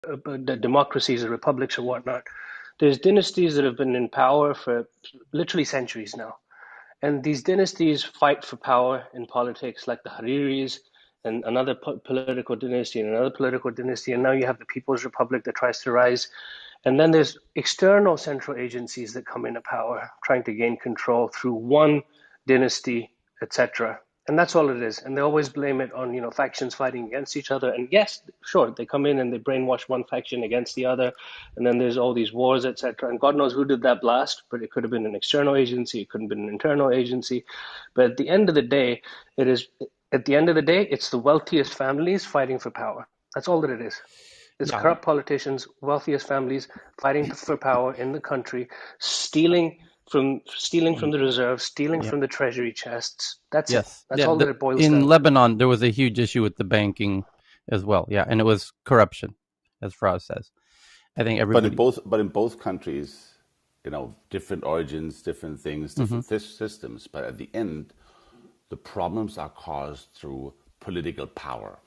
the democracies, the republics, or whatnot. There's dynasties that have been in power for literally centuries now. And these dynasties fight for power in politics, like the Hariris and another political dynasty and another political dynasty. And now you have the People's Republic that tries to rise. And then there's external central agencies that come into power, trying to gain control through one dynasty, etc. And that's all it is. And they always blame it on, factions fighting against each other. And yes, sure, they come in and they brainwash one faction against the other. And then there's all these wars, etc. And God knows who did that blast, but it could have been an external agency. It could have been an internal agency. But at the end of the day, it's the wealthiest families fighting for power. That's all that it is. It's corrupt politicians, wealthiest families fighting for power in the country, stealing from the reserves, stealing from the treasury chests. That's it. That's all that it boils down to. In Lebanon, there was a huge issue with the banking as well. Yeah, and it was corruption, as Faraz says. I think everybody. But in both countries, different origins, different things, different systems. But at the end, the problems are caused through political power.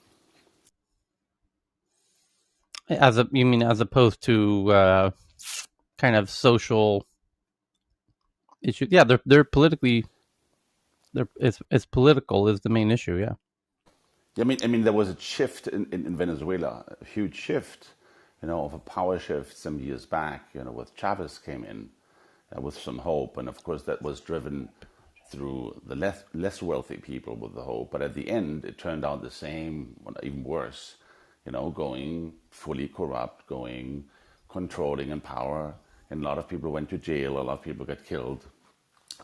You mean as opposed to kind of social issues? Yeah, they're politically. It's political is the main issue. Yeah. I mean, there was a shift in Venezuela, a huge shift, of a power shift some years back. With Chavez came in with some hope, and of course that was driven through the less wealthy people with the hope. But at the end, it turned out the same, even worse. Going fully corrupt, going controlling in power, and a lot of people went to jail. A lot of people got killed.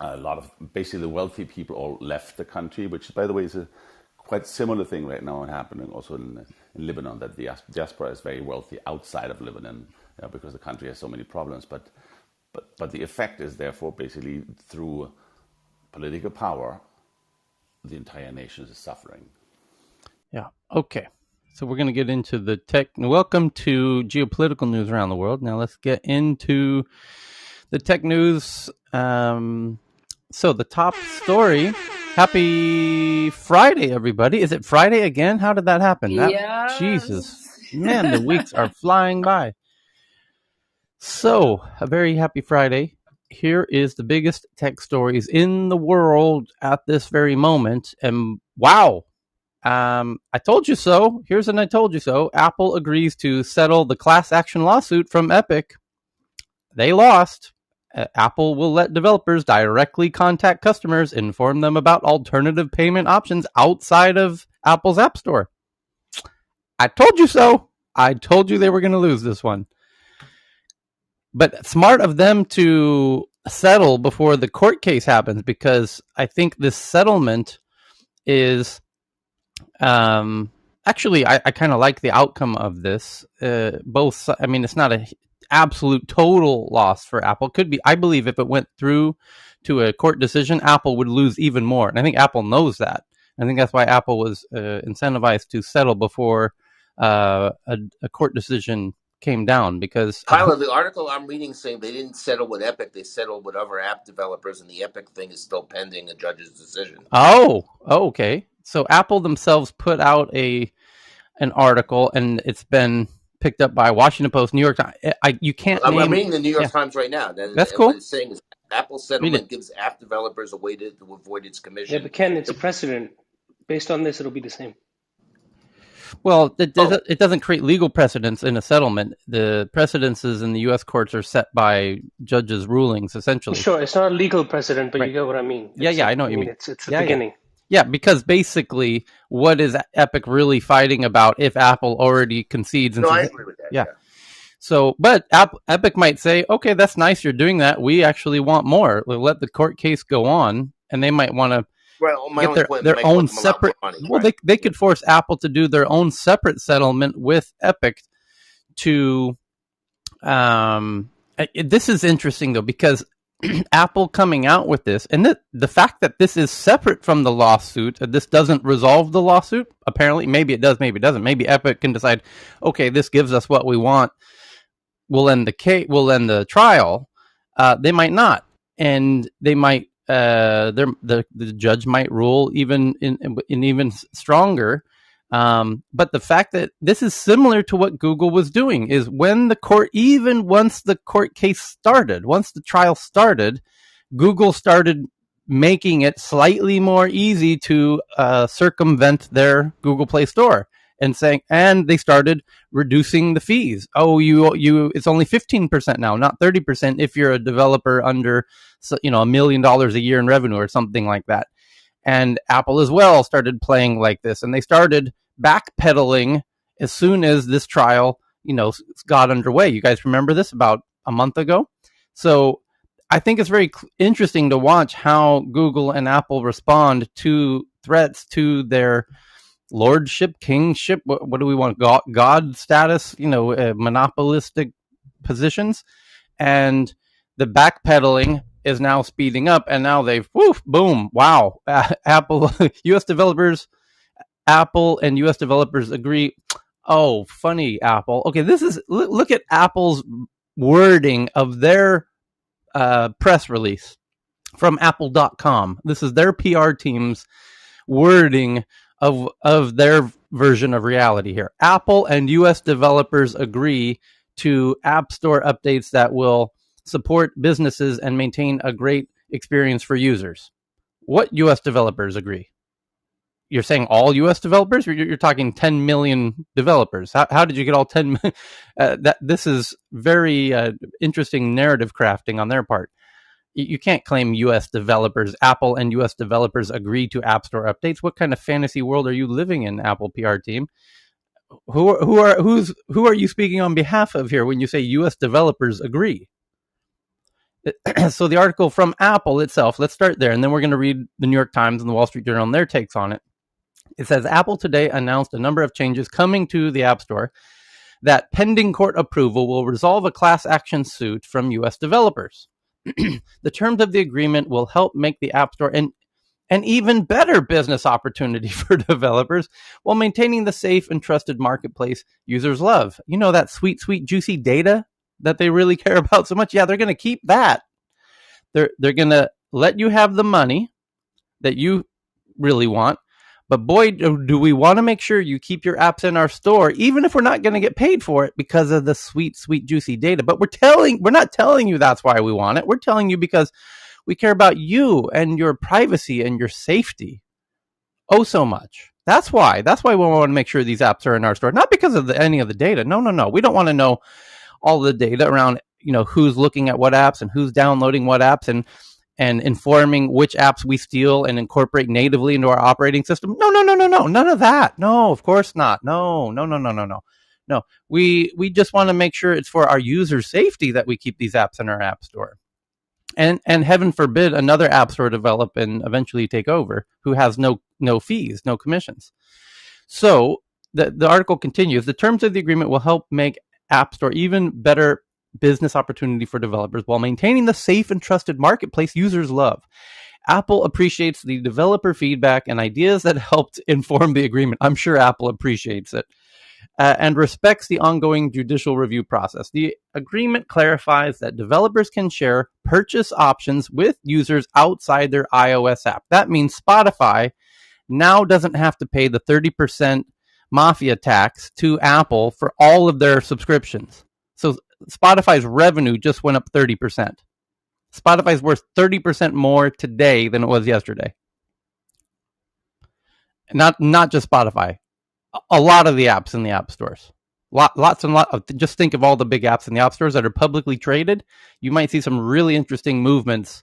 A lot of basically the wealthy people all left the country, which, by the way, is a quite similar thing right now happening also in Lebanon. That the diaspora is very wealthy outside of Lebanon, because the country has so many problems. But the effect is therefore basically through political power, the entire nation is suffering. Yeah. Okay. So we're going to get into the tech. Welcome to geopolitical news around the world. Now let's get into the tech news. So the top story. Happy Friday, everybody. Is it Friday again? How did that happen? Yes. Jesus. Man, the weeks are flying by. So, a very happy Friday. Here is the biggest tech stories in the world at this very moment. And wow. I told you so. Here's an I told you so. Apple agrees to settle the class action lawsuit from Epic. They lost. Apple will let developers directly contact customers, inform them about alternative payment options outside of Apple's App Store. I told you so. I told you they were going to lose this one. But smart of them to settle before the court case happens, because I think this settlement is... actually, I kind of like the outcome of this. It's not a absolute total loss for Apple. Could be. I believe if it went through to a court decision, Apple would lose even more. And I think Apple knows that. I think that's why Apple was incentivized to settle before a court decision came down, because... Tyler, the article I'm reading saying they didn't settle with Epic, they settled with other app developers, and the Epic thing is still pending a judge's decision. Oh, okay. So Apple themselves put out an article, and it's been picked up by Washington Post, New York Times. I'm reading the New York Times right now. That's cool. What it's saying is Apple's settlement gives app developers a way to avoid its commission. Yeah, but Ken, it's a precedent. Based on this, it'll be the same. Well, it doesn't create legal precedents in a settlement. The precedences in the U.S. courts are set by judges' rulings, essentially. Sure, it's not a legal precedent, but right. You get what I mean. I know what you mean. It's the beginning. Yeah, because basically, what is Epic really fighting about if Apple already concedes? And I agree with that. Yeah. So, but Epic might say, okay, that's nice, you're doing that. We actually want more. We'll let the court case go on, and they might want to get their own separate... Well, they could force Apple to do their own separate settlement with Epic to... This is interesting, though, because Apple coming out with this, and the fact that this is separate from the lawsuit, this doesn't resolve the lawsuit, apparently. Maybe it does, maybe it doesn't. Maybe Epic can decide, okay, this gives us what we want. We'll end the trial. They might not. And they might... the judge might rule even in even stronger But the fact that this is similar to what Google was doing is when the court, even once the court case started, once the trial started, Google started making it slightly more easy to circumvent their Google Play Store and they started reducing the fees. Oh, it's only 15% now, not 30% if you're a developer under, $1 million a year in revenue or something like that. And Apple as well started playing like this, and they started backpedaling as soon as this trial, got underway. You guys remember this about a month ago? So I think it's very interesting to watch how Google and Apple respond to threats to their lordship, kingship. What do we want? God status, monopolistic positions. And the backpedaling is now speeding up. And now boom, wow. Apple and US developers agree. Oh, funny, Apple. Okay, look at Apple's wording of their press release from apple.com. This is their PR team's wording of their version of reality here. Apple and US developers agree to App Store updates that will support businesses and maintain a great experience for users. What US developers agree? You're saying all US developers? You're talking 10 million developers. How did you get all 10 million? This is very interesting narrative crafting on their part. You can't claim US developers, Apple and US developers agree to App Store updates. What kind of fantasy world are you living in, Apple PR team? Who are you speaking on behalf of here when you say US developers agree? So the article from Apple itself, let's start there, and then we're going to read the New York Times and the Wall Street Journal and their takes on it. It says Apple today announced a number of changes coming to the App Store that, pending court approval, will resolve a class action suit from US developers. The terms of the agreement will help make the App Store an even better business opportunity for developers while maintaining the safe and trusted marketplace users love. You know, that sweet, sweet, juicy data that they really care about so much? Yeah, they're going to keep that. They're going to let you have the money that you really want. But boy, do we want to make sure you keep your apps in our store, even if we're not going to get paid for it because of the sweet, sweet, juicy data. But we're not telling you that's why we want it. We're telling you because we care about you and your privacy and your safety. Oh, so much. That's why. That's why we want to make sure these apps are in our store. Not because of any of the data. No. We don't want to know all the data around, who's looking at what apps and who's downloading what apps and informing which apps we steal and incorporate natively into our operating system. No. None of that. No, of course not. No. No. We just want to make sure it's for our user safety that we keep these apps in our app store. And heaven forbid another app store develop and eventually take over who has no fees, no commissions. So the article continues. The terms of the agreement will help make App Store even better business opportunity for developers while maintaining the safe and trusted marketplace users love. Apple appreciates the developer feedback and ideas that helped inform the agreement. I'm sure Apple appreciates it. And respects the ongoing judicial review process. The agreement clarifies that developers can share purchase options with users outside their iOS app. That means Spotify now doesn't have to pay the 30% mafia tax to Apple for all of their subscriptions. So Spotify's revenue just went up 30%. Spotify's worth 30% more today than it was yesterday. Not just Spotify. A lot of the apps in the app stores. Lots. Just think of all the big apps in the app stores that are publicly traded. You might see some really interesting movements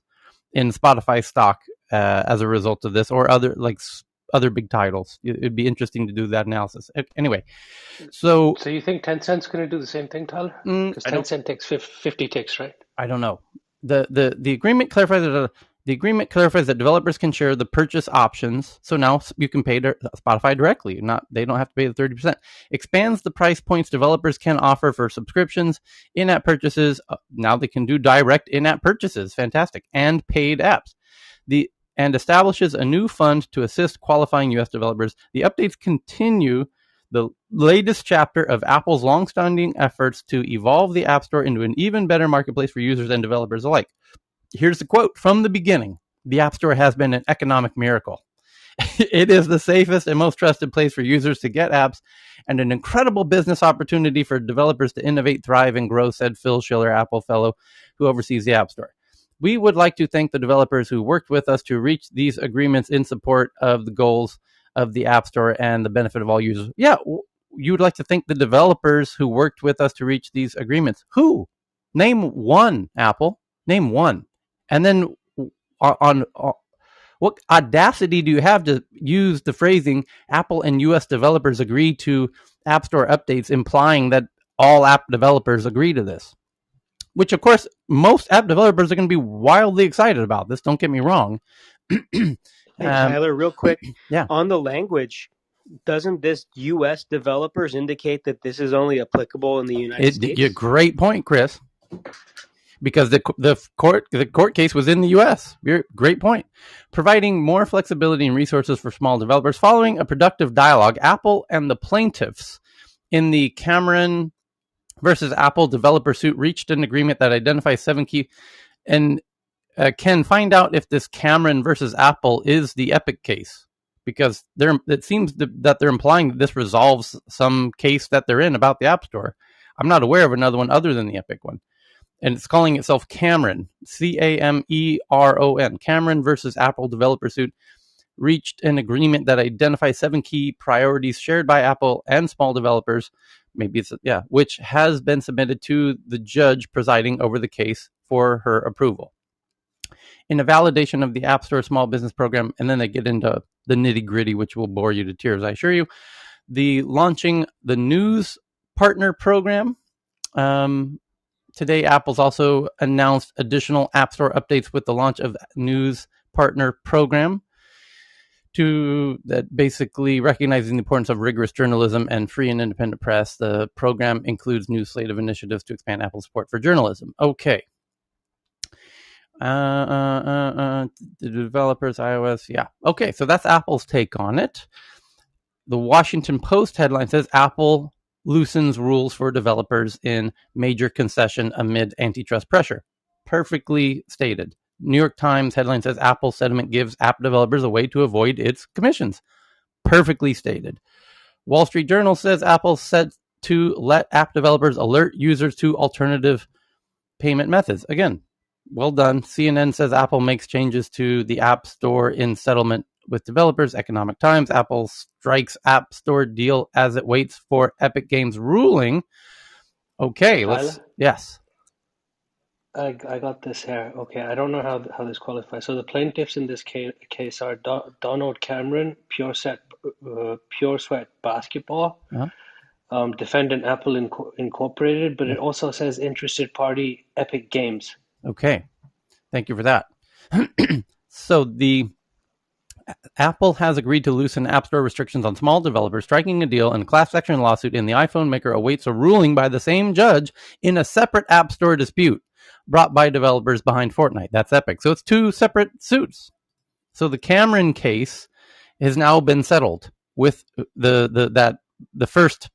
in Spotify stock as a result of this, or other big titles. It'd be interesting to do that analysis. Anyway, so you think Tencent's going to do the same thing, Tyler? Because Tencent takes 50 ticks, right? I don't know. The agreement clarifies that developers can share the purchase options. So now you can pay Spotify directly. They don't have to pay the 30%. Expands the price points developers can offer for subscriptions, in-app purchases. Now they can do direct in-app purchases. Fantastic. And paid apps. And establishes a new fund to assist qualifying US developers. The updates continue the latest chapter of Apple's longstanding efforts to evolve the App Store into an even better marketplace for users and developers alike. Here's the quote from the beginning. The App Store has been an economic miracle. It is the safest and most trusted place for users to get apps and an incredible business opportunity for developers to innovate, thrive, and grow, said Phil Schiller, Apple fellow who oversees the App Store. We would like to thank the developers who worked with us to reach these agreements in support of the goals of the App Store and the benefit of all users. Yeah, you would like to thank the developers who worked with us to reach these agreements. Who? Name one, Apple. Name one. And then on what audacity do you have to use the phrasing Apple and US developers agree to App Store updates, implying that all app developers agree to this? Which, of course, most app developers are going to be wildly excited about this. Don't get me wrong. Hey, Tyler, real quick. Yeah. On the language, doesn't this U.S. developers indicate that this is only applicable in the United States? Great point, Chris. Because the court case was in the U.S. Great point. Providing more flexibility and resources for small developers. Following a productive dialogue, Apple and the plaintiffs in the Cameron versus Apple developer suit reached an agreement that identifies 7 key and can find out if this Cameron versus Apple is the Epic case, because it seems that they're implying that this resolves some case that they're in about the App Store. I'm not aware of another one other than the Epic one. And it's calling itself Cameron, Cameron. Cameron versus Apple developer suit reached an agreement that identifies 7 key priorities shared by Apple and small developers, which has been submitted to the judge presiding over the case for her approval. In a validation of the App Store Small Business Program, and then they get into the nitty-gritty, which will bore you to tears, I assure you, the launching the News Partner Program. Today, Apple's also announced additional App Store updates with the launch of News Partner Program, that basically recognizing the importance of rigorous journalism and free and independent press. The program includes new slate of initiatives to expand Apple's support for journalism. Okay. The developers, iOS, yeah. Okay, so that's Apple's take on it. The Washington Post headline says Apple loosens rules for developers in major concession amid antitrust pressure. Perfectly stated. New York Times headline says Apple settlement gives app developers a way to avoid its commissions. Perfectly stated. Wall Street Journal says Apple said to let app developers alert users to alternative payment methods. Again, well done. CNN says Apple makes changes to the App Store in settlement with developers. Economic Times, Apple strikes App Store deal as it waits for Epic Games ruling. Okay, yes. I got this here. Okay, I don't know how this qualifies. So the plaintiffs in this case are Donald Cameron, Pure Sweat Basketball, defendant Apple Incorporated, but it also says interested party Epic Games. Okay, thank you for that. So the Apple has agreed to loosen App Store restrictions on small developers, striking a deal in a class action lawsuit, and the iPhone maker awaits a ruling by the same judge in a separate App Store dispute brought by developers behind Fortnite. That's Epic. So it's 2 separate suits. So the Cameron case has now been settled with the first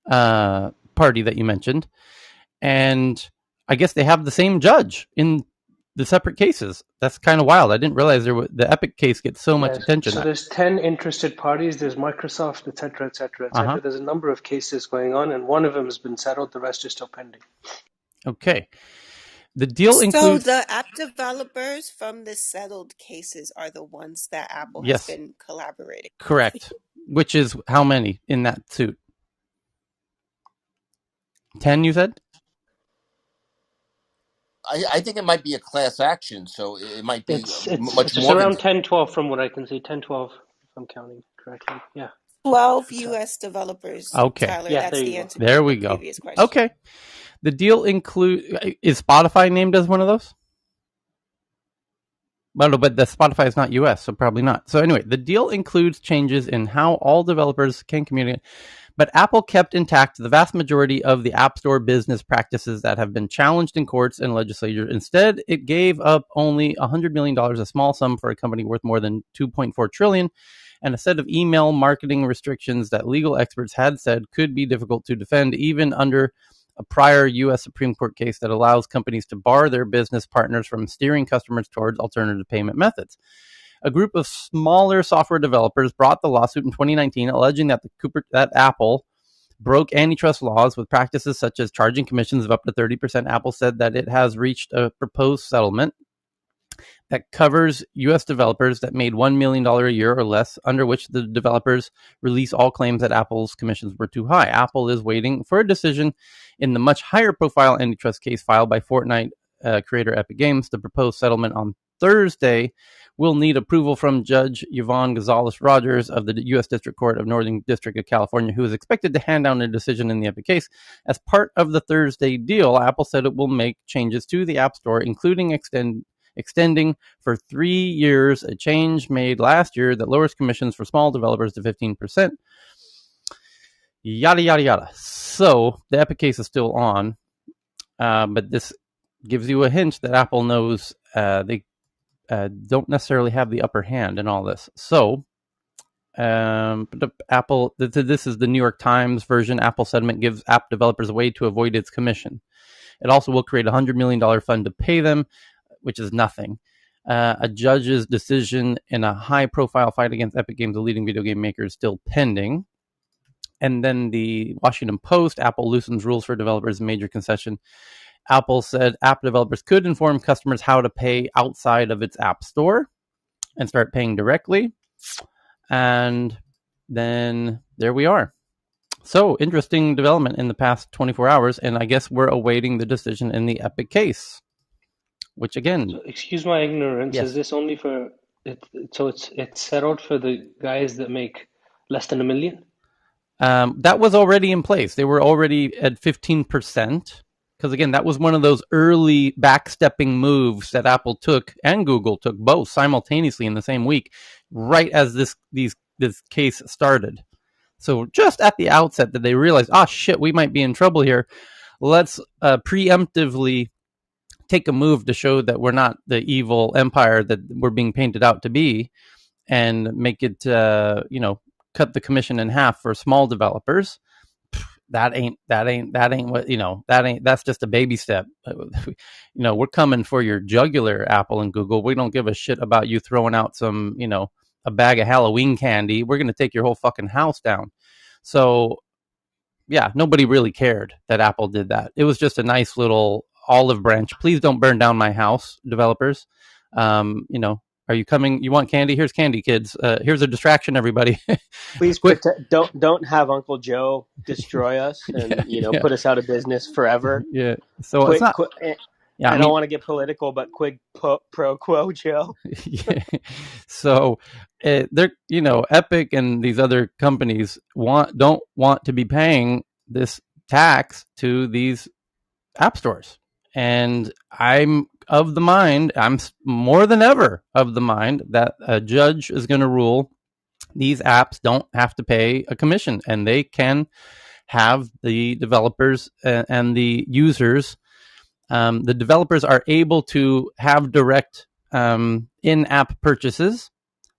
party that you mentioned, and I guess they have the same judge in the separate cases. That's kind of wild. I didn't realize the Epic case gets so much attention. So there's 10 interested parties. There's Microsoft, etc., etc., etc. There's a number of cases going on, and one of them has been settled. The rest is still pending. Okay. The deal includes... So the app developers from the settled cases are the ones that Apple has been collaborating with. Correct. Which is how many in that suit? 10, you said? I think it might be a class action, so it might be it's around 10, 12 from what I can see. 10, 12, if I'm counting correctly. Yeah. 12 U.S. developers. Okay. Tyler, that's the answer. There we go. Previous question. Okay. The deal includes... Is Spotify named as one of those? Well, but the Spotify is not US, so probably not. So anyway, the deal includes changes in how all developers can communicate, but Apple kept intact the vast majority of the App Store business practices that have been challenged in courts and legislature. Instead, it gave up only $100 million, a small sum for a company worth more than $2.4 trillion, and a set of email marketing restrictions that legal experts had said could be difficult to defend, even under a prior U.S. Supreme Court case that allows companies to bar their business partners from steering customers towards alternative payment methods. A group of smaller software developers brought the lawsuit in 2019, alleging that Apple broke antitrust laws with practices such as charging commissions of up to 30%. Apple said that it has reached a proposed settlement that covers U.S. developers that made $1 million a year or less, under which the developers release all claims that Apple's commissions were too high. Apple is waiting for a decision in the much higher profile antitrust case filed by Fortnite creator Epic Games. The proposed settlement on Thursday will need approval from Judge Yvonne Gonzalez-Rogers of the U.S. District Court of Northern District of California, who is expected to hand down a decision in the Epic case. As part of the Thursday deal, Apple said it will make changes to the App Store, including extending for 3 years a change made last year that lowers commissions for small developers to 15%. Yada, yada, yada. So the Epic case is still on, but this gives you a hint that Apple knows they don't necessarily have the upper hand in all this. So Apple, this is the New York Times version. Apple settlement gives app developers a way to avoid its commission. It also will create a $100 million fund to pay them, which is nothing. A judge's decision in a high-profile fight against Epic Games, a leading video game maker, is still pending. And then the Washington Post, Apple loosens rules for developers, major concession. Apple said app developers could inform customers how to pay outside of its app store and start paying directly. And then there we are. So, interesting development in the past 24 hours, and I guess we're awaiting the decision in the Epic case. Which again, so, excuse my ignorance. Yes. Is this only for it? So it's settled for the guys that make less than $1 million? That was already in place. They were already at 15%. Because again, that was one of those early backstepping moves that Apple took and Google took both simultaneously in the same week, right as this case started. So just at the outset that they realized, shit, we might be in trouble here. Let's preemptively take a move to show that we're not the evil empire that we're being painted out to be, and make it, cut the commission in half for small developers. That ain't what, that's just a baby step. We're coming for your jugular, Apple and Google. We don't give a shit about you throwing out some, a bag of Halloween candy. We're going to take your whole fucking house down. So yeah, nobody really cared that Apple did that. It was just a nice little olive branch. Please don't burn down my house, developers. Are you coming? You want candy? Here's candy, kids. Here's a distraction, everybody. Please don't have Uncle Joe destroy us and put us out of business forever. Yeah. So it's not. Yeah, I don't want to get political, but quid pro quo, Joe. Yeah. So they're Epic and these other companies don't want to be paying this tax to these app stores. And I'm more than ever of the mind that a judge is going to rule these apps don't have to pay a commission, and they can have the developers and the users. The developers are able to have direct in-app purchases,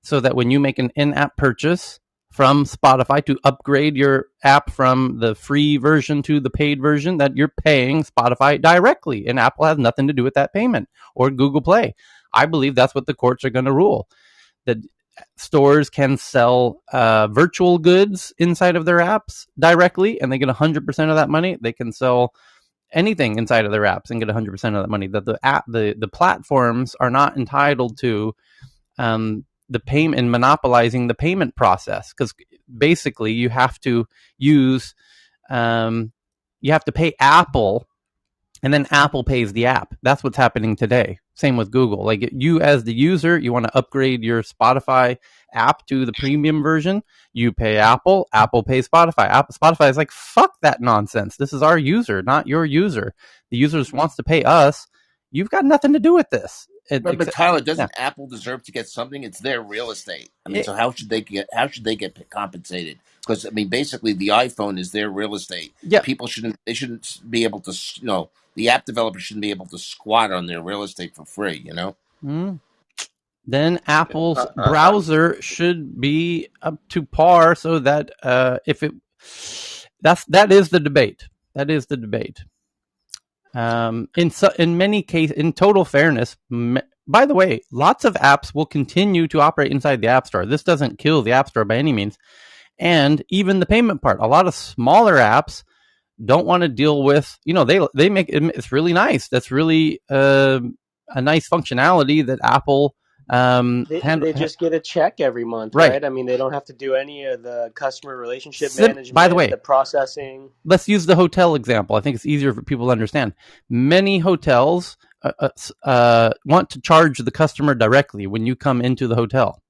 so that when you make an in-app purchase from Spotify to upgrade your app from the free version to the paid version, that you're paying Spotify directly, and Apple has nothing to do with that payment, or Google Play. I believe that's what the courts are going to rule, that stores can sell virtual goods inside of their apps directly, and they get 100% of that money. They can sell anything inside of their apps and get 100% of that money. That the platforms are not entitled to the payment and monopolizing the payment process, because basically you have to pay Apple, and then Apple pays the app. That's what's happening today. Same with Google. Like, you as the user, you want to upgrade your Spotify app to the premium version, you pay Apple, Apple pays Spotify. Spotify is like, fuck that nonsense. This is our user, not your user. The user wants to pay us. You've got nothing to do with this. But Tyler, doesn't Apple deserve to get something? It's their real estate. I mean, so how should they get compensated? Because I mean, basically, the iPhone is their real estate. Yeah. People shouldn't be able to, the app developers shouldn't be able to squat on their real estate for free. Then Apple's browser should be up to par, so that that is the debate. That is the debate. In many cases, in total fairness, by the way, lots of apps will continue to operate inside the App Store. This doesn't kill the App Store by any means. And even the payment part, a lot of smaller apps don't want to deal with, they make it, it's really nice. That's really a nice functionality that Apple They just get a check every month, right. right? I mean, they don't have to do any of the customer relationship By the management, way, the processing. let's use the hotel example. I think it's easier for people to understand. Many hotels want to charge the customer directly when you come into the hotel,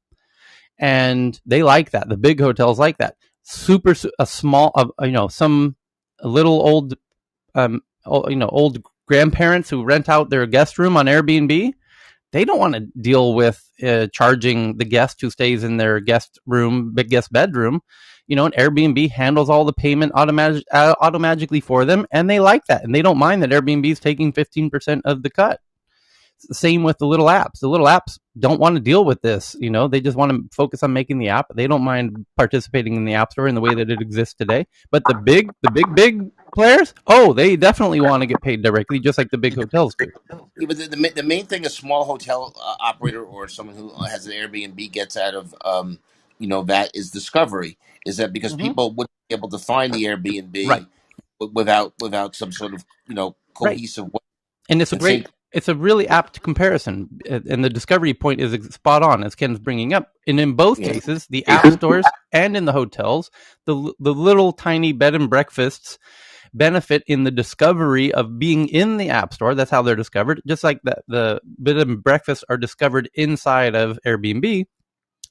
and they like that. The big hotels like that. Super a small, some little old, old grandparents who rent out their guest room on Airbnb. They don't want to deal with charging the guest who stays in their guest room, big guest bedroom. And Airbnb handles all the payment automatically for them, and they like that, and they don't mind that Airbnb is taking 15% of the cut. It's the same with the little apps. The little apps don't want to deal with this. They just want to focus on making the app. They don't mind participating in the App Store in the way that it exists today. But the big players, they definitely want to get paid directly, just like the big hotels do. Yeah, but the main thing a small hotel operator or someone who has an Airbnb gets out of that is discovery. Is that because Mm-hmm. people wouldn't be able to find the Right. Airbnb without some sort of Right. cohesive way. And it's And it's a really apt comparison, and the discovery point is spot on, as Ken's bringing up. And in both cases, the app stores and in the hotels, the little tiny bed and breakfasts benefit in the discovery of being in the app store. That's how they're discovered. Just like the bed and breakfasts are discovered inside of Airbnb,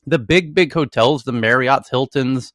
the big hotels, the Marriott's, Hiltons,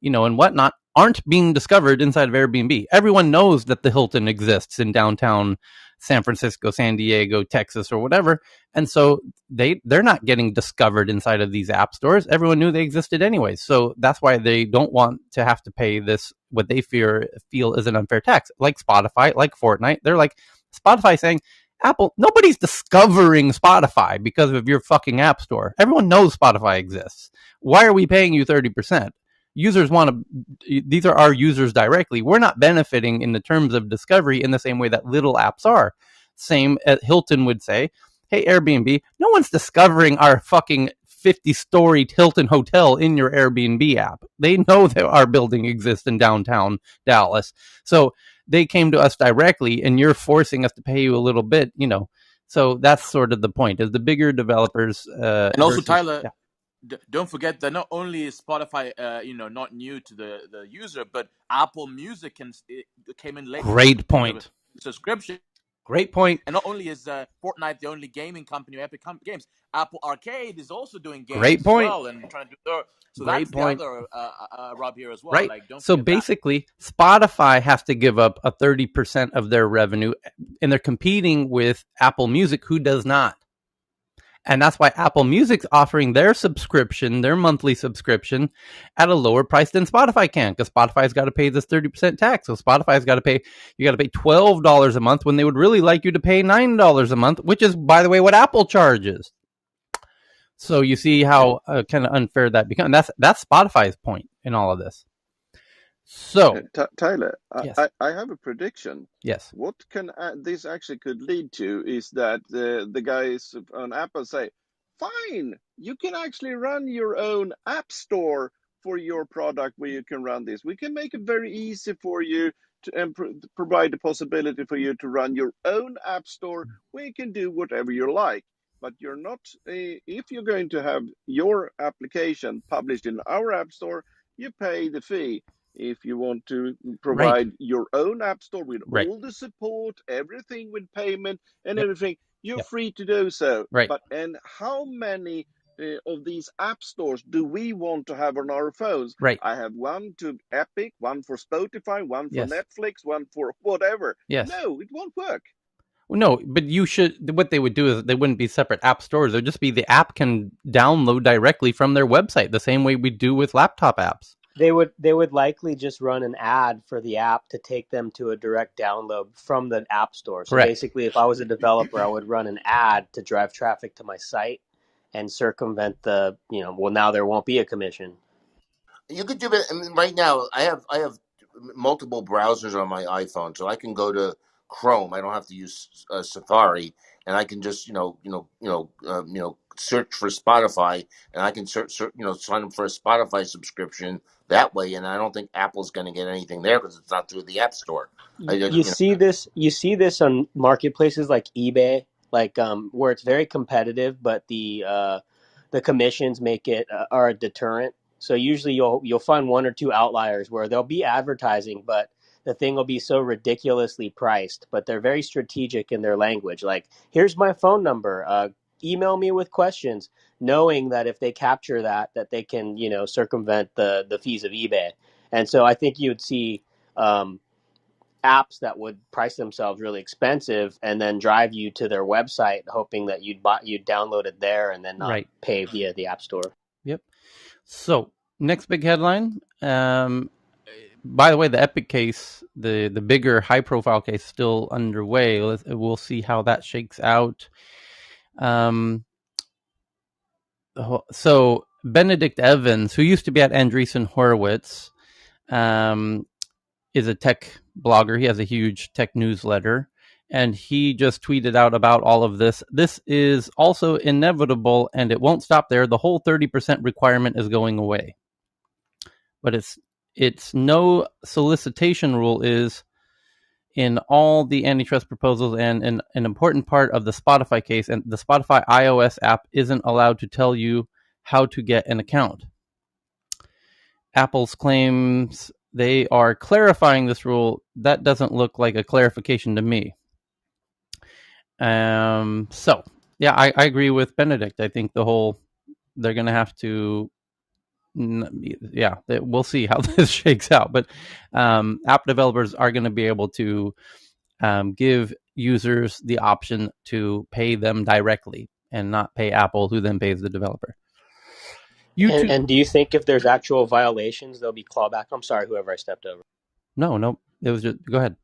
and whatnot, aren't being discovered inside of Airbnb. Everyone knows that the Hilton exists in downtown San Francisco, San Diego, Texas, or whatever. And so they're not getting discovered inside of these app stores. Everyone knew they existed anyway. So that's why they don't want to have to pay this, what they feel is an unfair tax. Like Spotify, like Fortnite. They're like, Spotify saying, Apple, nobody's discovering Spotify because of your fucking app store. Everyone knows Spotify exists. Why are we paying you 30%? Users these are our users directly. We're not benefiting in the terms of discovery in the same way that little apps are. Same as Hilton would say, hey, Airbnb, no one's discovering our fucking 50-story Hilton hotel in your Airbnb app. They know that our building exists in downtown Dallas. So they came to us directly, and you're forcing us to pay you a little bit, So that's sort of the point, is the bigger developers. And also, Tyler, don't forget that not only is Spotify, not new to the user, but Apple Music came in late. Great point. Subscription. Great point. And not only is Fortnite the only gaming company with Epic Games, Apple Arcade is also doing games Great point. as well and trying to do their. So Great that's point. the other rub here as well. Right. Like, don't so basically, Spotify has to give up a 30% of their revenue, and they're competing with Apple Music, who does not. And that's why Apple Music's offering their subscription, their monthly subscription, at a lower price than Spotify can, because Spotify's got to pay this 30% tax. So Spotify's got to pay, you got to pay $12 a month when they would really like you to pay $9 a month, which is, by the way, what Apple charges. So you see how kind of unfair that becomes. That's Spotify's point in all of this. So, Tyler, yes. I have a prediction. Yes. What can this actually could lead to is that the guys on Apple say, fine, you can actually run your own app store for your product where you can run this. We can make it very easy for you to and provide the possibility for you to run your own app store where you can do whatever you like. But you're not, if you're going to have your application published in our app store, you pay the fee. If you want to provide your own app store with all the support, everything with payment and everything, you're free to do so. But and how many of these app stores do we want to have on our phones? I have one to Epic, one for Spotify, one for Netflix, one for whatever. No, it won't work. No, but you should. What they would do is they wouldn't be separate app stores. They'd just be the app can download directly from their website, the same way we do with laptop apps. They would likely just run an ad for the app to take them to a direct download from the app store. So basically, if I was a developer, I would run an ad to drive traffic to my site and circumvent the, now there won't be a commission. You could do it. I mean, right now, I have multiple browsers on my iPhone, so I can go to Chrome. I don't have to use Safari, and I can just search for Spotify, and I can search sign up for a Spotify subscription that way. And I don't think Apple's going to get anything there because it's not through the App Store. You see this. You see this on marketplaces like eBay, like where it's very competitive, but the commissions make it are a deterrent. So usually you'll find one or two outliers where there'll be advertising, but the thing will be so ridiculously priced. But they're very strategic in their language. Like, here's my phone number. Email me with questions, knowing that if they capture that they can circumvent the fees of eBay. And so I think you'd see. Apps that would price themselves really expensive and then drive you to their website hoping that you'd download it there and then not pay via the App Store. Yep. So next big headline. By the way, the Epic case, the bigger high profile case, still underway. We'll see how that shakes out. So Benedict Evans, who used to be at Andreessen Horowitz, is a tech blogger. He has a huge tech newsletter, and he just tweeted out about all of this. This is also inevitable, and it won't stop there. The whole 30% requirement is going away. But it's no solicitation rule is in all the antitrust proposals, and an important part of the Spotify case, and the Spotify iOS app isn't allowed to tell you how to get an account. Apple's claims they are clarifying this rule. That doesn't look like a clarification to me. So, yeah, I agree with Benedict. I think they're going to have to, we'll see how this shakes out. But app developers are going to be able to give users the option to pay them directly and not pay Apple, who then pays the developer. And do you think if there's actual violations, there'll be clawback? I'm sorry, whoever I stepped over. No. It was just, go ahead.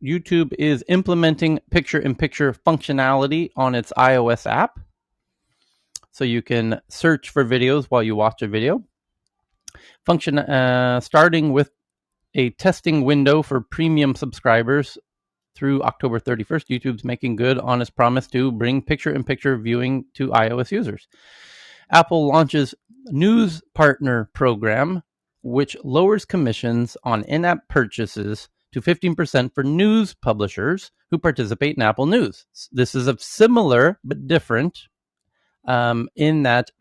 YouTube is implementing picture-in-picture functionality on its iOS app. So you can search for videos while you watch a video. Starting with a testing window for premium subscribers through October 31st, YouTube's making good on its promise to bring picture-in-picture viewing to iOS users. Apple launches News Partner Program, which lowers commissions on in-app purchases to 15% for news publishers who participate in Apple News. This is a similar but different in that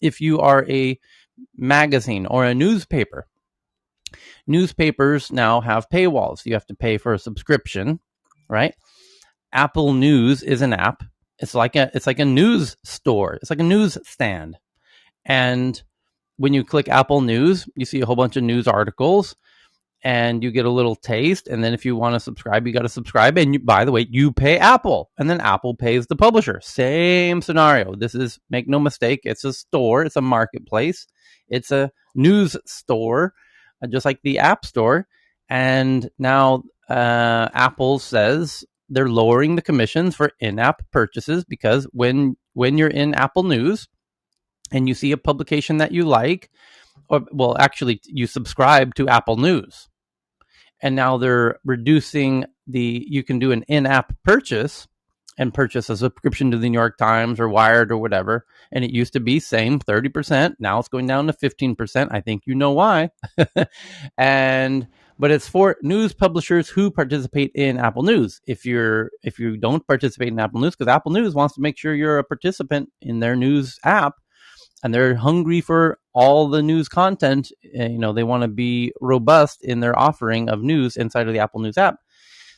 if you are a magazine or a newspaper, newspapers now have paywalls. You have to pay for a subscription, right? Apple News is an app. It's like a news store. It's like a news stand. And when you click Apple News, you see a whole bunch of news articles and you get a little taste. And then if you want to subscribe, you got to subscribe. And by the way, you pay Apple, and then Apple pays the publisher. Same scenario. This is, make no mistake, it's a store. It's a marketplace. It's a news store, just like the App Store. And now Apple says they're lowering the commissions for in-app purchases because when you're in Apple News and you see a publication that you like, actually you subscribe to Apple News. And now they're reducing you can do an in-app purchase and purchase a subscription to the New York Times or Wired or whatever. And it used to be same 30%. Now it's going down to 15%. I think you know why. But it's for news publishers who participate in Apple News. If you don't participate in Apple News, because Apple News wants to make sure you're a participant in their news app, and they're hungry for all the news content. They want to be robust in their offering of news inside of the Apple News app.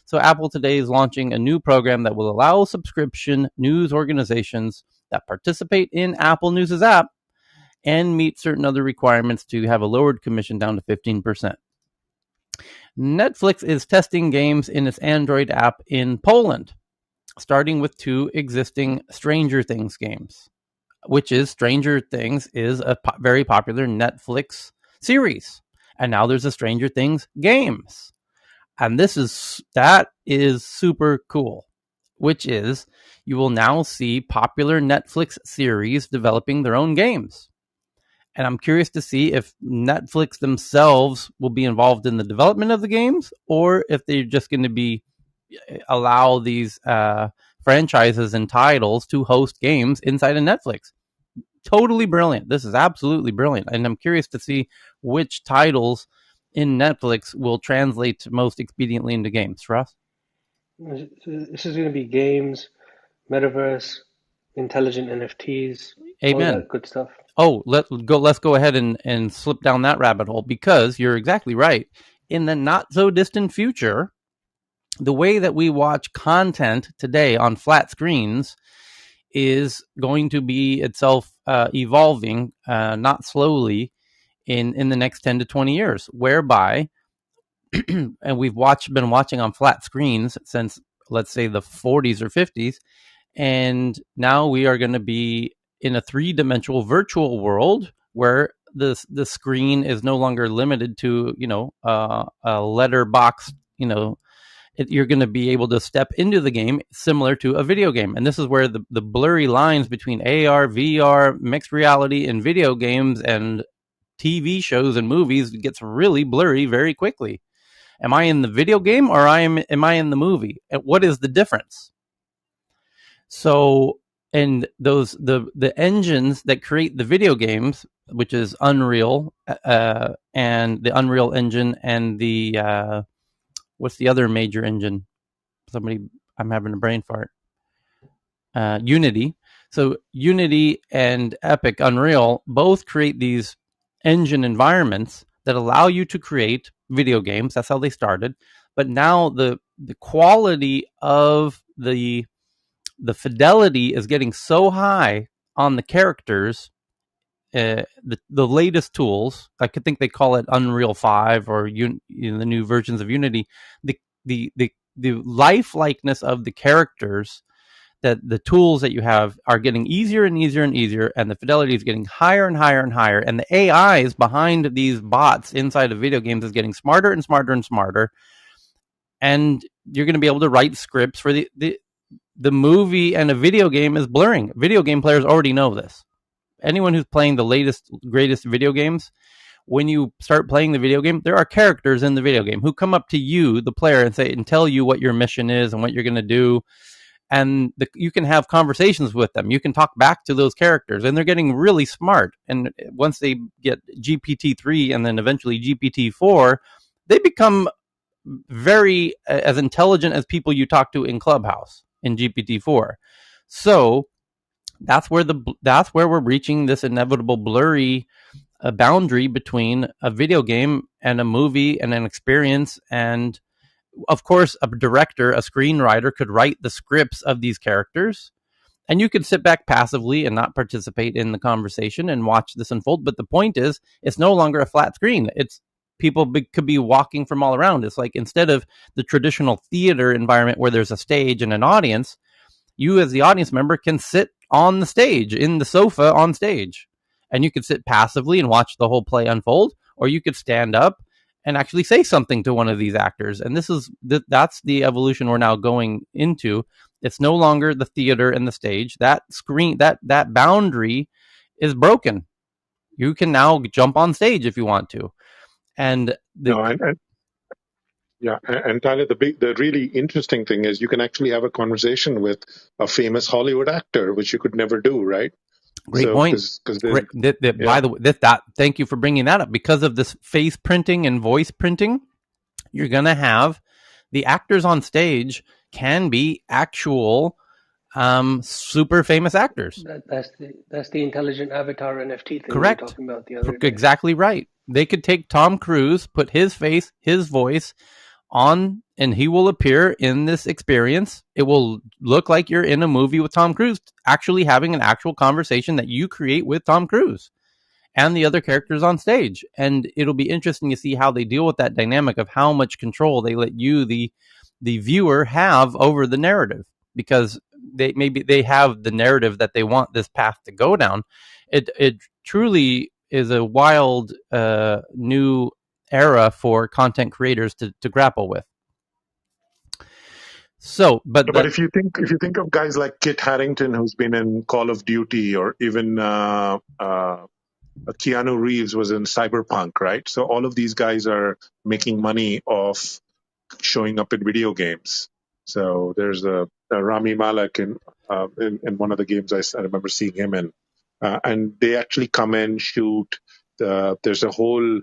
So Apple today is launching a new program that will allow subscription news organizations that participate in Apple News' app and meet certain other requirements to have a lowered commission down to 15%. Netflix is testing games in its Android app in Poland, starting with 2 existing Stranger Things games, which is Stranger Things is a very popular Netflix series. And now there's a Stranger Things games. And that is super cool, which is you will now see popular Netflix series developing their own games. And I'm curious to see if Netflix themselves will be involved in the development of the games, or if they're just going to be allow these franchises and titles to host games inside of Netflix. Totally brilliant. This is absolutely brilliant. And I'm curious to see which titles in Netflix will translate most expediently into games. Russ? This is going to be games, metaverse, intelligent NFTs, all Amen. that good stuff. Oh, let's go ahead and slip down that rabbit hole, because you're exactly right. In the not so distant future, the way that we watch content today on flat screens is going to be itself evolving, not slowly, in the next 10 to 20 years, whereby and we've been watching on flat screens since, let's say, the 40s or 50s, and now we are going to be in a three-dimensional virtual world where the screen is no longer limited to a letterbox. You're going to be able to step into the game similar to a video game. And this is where the blurry lines between AR, VR, mixed reality, and video games and TV shows and movies gets really blurry very quickly. Am I in the video game, or am I in the movie? And what is the difference? So, and the engines that create the video games, which is Unreal, and the Unreal Engine, and the what's the other major engine? I'm having a brain fart. Unity. So Unity and Epic Unreal both create these engine environments that allow you to create video games. That's how they started. But now the quality of the fidelity is getting so high on the characters. The latest tools, I could think they call it Unreal 5 or the new versions of Unity. The lifelikeness of the characters, that the tools that you have are getting easier and easier and easier, and the fidelity is getting higher and higher and higher, and the AIs behind these bots inside of video games is getting smarter and smarter and smarter, and you're going to be able to write scripts for the movie, and a video game is blurring. Video game players already know this. Anyone who's playing the latest, greatest video games, when you start playing the video game, there are characters in the video game who come up to you, the player, and tell you what your mission is and what you're going to do. And you can have conversations with them. You can talk back to those characters, and they're getting really smart. And once they get GPT-3 and then eventually GPT-4, they become very as intelligent as people you talk to in Clubhouse in GPT-4. So that's where we're reaching this inevitable blurry boundary between a video game and a movie and an experience. And of course, a director, a screenwriter could write the scripts of these characters, and you could sit back passively and not participate in the conversation and watch this unfold. But the point is, it's no longer a flat screen. It's people could be walking from all around. It's like, instead of the traditional theater environment where there's a stage and an audience, you as the audience member can sit on the stage, in the sofa on stage, and you could sit passively and watch the whole play unfold, or you could stand up and actually say something to one of these actors. And that's the evolution we're now going into. It's no longer the theater and the stage. That screen, that boundary is broken. You can now jump on stage if you want to. And yeah, and Tyler, the really interesting thing is you can actually have a conversation with a famous Hollywood actor, which you could never do, right? Great point. By the way, thank you for bringing that up. Because of this face printing and voice printing, you're going to have the actors on stage can be actual super famous actors. That's the intelligent avatar NFT thing Correct. we were talking about the other day. Exactly right. They could take Tom Cruise, put his face, his voice on, and he will appear in this experience. It will look like you're in a movie with Tom Cruise, actually having an actual conversation that you create with Tom Cruise and the other characters on stage. And it'll be interesting to see how they deal with that dynamic of how much control they let you, the viewer, have over the narrative, because they have the narrative that they want this path to go down. It truly is a wild new era for content creators to grapple with. So, but if you think of guys like Kit Harington, who's been in Call of Duty, or even Keanu Reeves was in Cyberpunk, right? So all of these guys are making money off showing up in video games. So there's a Rami Malek in one of the games I remember seeing him in, and they actually come in, shoot. There's a whole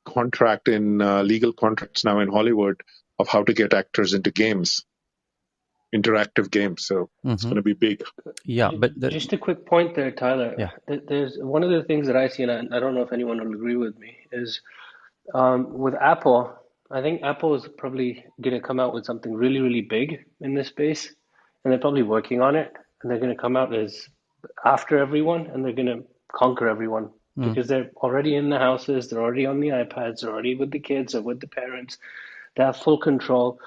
contract in legal contracts now in Hollywood of how to get actors into games, interactive games. So it's going to be big. Yeah, but just a quick point there, Tyler. Yeah. There's one of the things that I see, and I don't know if anyone will agree with me, is with Apple. I think Apple is probably going to come out with something really, really big in this space, and they're probably working on it. And they're going to come out as after everyone, and they're going to conquer everyone because they're already in the houses, they're already on the iPads, they're already with the kids or with the parents. They have full control.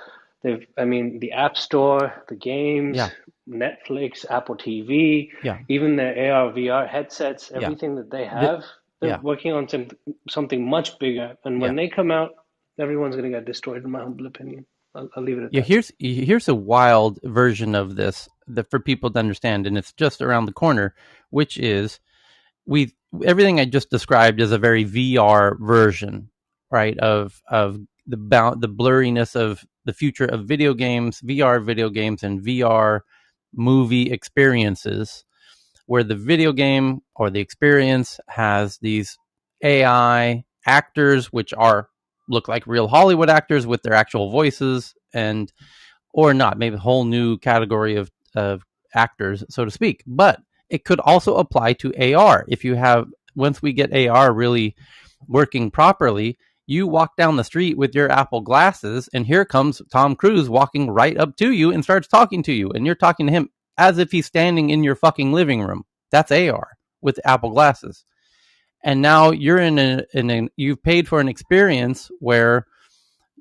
The App Store, the games, Yeah. Netflix, Apple TV, Yeah. even their AR, VR headsets, everything that they have, they're working on something much bigger. And when they come out, everyone's going to get destroyed, in my humble opinion. I'll leave it at that. Here's a wild version of this that for people to understand, and it's just around the corner, which is everything I just described is a very VR version, right? Of the blurriness of the future of video games, VR video games, and VR movie experiences, where the video game or the experience has these AI actors, which look like real Hollywood actors with their actual voices, and or not, maybe a whole new category of actors, so to speak. But it could also apply to AR. Once we get AR really working properly, you walk down the street with your Apple glasses, and here comes Tom Cruise walking right up to you and starts talking to you, and you're talking to him as if he's standing in your fucking living room. That's AR with Apple glasses. And now you're you've paid for an experience where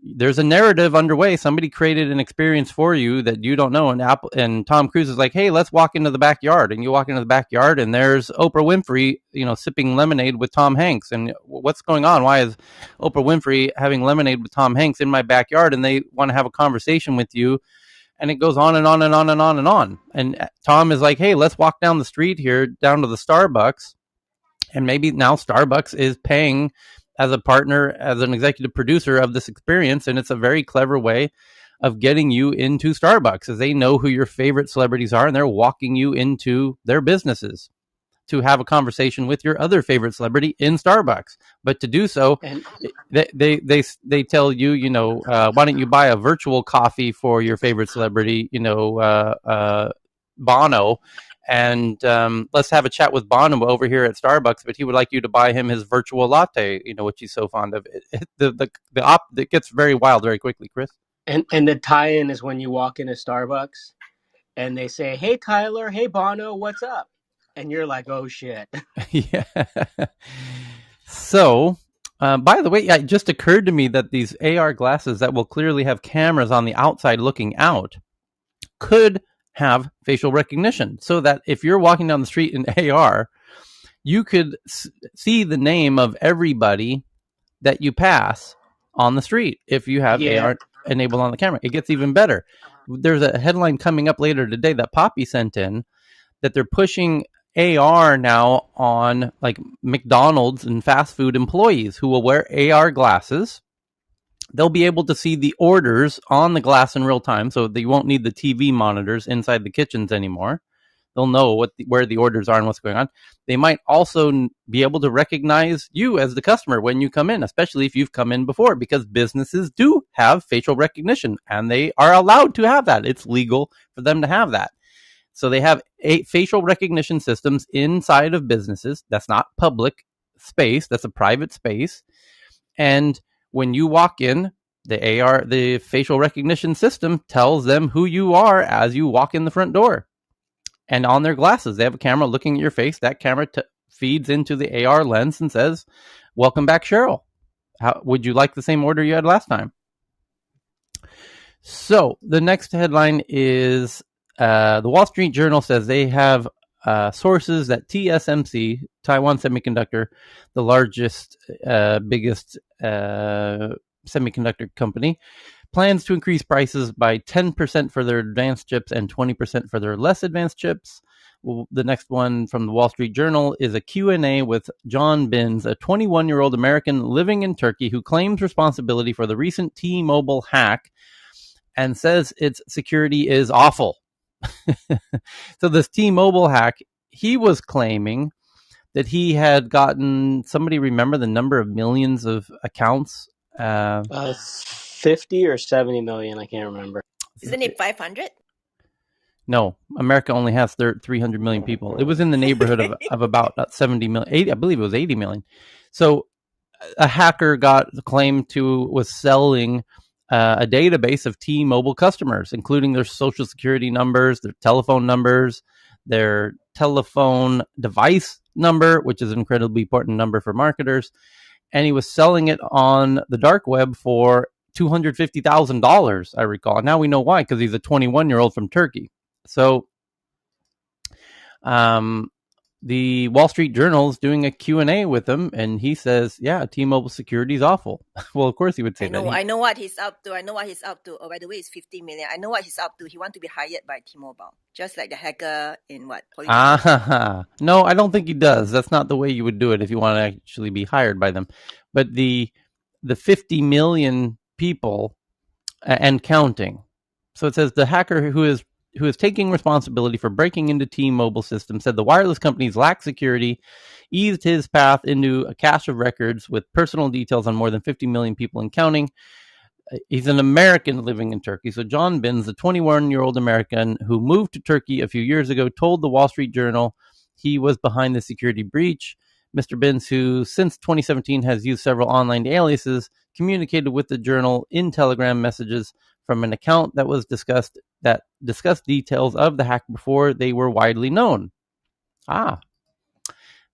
there's a narrative underway. Somebody created an experience for you that you don't know. And Tom Cruise is like, hey, let's walk into the backyard. And you walk into the backyard and there's Oprah Winfrey, sipping lemonade with Tom Hanks. And what's going on? Why is Oprah Winfrey having lemonade with Tom Hanks in my backyard? And they want to have a conversation with you. And it goes on and on and on and on and on. And Tom is like, hey, let's walk down the street here, down to the Starbucks. And maybe now Starbucks is paying as a partner, as an executive producer of this experience. And it's a very clever way of getting you into Starbucks, as they know who your favorite celebrities are, and they're walking you into their businesses to have a conversation with your other favorite celebrity in Starbucks. But to do so, they tell you, why don't you buy a virtual coffee for your favorite celebrity, Bono, and let's have a chat with Bono over here at Starbucks, but he would like you to buy him his virtual latte, which he's so fond of. It gets very wild very quickly, Chris. And the tie-in is when you walk into Starbucks and they say, hey, Tyler, hey, Bono, what's up? And you're like, oh, shit. Yeah. So, by the way, it just occurred to me that these AR glasses that will clearly have cameras on the outside looking out could have facial recognition, so that if you're walking down the street in AR, you could see the name of everybody that you pass on the street if you have AR enabled on the camera. It gets even better. There's a headline coming up later today that Poppy sent in that they're pushing AR now on like McDonald's and fast food employees who will wear AR glasses. They'll be able to see the orders on the glass in real time, so they won't need the TV monitors inside the kitchens anymore. They'll know where the orders are and what's going on. They might also be able to recognize you as the customer when you come in, especially if you've come in before, because businesses do have facial recognition, and they are allowed to have that. It's legal for them to have that. So they have facial recognition systems inside of businesses. That's not public space. That's a private space. And when you walk in, the facial recognition system tells them who you are as you walk in the front door. And on their glasses, they have a camera looking at your face. That camera feeds into the AR lens and says, welcome back, Cheryl. How would you like the same order you had last time? So the next headline is the Wall Street Journal says they have sources that TSMC, Taiwan Semiconductor, the largest, biggest semiconductor company, plans to increase prices by 10% for their advanced chips and 20% for their less advanced chips. Well, the next one from the Wall Street Journal is a Q&A with John Binns, a 21-year-old American living in Turkey who claims responsibility for the recent T-Mobile hack and says its security is awful. So this T-Mobile hack, he was claiming that he had gotten, somebody remember the number of millions of accounts? 50 or 70 million, I can't remember. Isn't it 500? No, America only has 300 million people. It was in the neighborhood of about 70 million, 80, I believe it was 80 million. So a hacker was selling a database of T-Mobile customers, including their social security numbers, their telephone numbers, their telephone device number, which is an incredibly important number for marketers. And he was selling it on the dark web for $250,000, I recall. And now we know why, because he's a 21-year-old from Turkey. So the Wall Street Journal is doing a Q&A with him, and he says, yeah, T-Mobile security is awful. Well, of course he would say that. I know what he's up to. Oh, by the way, it's 50 million. I know what he's up to. He wants to be hired by T-Mobile, just like the hacker in what? No, I don't think he does. That's not the way you would do it if you want to actually be hired by them. But the 50 million people and counting. So it says the hacker who is taking responsibility for breaking into T-Mobile systems said the wireless companies lack security, eased his path into a cache of records with personal details on more than 50 million people and counting. He's an American living in Turkey. So John Binns, a 21-year-old American who moved to Turkey a few years ago, told the Wall Street Journal he was behind the security breach. Mr. Binns, who since 2017 has used several online aliases, communicated with the Journal in Telegram messages from an account that discussed details of the hack before they were widely known.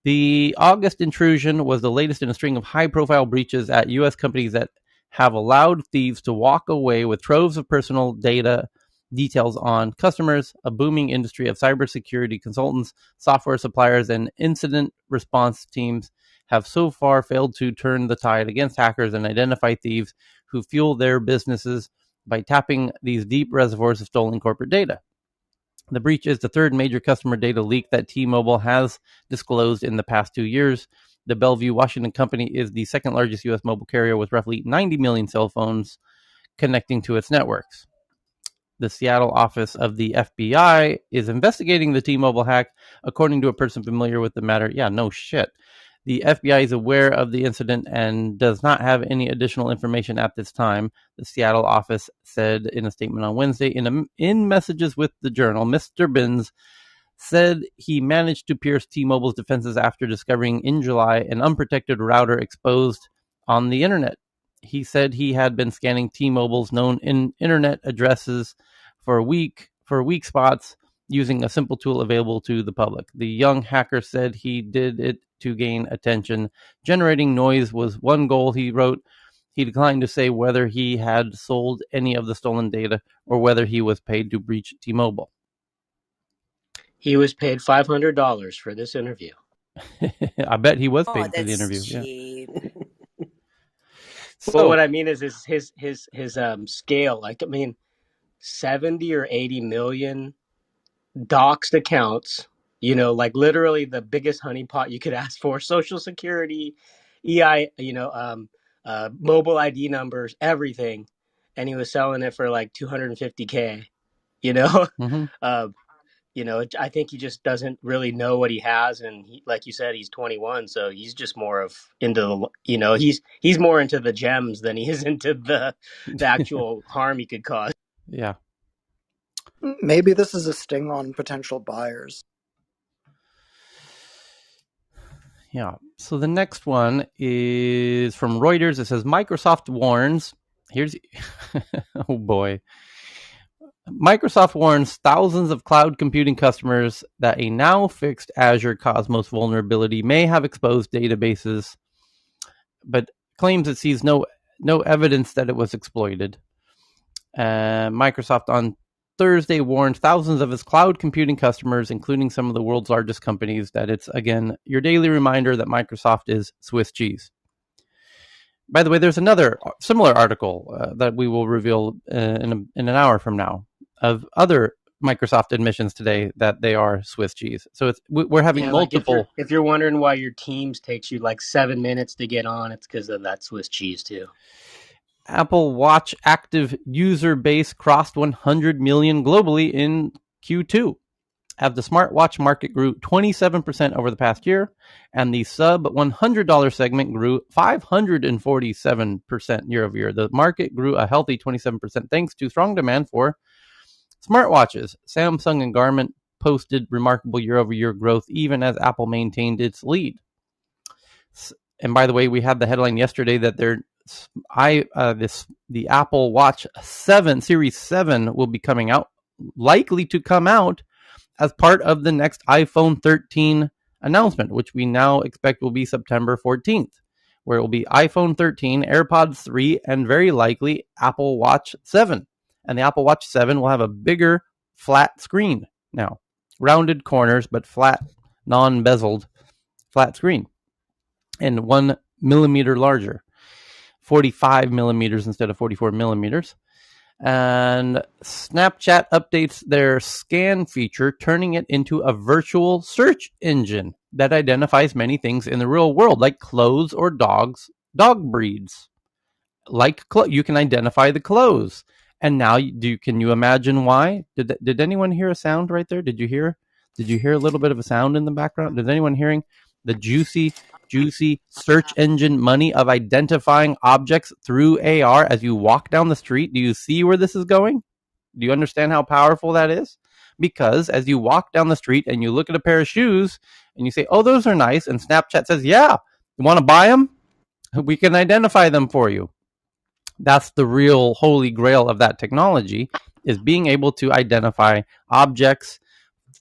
The August intrusion was the latest in a string of high-profile breaches at U.S. companies that have allowed thieves to walk away with troves of personal data details on customers. A booming industry of cybersecurity consultants, software suppliers, and incident response teams have so far failed to turn the tide against hackers and identify thieves who fuel their businesses by tapping these deep reservoirs of stolen corporate data. The breach is the third major customer data leak that T-Mobile has disclosed in the past 2 years. The Bellevue, Washington company is the second largest U.S. mobile carrier with roughly 90 million cell phones connecting to its networks. The Seattle office of the FBI is investigating the T-Mobile hack, according to a person familiar with the matter. Yeah, no shit. The FBI is aware of the incident and does not have any additional information at this time, the Seattle office said in a statement on Wednesday. In messages with the Journal, Mr. Binns said he managed to pierce T-Mobile's defenses after discovering in July an unprotected router exposed on the internet. He said he had been scanning T-Mobile's known internet addresses for weak spots using a simple tool available to the public. The young hacker said he did it to gain attention. Generating noise was one goal, he wrote. He declined to say whether he had sold any of the stolen data or whether he was paid to breach T-Mobile. He was paid $500 for this interview. I bet he was paid for the interview. Cheap. Yeah. Well, what I mean is his scale. Like, I mean, 70 or 80 million doxed accounts. You know, like literally the biggest honeypot you could ask for. Social Security, EI. Mobile ID numbers, everything, and he was selling it for like $250K. You know. Mm-hmm. I think he just doesn't really know what he has, and like you said, he's 21, so he's just more of into the, he's more into the gems than he is into the actual harm he could cause. Yeah. Maybe this is a sting on potential buyers. Yeah. So the next one is from Reuters. It says Microsoft warns. Oh boy. Microsoft warns thousands of cloud computing customers that a now fixed Azure Cosmos vulnerability may have exposed databases, but claims it sees no evidence that it was exploited. Microsoft on Thursday warned thousands of its cloud computing customers, including some of the world's largest companies, that it's, again, your daily reminder that Microsoft is Swiss cheese. By the way, there's another similar article that we will reveal in an hour from now of other Microsoft admissions today that they are Swiss cheese. So we're having multiple. Like if you're wondering why your Teams takes you like 7 minutes to get on, it's because of that Swiss cheese too. Apple Watch active user base crossed 100 million globally in Q2. As the smartwatch market grew 27% over the past year, and the sub $100 segment grew 547% year over year. The market grew a healthy 27% thanks to strong demand for smartwatches. Samsung and Garmin posted remarkable year over year growth even as Apple maintained its lead. And by the way, we had the headline yesterday that the Apple Watch 7 Series 7 will be coming out, likely to come out as part of the next iPhone 13 announcement, which we now expect will be September 14th, where it will be iPhone 13, AirPods 3, and very likely Apple Watch 7. And the Apple Watch 7 will have a bigger flat screen now. Rounded corners, but flat, non-bezeled flat screen. And 1 millimeter larger. 45 millimeters instead of 44 millimeters. And Snapchat updates their scan feature, turning it into a virtual search engine that identifies many things in the real world, like clothes or dog breeds. You can identify the clothes. And now, can you imagine why? Did anyone hear a sound right there? Did you hear a little bit of a sound in the background? Is anyone hearing the juicy search engine money of identifying objects through AR as you walk down the street? Do you see where this is going? Do you understand how powerful that is? Because as you walk down the street and you look at a pair of shoes and you say, oh, those are nice, and Snapchat says, yeah, you want to buy them? We can identify them for you. That's the real holy grail of that technology, is being able to identify objects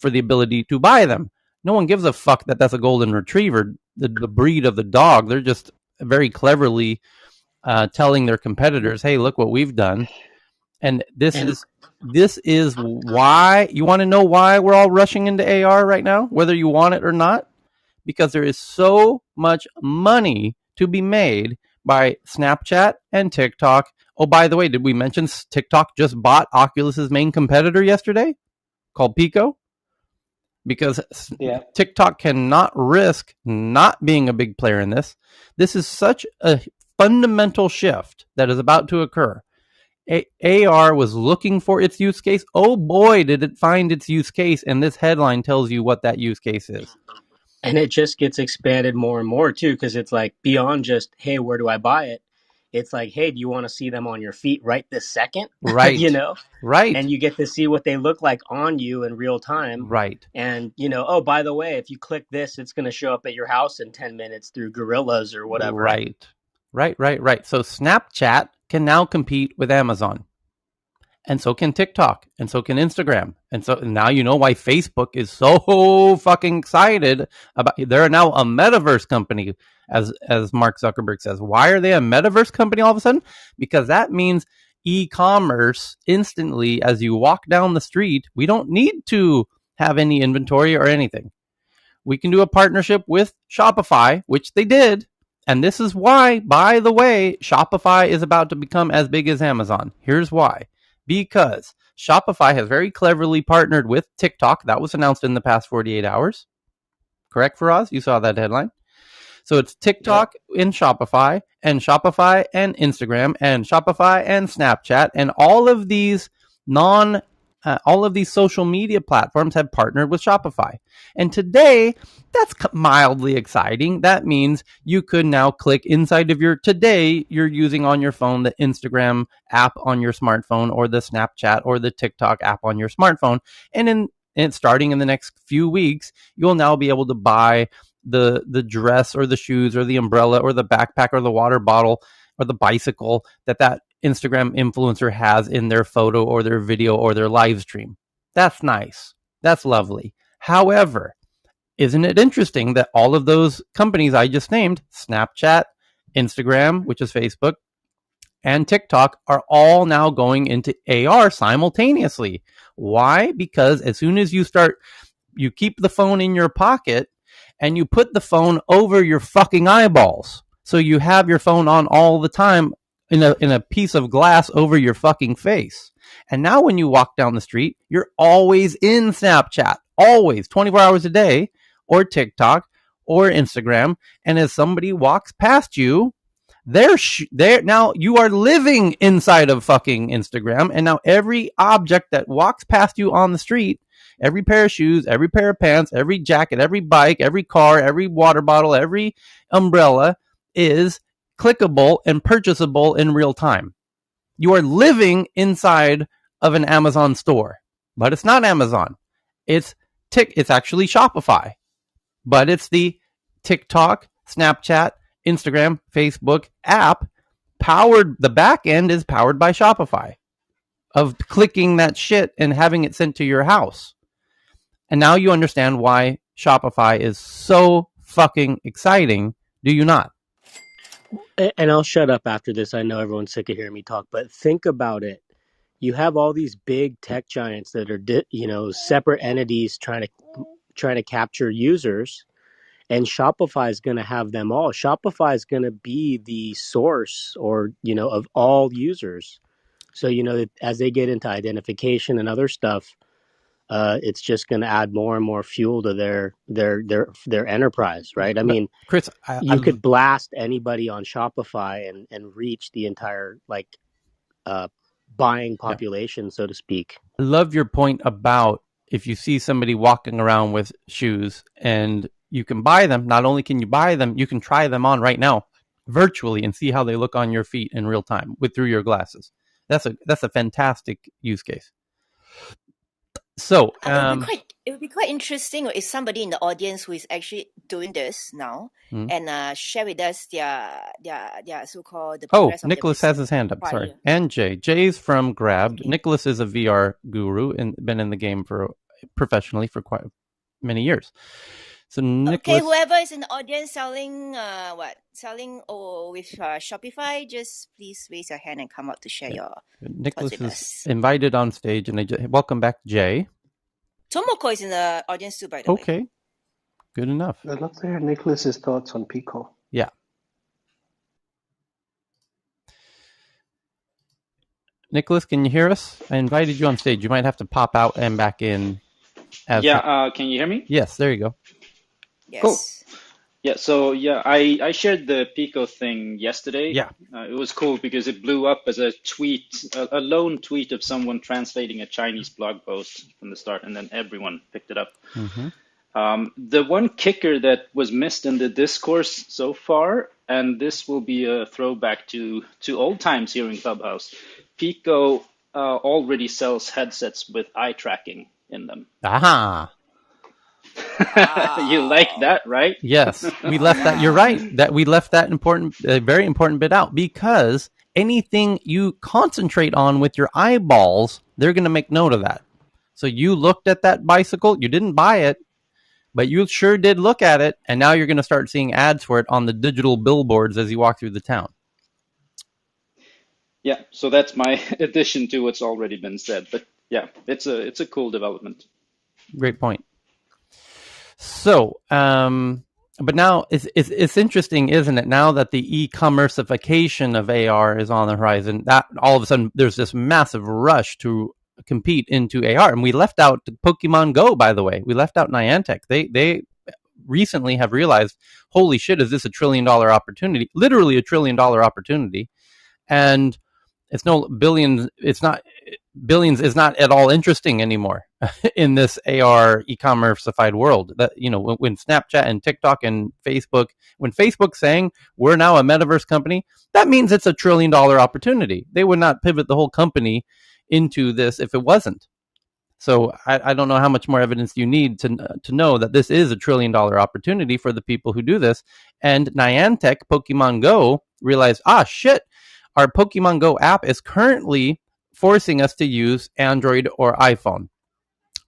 for the ability to buy them. No one gives a fuck that that's a golden retriever, the breed of the dog. They're just very cleverly telling their competitors, hey, look what we've done. And this is why, you want to know why we're all rushing into AR right now, whether you want it or not? Because there is so much money to be made by Snapchat and TikTok. Oh, by the way, did we mention TikTok just bought Oculus's main competitor yesterday called Pico? Because TikTok cannot risk not being a big player in this. This is such a fundamental shift that is about to occur. AR was looking for its use case. Oh boy, did it find its use case, and this headline tells you what that use case is. And it just gets expanded more and more too, because it's like beyond just, hey, where do I buy it? It's like, hey, do you want to see them on your feet right this second? Right. Right. And you get to see what they look like on you in real time. Right. And, oh, by the way, if you click this, it's going to show up at your house in 10 minutes through Gorillas or whatever. Right. So Snapchat can now compete with Amazon. And so can TikTok. And so can Instagram. And so now you know why Facebook is so fucking excited about. They're now a metaverse company, as Mark Zuckerberg says. Why are they a metaverse company all of a sudden? Because that means e-commerce instantly as you walk down the street. We don't need to have any inventory or anything. We can do a partnership with Shopify, which they did. And this is why, by the way, Shopify is about to become as big as Amazon. Here's why. Because Shopify has very cleverly partnered with TikTok. That was announced in the past 48 hours. Correct, Faraz? You saw that headline. So it's TikTok in Shopify and Instagram and Shopify and Snapchat, and all of these social media platforms have partnered with Shopify. And today, that's mildly exciting. That means you could now click inside of today you're using on your phone the Instagram app on your smartphone, or the Snapchat or the TikTok app on your smartphone. And starting in the next few weeks, you'll now be able to buy the dress or the shoes or the umbrella or the backpack or the water bottle or the bicycle that Instagram influencer has in their photo or their video or their live stream. That's nice. That's lovely. However, isn't it interesting that all of those companies I just named, Snapchat, Instagram, which is Facebook, and TikTok, are all now going into AR simultaneously? Why? Because as soon as you keep the phone in your pocket and you put the phone over your fucking eyeballs. So you have your phone on all the time, in a piece of glass over your fucking face. And now when you walk down the street, you're always in Snapchat, always 24 hours a day, or TikTok or Instagram. And as somebody walks past you, they're now you are living inside of fucking Instagram. And now every object that walks past you on the street, every pair of shoes, every pair of pants, every jacket, every bike, every car, every water bottle, every umbrella is clickable and purchasable in real time. You are living inside of an Amazon store, but it's not Amazon. It's actually Shopify, but it's the TikTok, Snapchat, Instagram, Facebook app powered. The back end is powered by Shopify of clicking that shit and having it sent to your house. And now you understand why Shopify is so fucking exciting, do you not? And I'll shut up after this. I know everyone's sick of hearing me talk, but think about it. You have all these big tech giants that are, separate entities trying to capture users, and Shopify is going to have them all. Shopify is going to be the source of all users. So, as they get into identification and other stuff, it's just going to add more and more fuel to their enterprise, right? I mean, Chris, you could blast anybody on Shopify and reach the entire buying population, so to speak. I love your point about if you see somebody walking around with shoes and you can buy them, not only can you buy them, you can try them on right now virtually and see how they look on your feet in real time through your glasses. That's a fantastic use case. So it would be quite interesting if somebody in the audience who is actually doing this now and share with us their so-called the progress of Nicholas has his hand up. Sorry, and Jay's from Grabbed. Okay. Nicholas is a VR guru and been in the game professionally for quite many years. So Nicholas, whoever is in the audience selling with Shopify, just please raise your hand and come up to share your. Nicholas is invited on stage, and welcome back, Jay. Tomoko is in the audience too, by the way. Okay, good enough. I'd love to hear Nicholas's thoughts on Pico. Yeah. Nicholas, can you hear us? I invited you on stage. You might have to pop out and back in. Can you hear me? Yes, there you go. Yes. Cool. Yeah, so I shared the Pico thing yesterday. Yeah. It was cool because it blew up as a tweet, a lone tweet of someone translating a Chinese blog post from the start, and then everyone picked it up. Mm-hmm. The one kicker that was missed in the discourse so far, and this will be a throwback to old times here in Clubhouse, Pico already sells headsets with eye tracking in them. Aha. You like that, right? Yes, we left that. You're right. That we left that very important bit out, because anything you concentrate on with your eyeballs, they're going to make note of that. So you looked at that bicycle, you didn't buy it, but you sure did look at it, and now you're going to start seeing ads for it on the digital billboards as you walk through the town. Yeah, so that's my addition to what's already been said. But yeah, it's a cool development. Great point. So, but now it's interesting, isn't it? Now that the e-commerceification of AR is on the horizon, that all of a sudden there's this massive rush to compete into AR, and we left out Pokemon Go. By the way, we left out Niantic. They recently have realized, holy shit, is this $1 trillion opportunity? Literally $1 trillion opportunity, and it's no billions. It's not billions. Is not at all interesting anymore in this AR e-commerceified world. That, when Snapchat and TikTok and Facebook, when Facebook's saying we're now a metaverse company, that means it's $1 trillion opportunity. They would not pivot the whole company into this if it wasn't. So I don't know how much more evidence you need to know that this is $1 trillion opportunity for the people who do this. And Niantic, Pokemon Go, realized, shit, our Pokemon Go app is currently forcing us to use Android or iPhone.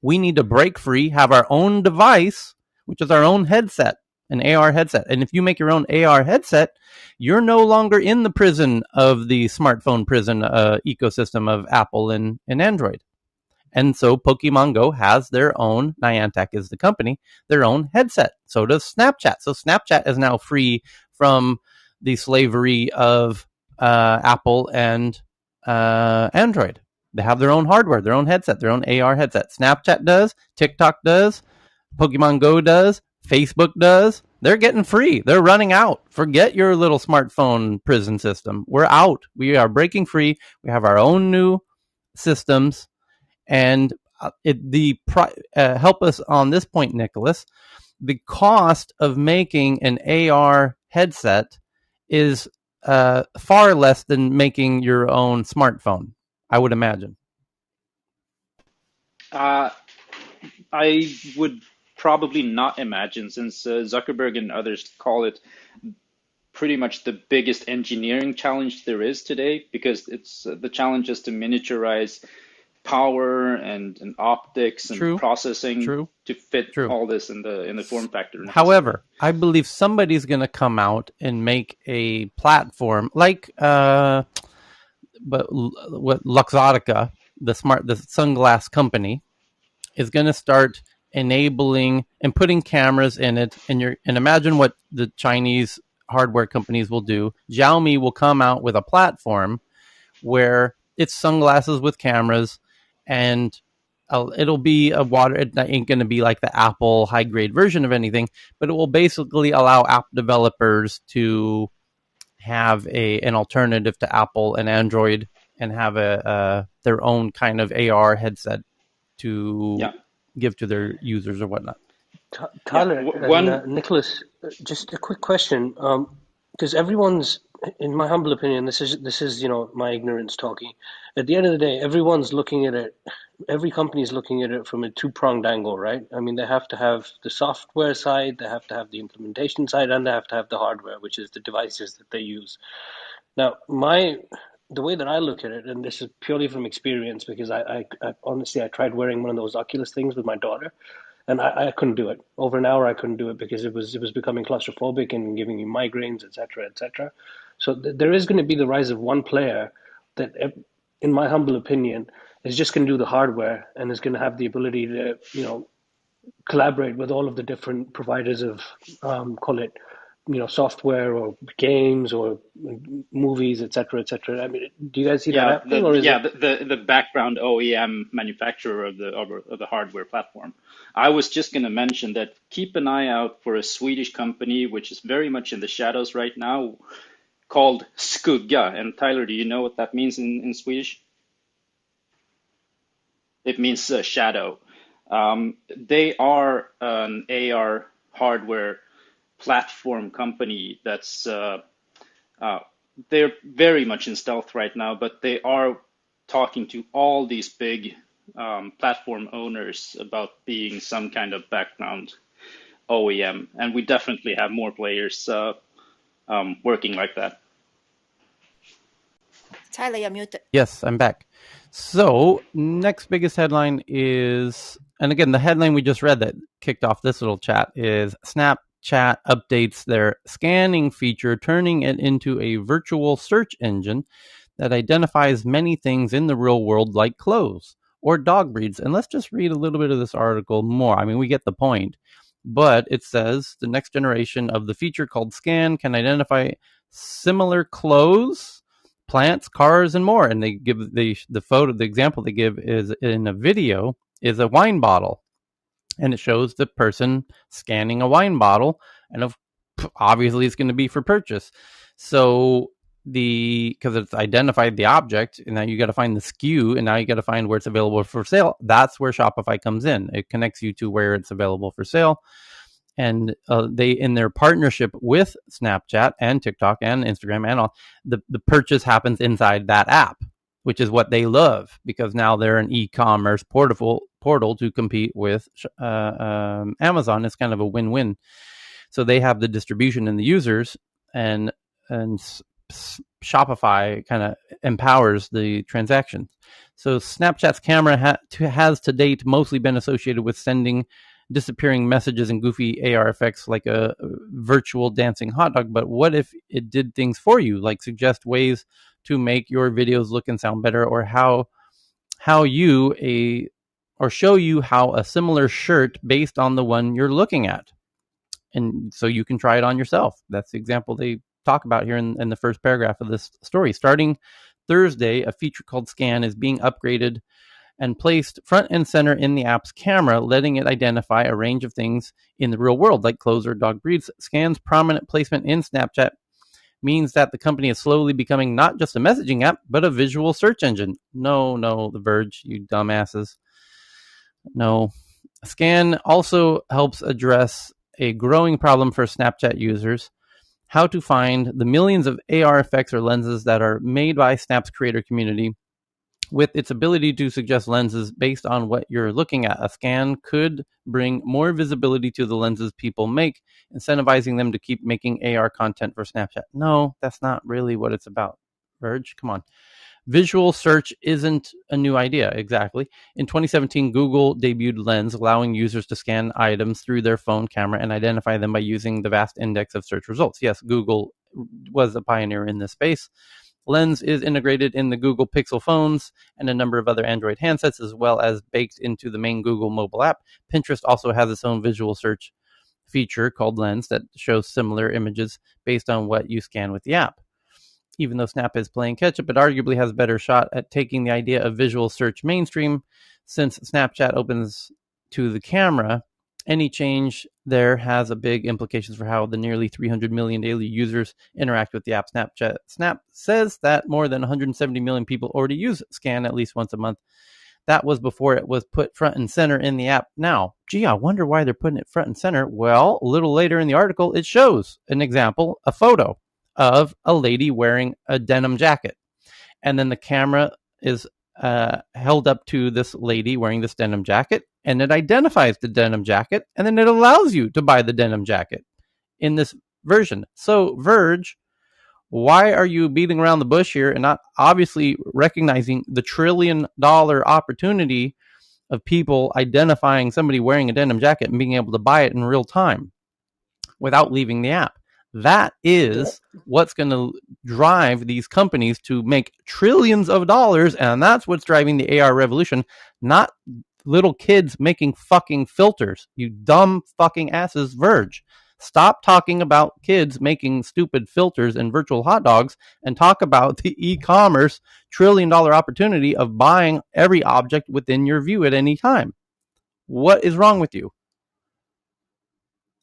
We need to break free, have our own device, which is our own headset, an AR headset. And if you make your own AR headset, you're no longer in the prison of the smartphone prison ecosystem of Apple and Android. And so Pokemon Go has their own, Niantic is the company, their own headset. So does Snapchat. So Snapchat is now free from the slavery of Apple and Android. They have their own hardware, their own headset, their own AR headset. Snapchat does, TikTok does, Pokemon Go does, Facebook does. They're getting free. They're running out. Forget your little smartphone prison system. We're out. We are breaking free. We have our own new systems. And help us on this point, Nicholas. The cost of making an AR headset is far less than making your own smartphone, I would imagine. I would probably not imagine, since Zuckerberg and others call it pretty much the biggest engineering challenge there is today, because it's the challenge is to miniaturize power and optics and processing to fit all this in the form factor necessary. However, I believe somebody's going to come out and make a platform like what Luxottica, the sunglass company, is going to start enabling and putting cameras in it. And imagine what the Chinese hardware companies will do. Xiaomi will come out with a platform where it's sunglasses with cameras, and it'll be a water. It ain't going to be like the Apple high grade version of anything, but it will basically allow app developers to have an alternative to Apple and Android, and have their own kind of AR headset to give to their users or whatnot. Tyler and Nicholas, just a quick question, because everyone's, in my humble opinion, this is my ignorance talking. At the end of the day, everyone's looking at it. Every company is looking at it from a two-pronged angle, right? I mean, they have to have the software side, they have to have the implementation side, and they have to have the hardware, which is the devices that they use. Now, the way that I look at it, and this is purely from experience, because I honestly, I tried wearing one of those Oculus things with my daughter, and I couldn't do it. Over an hour, I couldn't do it because it was becoming claustrophobic and giving me migraines, etc., etc. So there is going to be the rise of one player that, in my humble opinion, is just going to do the hardware and is going to have the ability to, collaborate with all of the different providers of, call it, software or games or movies, etc., etc. I mean, do you guys see that happening? The background OEM manufacturer of the hardware platform. I was just going to mention that keep an eye out for a Swedish company which is very much in the shadows right now, called Skugga. And Tyler, do you know what that means in Swedish? It means shadow. They are an AR hardware platform company that's they're very much in stealth right now, but they are talking to all these big platform owners about being some kind of background OEM, and we definitely have more players working like that. Tyler, you're muted. Yes, I'm back. So next biggest headline is, and again, the headline we just read that kicked off this little chat is Snapchat updates their scanning feature, turning it into a virtual search engine that identifies many things in the real world, like clothes or dog breeds. And let's just read a little bit of this article more. I mean, we get the point. But it says the next generation of the feature, called Scan, can identify similar clothes, plants, cars, and more. And they give the photo, the example they give is in a video, is a wine bottle. And it shows the person scanning a wine bottle. And obviously it's going to be for purchase. So because it's identified the object, and now you got to find the SKU, and now you got to find where it's available for sale. That's where Shopify comes in. It connects you to where it's available for sale. And they, in their partnership with Snapchat and TikTok and Instagram and all, the purchase happens inside that app, which is what they love, because now they're an e-commerce portal to compete with Amazon. It's kind of a win-win. So they have the distribution and the users, and Shopify kind of empowers the transactions. So Snapchat's camera has to date mostly been associated with sending disappearing messages and goofy AR effects, like a virtual dancing hot dog. But what if it did things for you, like suggest ways to make your videos look and sound better, or show you how a similar shirt based on the one you're looking at, and so you can try it on yourself? That's the example they talk about here in the first paragraph of this story. Starting Thursday, a feature called Scan is being upgraded and placed front and center in the app's camera, letting it identify a range of things in the real world, like clothes or dog breeds. Scan's prominent placement in Snapchat means that the company is slowly becoming not just a messaging app, but a visual search engine. No, The Verge, you dumbasses. No. Scan also helps address a growing problem for Snapchat users: how to find the millions of AR effects or lenses that are made by Snap's creator community. With its ability to suggest lenses based on what you're looking at, a scan could bring more visibility to the lenses people make, incentivizing them to keep making AR content for Snapchat. No, that's not really what it's about. Verge, come on. Visual search isn't a new idea, exactly. In 2017, Google debuted Lens, allowing users to scan items through their phone camera and identify them by using the vast index of search results. Yes, Google was a pioneer in this space. Lens is integrated in the Google Pixel phones and a number of other Android handsets, as well as baked into the main Google mobile app. Pinterest also has its own visual search feature called Lens that shows similar images based on what you scan with the app. Even though Snap is playing catch-up, it arguably has a better shot at taking the idea of visual search mainstream. Since Snapchat opens to the camera, any change there has a big implications for how the nearly 300 million daily users interact with the app. Snap says that more than 170 million people already use Scan at least once a month. That was before it was put front and center in the app. Now, gee, I wonder why they're putting it front and center. Well, a little later in the article, it shows an example, a photo of a lady wearing a denim jacket. And then the camera is held up to this lady wearing this denim jacket, and it identifies the denim jacket, and then it allows you to buy the denim jacket in this version. So, Verge, why are you beating around the bush here and not obviously recognizing the $1 trillion opportunity of people identifying somebody wearing a denim jacket and being able to buy it in real time without leaving the app? That is what's going to drive these companies to make trillions of dollars, and that's what's driving the AR revolution, not little kids making fucking filters. You dumb fucking asses. Verge, stop talking about kids making stupid filters and virtual hot dogs and talk about the e-commerce $1 trillion opportunity of buying every object within your view at any time. What is wrong with you?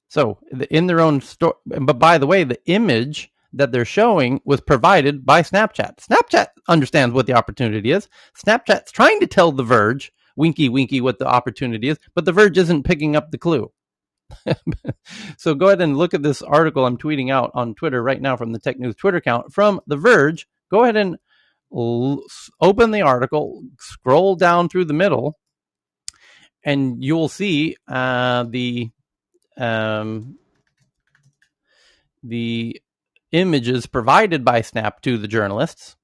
So in their own store, but by the way, the image that they're showing was provided by Snapchat. Snapchat understands what the opportunity is. Snapchat's trying to tell The Verge, winky, winky, what the opportunity is, but The Verge isn't picking up the clue. So go ahead and look at this article I'm tweeting out on Twitter right now from the Tech News Twitter account from The Verge. Go ahead and open the article, scroll down through the middle, and you'll see the images provided by Snap to the journalists,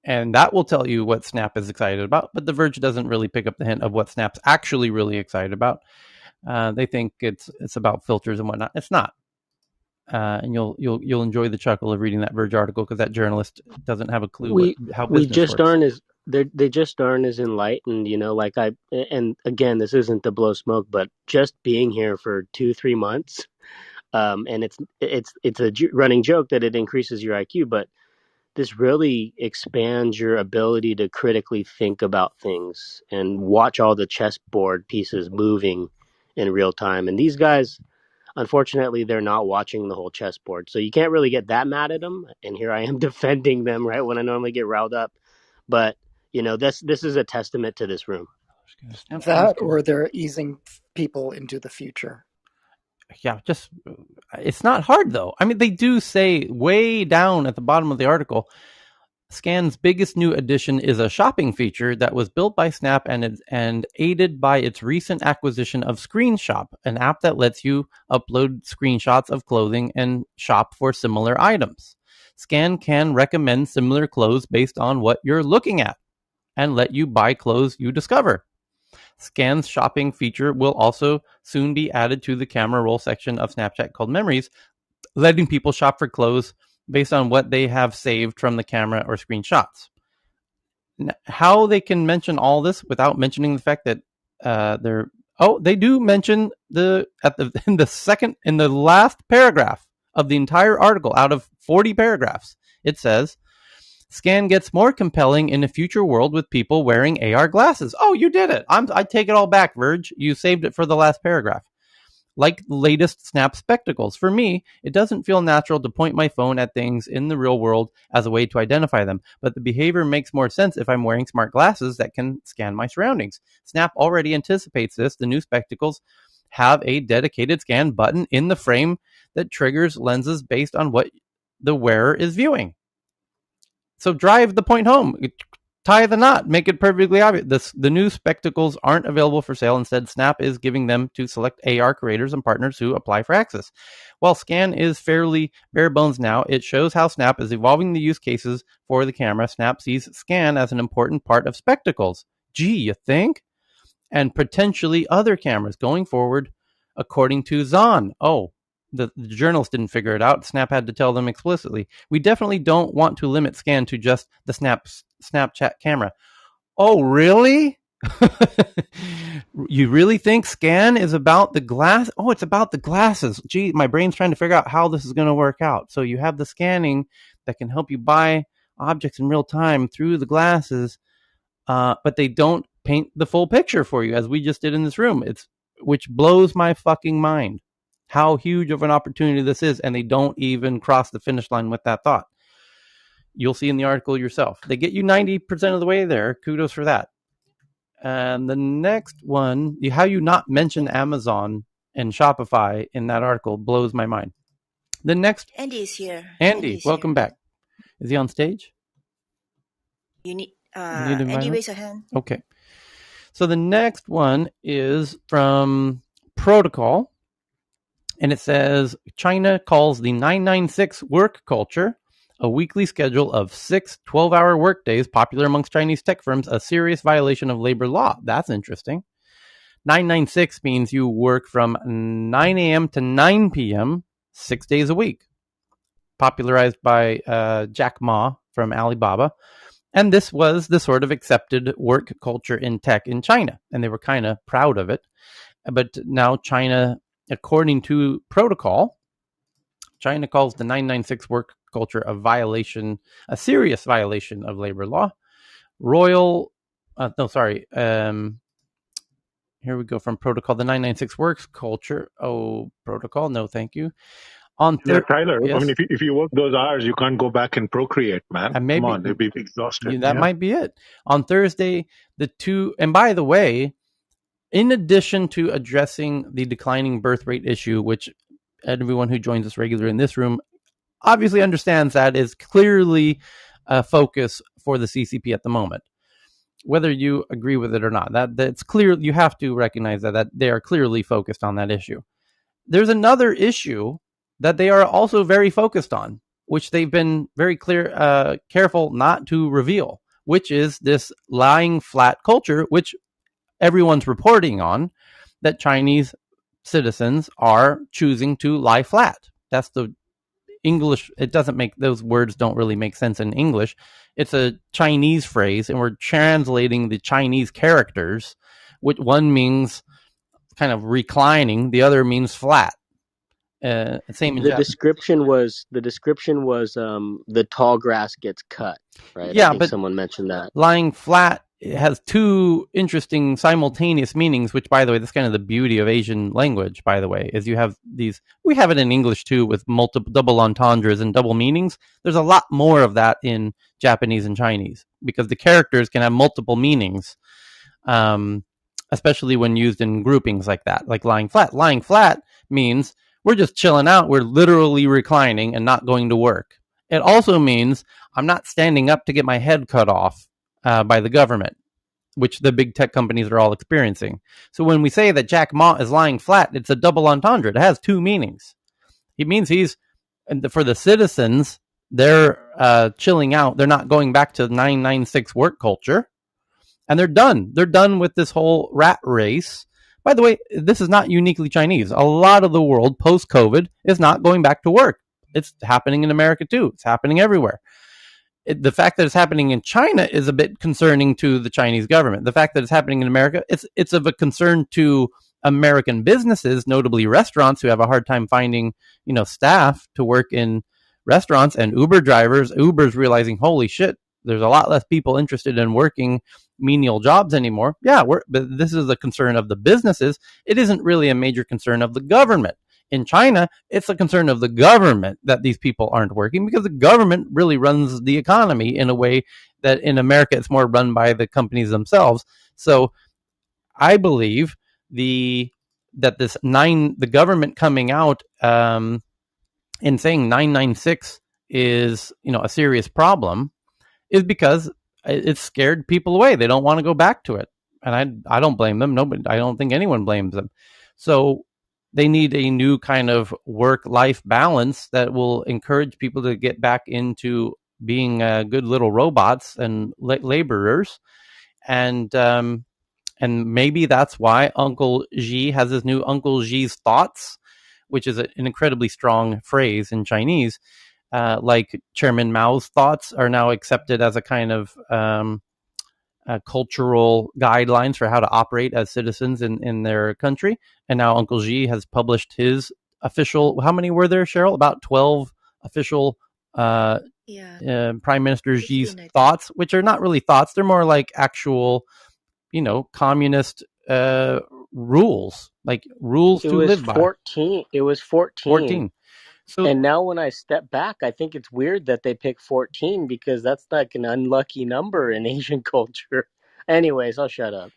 and that will tell you what Snap is excited about. But The Verge doesn't really pick up the hint of what Snap's actually really excited about. They think it's about filters and whatnot. It's not. And you'll enjoy the chuckle of reading that Verge article because that journalist doesn't have a clue how business works. They just aren't as enlightened, and again, this isn't to blow smoke, but just being here for 2-3 months, and it's a running joke that it increases your IQ, but this really expands your ability to critically think about things and watch all the chessboard pieces moving in real time. And these guys, unfortunately, they're not watching the whole chessboard, so you can't really get that mad at them. And here I am defending them right when I normally get riled up, but this is a testament to this room. That, or they're easing people into the future. Yeah, just it's not hard though. I mean, they do say way down at the bottom of the article, Scan's biggest new addition is a shopping feature that was built by Snap and aided by its recent acquisition of ScreenShop, an app that lets you upload screenshots of clothing and shop for similar items. Scan can recommend similar clothes based on what you're looking at and let you buy clothes you discover. Scan's shopping feature will also soon be added to the camera roll section of Snapchat called Memories, letting people shop for clothes based on what they have saved from the camera or screenshots. How they can mention all this without mentioning the fact that they do mention in the last paragraph of the entire article out of 40 paragraphs. It says, scan gets more compelling in a future world with people wearing AR glasses. Oh, you did it. I take it all back, Verge. You saved it for the last paragraph. Like the latest Snap spectacles. For me, it doesn't feel natural to point my phone at things in the real world as a way to identify them, but the behavior makes more sense if I'm wearing smart glasses that can scan my surroundings. Snap already anticipates this. The new spectacles have a dedicated scan button in the frame that triggers lenses based on what the wearer is viewing. So drive the point home. Tie the knot. Make it perfectly obvious. The new spectacles aren't available for sale. Instead, Snap is giving them to select AR creators and partners who apply for access. While Scan is fairly bare bones now, it shows how Snap is evolving the use cases for the camera. Snap sees Scan as an important part of spectacles. Gee, you think? And potentially other cameras going forward, according to Zahn. Oh, the journalists didn't figure it out. Snap had to tell them explicitly. We definitely don't want to limit Scan to just the Snapchat camera. Oh, really? You really think Scan is about the glass? Oh, it's about the glasses. Gee, my brain's trying to figure out how this is going to work out. So you have the scanning that can help you buy objects in real time through the glasses, but they don't paint the full picture for you, as we just did in this room. Which blows my fucking mind. How huge of an opportunity this is, and they don't even cross the finish line with that thought. You'll see in the article yourself. They get you 90% of the way there. Kudos for that. And the next one, how you not mention Amazon and Shopify in that article blows my mind. The next... Andy is here. Andy, welcome back. Is he on stage? You need Andy, raise your hand. Okay. So the next one is from Protocol. And it says, China calls the 996 work culture, a weekly schedule of 6 12-hour workdays popular amongst Chinese tech firms, a serious violation of labor law. That's interesting. 996 means you work from 9 a.m. to 9 p.m., 6 days a week. Popularized by Jack Ma from Alibaba. And this was the sort of accepted work culture in tech in China. And they were kind of proud of it. But now China... According to Protocol, China calls the 996 work culture a serious violation of labor law. Here we go from Protocol, the 996 work culture. Oh, Protocol, no thank you. Tyler, yes? I mean, if you work those hours, you can't go back and procreate, man. Come on, they'll be exhausted. That might be it. On Thursday, and by the way, in addition to addressing the declining birth rate issue, which everyone who joins us regularly in this room obviously understands that is clearly a focus for the CCP at the moment, whether you agree with it or not. That's clear. You have to recognize that they are clearly focused on that issue. There's another issue that they are also very focused on, which they've been very careful not to reveal, which is this lying flat culture, which everyone's reporting on, that Chinese citizens are choosing to lie flat. That's the English. It doesn't make, those words don't really make sense in English. It's a Chinese phrase, and we're translating the Chinese characters, which one means kind of reclining, the other means flat. Same in the description was the tall grass gets cut, right? Yeah, I think but someone mentioned that. Lying flat, it has two interesting simultaneous meanings, which, by the way, that's kind of the beauty of Asian language, by the way, is you have these, we have it in English too, with multiple double entendres and double meanings. There's a lot more of that in Japanese and Chinese, because the characters can have multiple meanings, especially when used in groupings like that, like lying flat. Lying flat means we're just chilling out. We're literally reclining and not going to work. It also means I'm not standing up to get my head cut off by the government, which the big tech companies are all experiencing. So when we say that Jack Ma is lying flat, it's a double entendre. It has two meanings. It means for the citizens, they're chilling out. They're not going back to 996 work culture. And they're done. They're done with this whole rat race. By the way, this is not uniquely Chinese. A lot of the world post-COVID is not going back to work. It's happening in America too. It's happening everywhere. The fact that it's happening in China is a bit concerning to the Chinese government. The fact that it's happening in America, it's of a concern to American businesses, notably restaurants, who have a hard time finding staff to work in restaurants, and Uber drivers. Uber's realizing, holy shit, there's a lot less people interested in working menial jobs anymore. Yeah, but this is a concern of the businesses. It isn't really a major concern of the government. In China, it's a concern of the government that these people aren't working, because the government really runs the economy in a way that in America it's more run by the companies themselves. So I believe the government coming out and saying 996 is a serious problem is because it scared people away. They don't want to go back to it, and I don't blame them. Nobody, I don't think anyone blames them. So they need a new kind of work-life balance that will encourage people to get back into being good little robots and laborers, and maybe that's why Uncle Xi has his new Uncle Xi's thoughts, which is an incredibly strong phrase in Chinese. Like Chairman Mao's thoughts are now accepted as a kind of cultural guidelines for how to operate as citizens in their country. And now Uncle Xi has published his official, how many were there, Cheryl? About 12 official Prime Minister Xi's thoughts, which are not really thoughts. They're more like actual, communist rules, like rules to live by. It was 14. So, and now when I step back, I think it's weird that they pick 14, because that's like an unlucky number in Asian culture. Anyways, I'll shut up.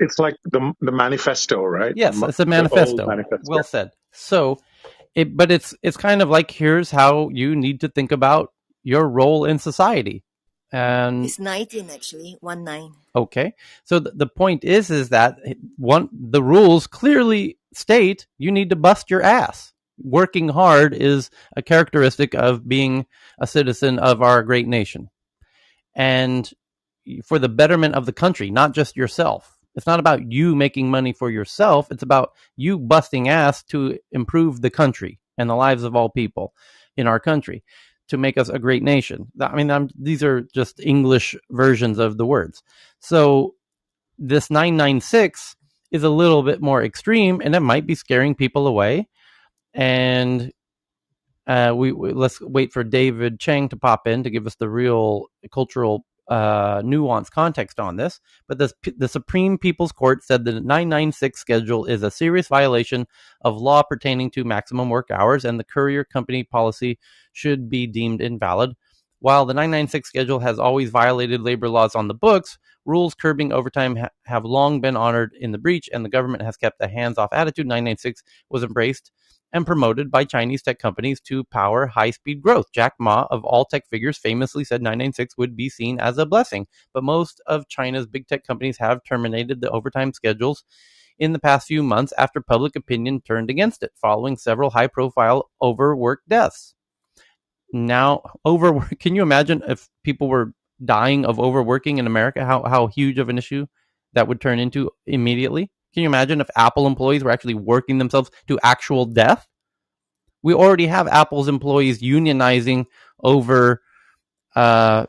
It's like the manifesto, right? Yes, it's a manifesto. Well said. So, but it's kind of like, here's how you need to think about your role in society. And it's 19 actually, 19. Okay, so the point is that the rules clearly state you need to bust your ass. Working hard is a characteristic of being a citizen of our great nation, and for the betterment of the country, not just yourself. It's not about you making money for yourself. It's about you busting ass to improve the country and the lives of all people in our country, to make us a great nation. I mean, these are just English versions of the words. So this 996 is a little bit more extreme, and it might be scaring people away. And let's wait for David Chang to pop in to give us the real cultural nuance context on this. But the Supreme People's Court said that the 996 schedule is a serious violation of law pertaining to maximum work hours, and the courier company policy should be deemed invalid. While the 996 schedule has always violated labor laws on the books, rules curbing overtime have long been honored in the breach, and the government has kept a hands-off attitude. 996 was embraced and promoted by Chinese tech companies to power high-speed growth. Jack Ma, of all tech figures, famously said 996 would be seen as a blessing, but most of China's big tech companies have terminated the overtime schedules in the past few months after public opinion turned against it, following several high-profile overwork deaths. Now, can you imagine if people were dying of overworking in America, how huge of an issue that would turn into immediately? Can you imagine if Apple employees were actually working themselves to actual death? We already have Apple's employees unionizing over, somebody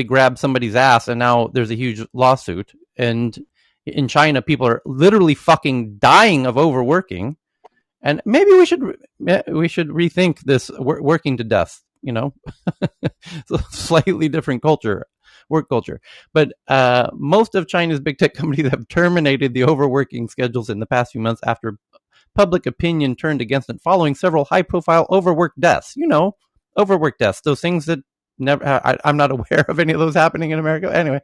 grabbed somebody's ass, and now there's a huge lawsuit. And in China, people are literally fucking dying of overworking. And maybe we should rethink this working to death. It's a slightly different work culture. But most of China's big tech companies have terminated the overworking schedules in the past few months after public opinion turned against it, following several high-profile overworked deaths. Overworked deaths. Those things that I'm not aware of any of those happening in America. Anyway,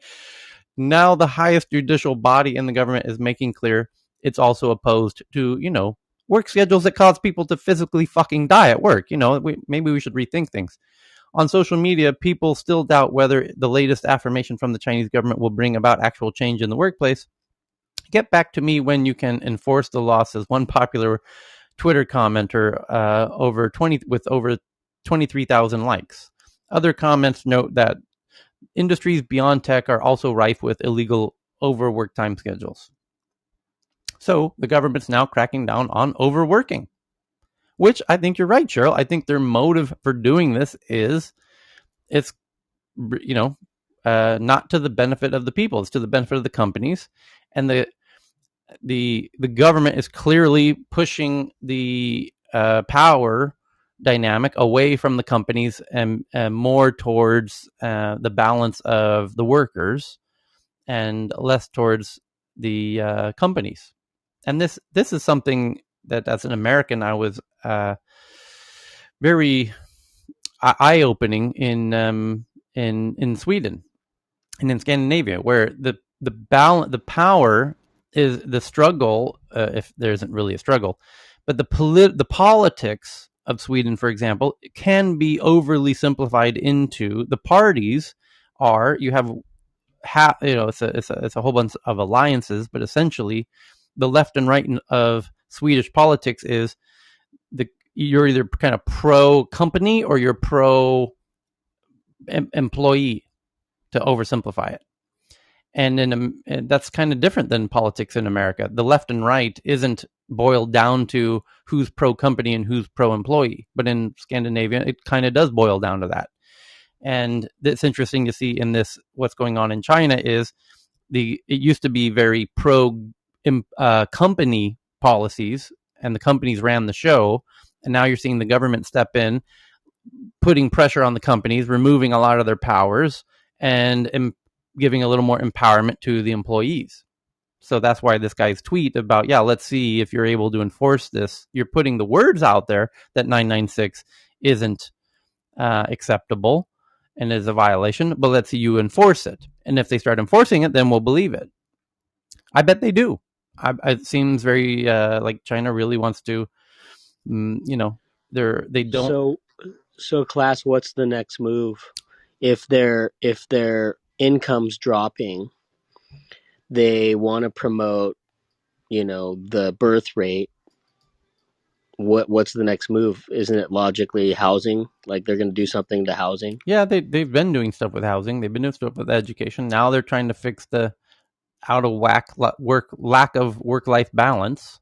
now the highest judicial body in the government is making clear it's also opposed to, work schedules that cause people to physically fucking die at work. Maybe we should rethink things. On social media, people still doubt whether the latest affirmation from the Chinese government will bring about actual change in the workplace. Get back to me when you can enforce the law, says one popular Twitter commenter with over 23,000 likes. Other comments note that industries beyond tech are also rife with illegal overwork time schedules. So the government's now cracking down on overworking, which I think you're right, Cheryl. I think their motive for doing this is it's, not to the benefit of the people. It's to the benefit of the companies. And the government is clearly pushing the power dynamic away from the companies and more towards the balance of the workers and less towards the companies. And this is something that, as an American, I was very eye-opening in Sweden and in Scandinavia, where the power is the struggle, if there isn't really a struggle, but the politics of Sweden, for example, can be overly simplified into the parties are you have it's a whole bunch of alliances, but essentially the left and right of Swedish politics is you're either kind of pro company or you're pro employee, to oversimplify it. And that's kind of different than politics in America. The left and right isn't boiled down to who's pro company and who's pro employee, but in Scandinavia it kind of does boil down to that. And it's interesting to see in this, what's going on in China is it used to be very pro company policies, and the companies ran the show, and now you're seeing the government step in, putting pressure on the companies, removing a lot of their powers, and giving a little more empowerment to the employees. So that's why this guy's tweet about, let's see if you're able to enforce this. You're putting the words out there that 996 isn't acceptable and is a violation, but let's see you enforce it. And if they start enforcing it, then we'll believe it. I bet they do. It seems very like China really wants to, they don't. So class, what's the next move? If their income's dropping, they want to promote, the birth rate. What's the next move? Isn't it logically housing? Like they're going to do something to housing? Yeah, they've been doing stuff with housing. They've been doing stuff with education. Now they're trying to fix the out of whack lack of work-life balance.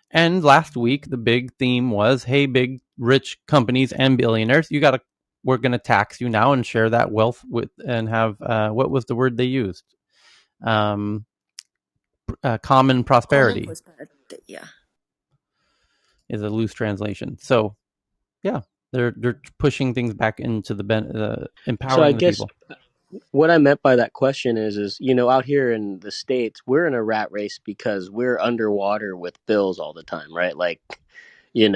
And last week, the big theme was, hey, big rich companies and billionaires, we're going to tax you now and share that wealth with, and have, what was the word they used? Common prosperity. Yeah. Is a loose translation. So, yeah, they're pushing things back into the empowering the people. What I meant by that question is, out here in the States, we're in a rat race because we're underwater with bills all the time, right? Like, you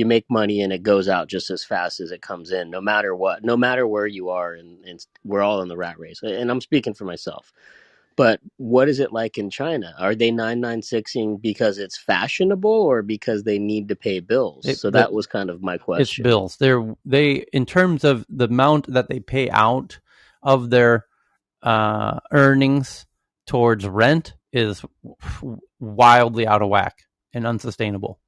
make money and it goes out just as fast as it comes in, no matter what, no matter where you are. And we're all in the rat race. And I'm speaking for myself. But what is it like in China? Are they 996ing because it's fashionable or because they need to pay bills? That was kind of my question. It's bills. They in terms of the amount that they pay out of their earnings towards rent is wildly out of whack and unsustainable.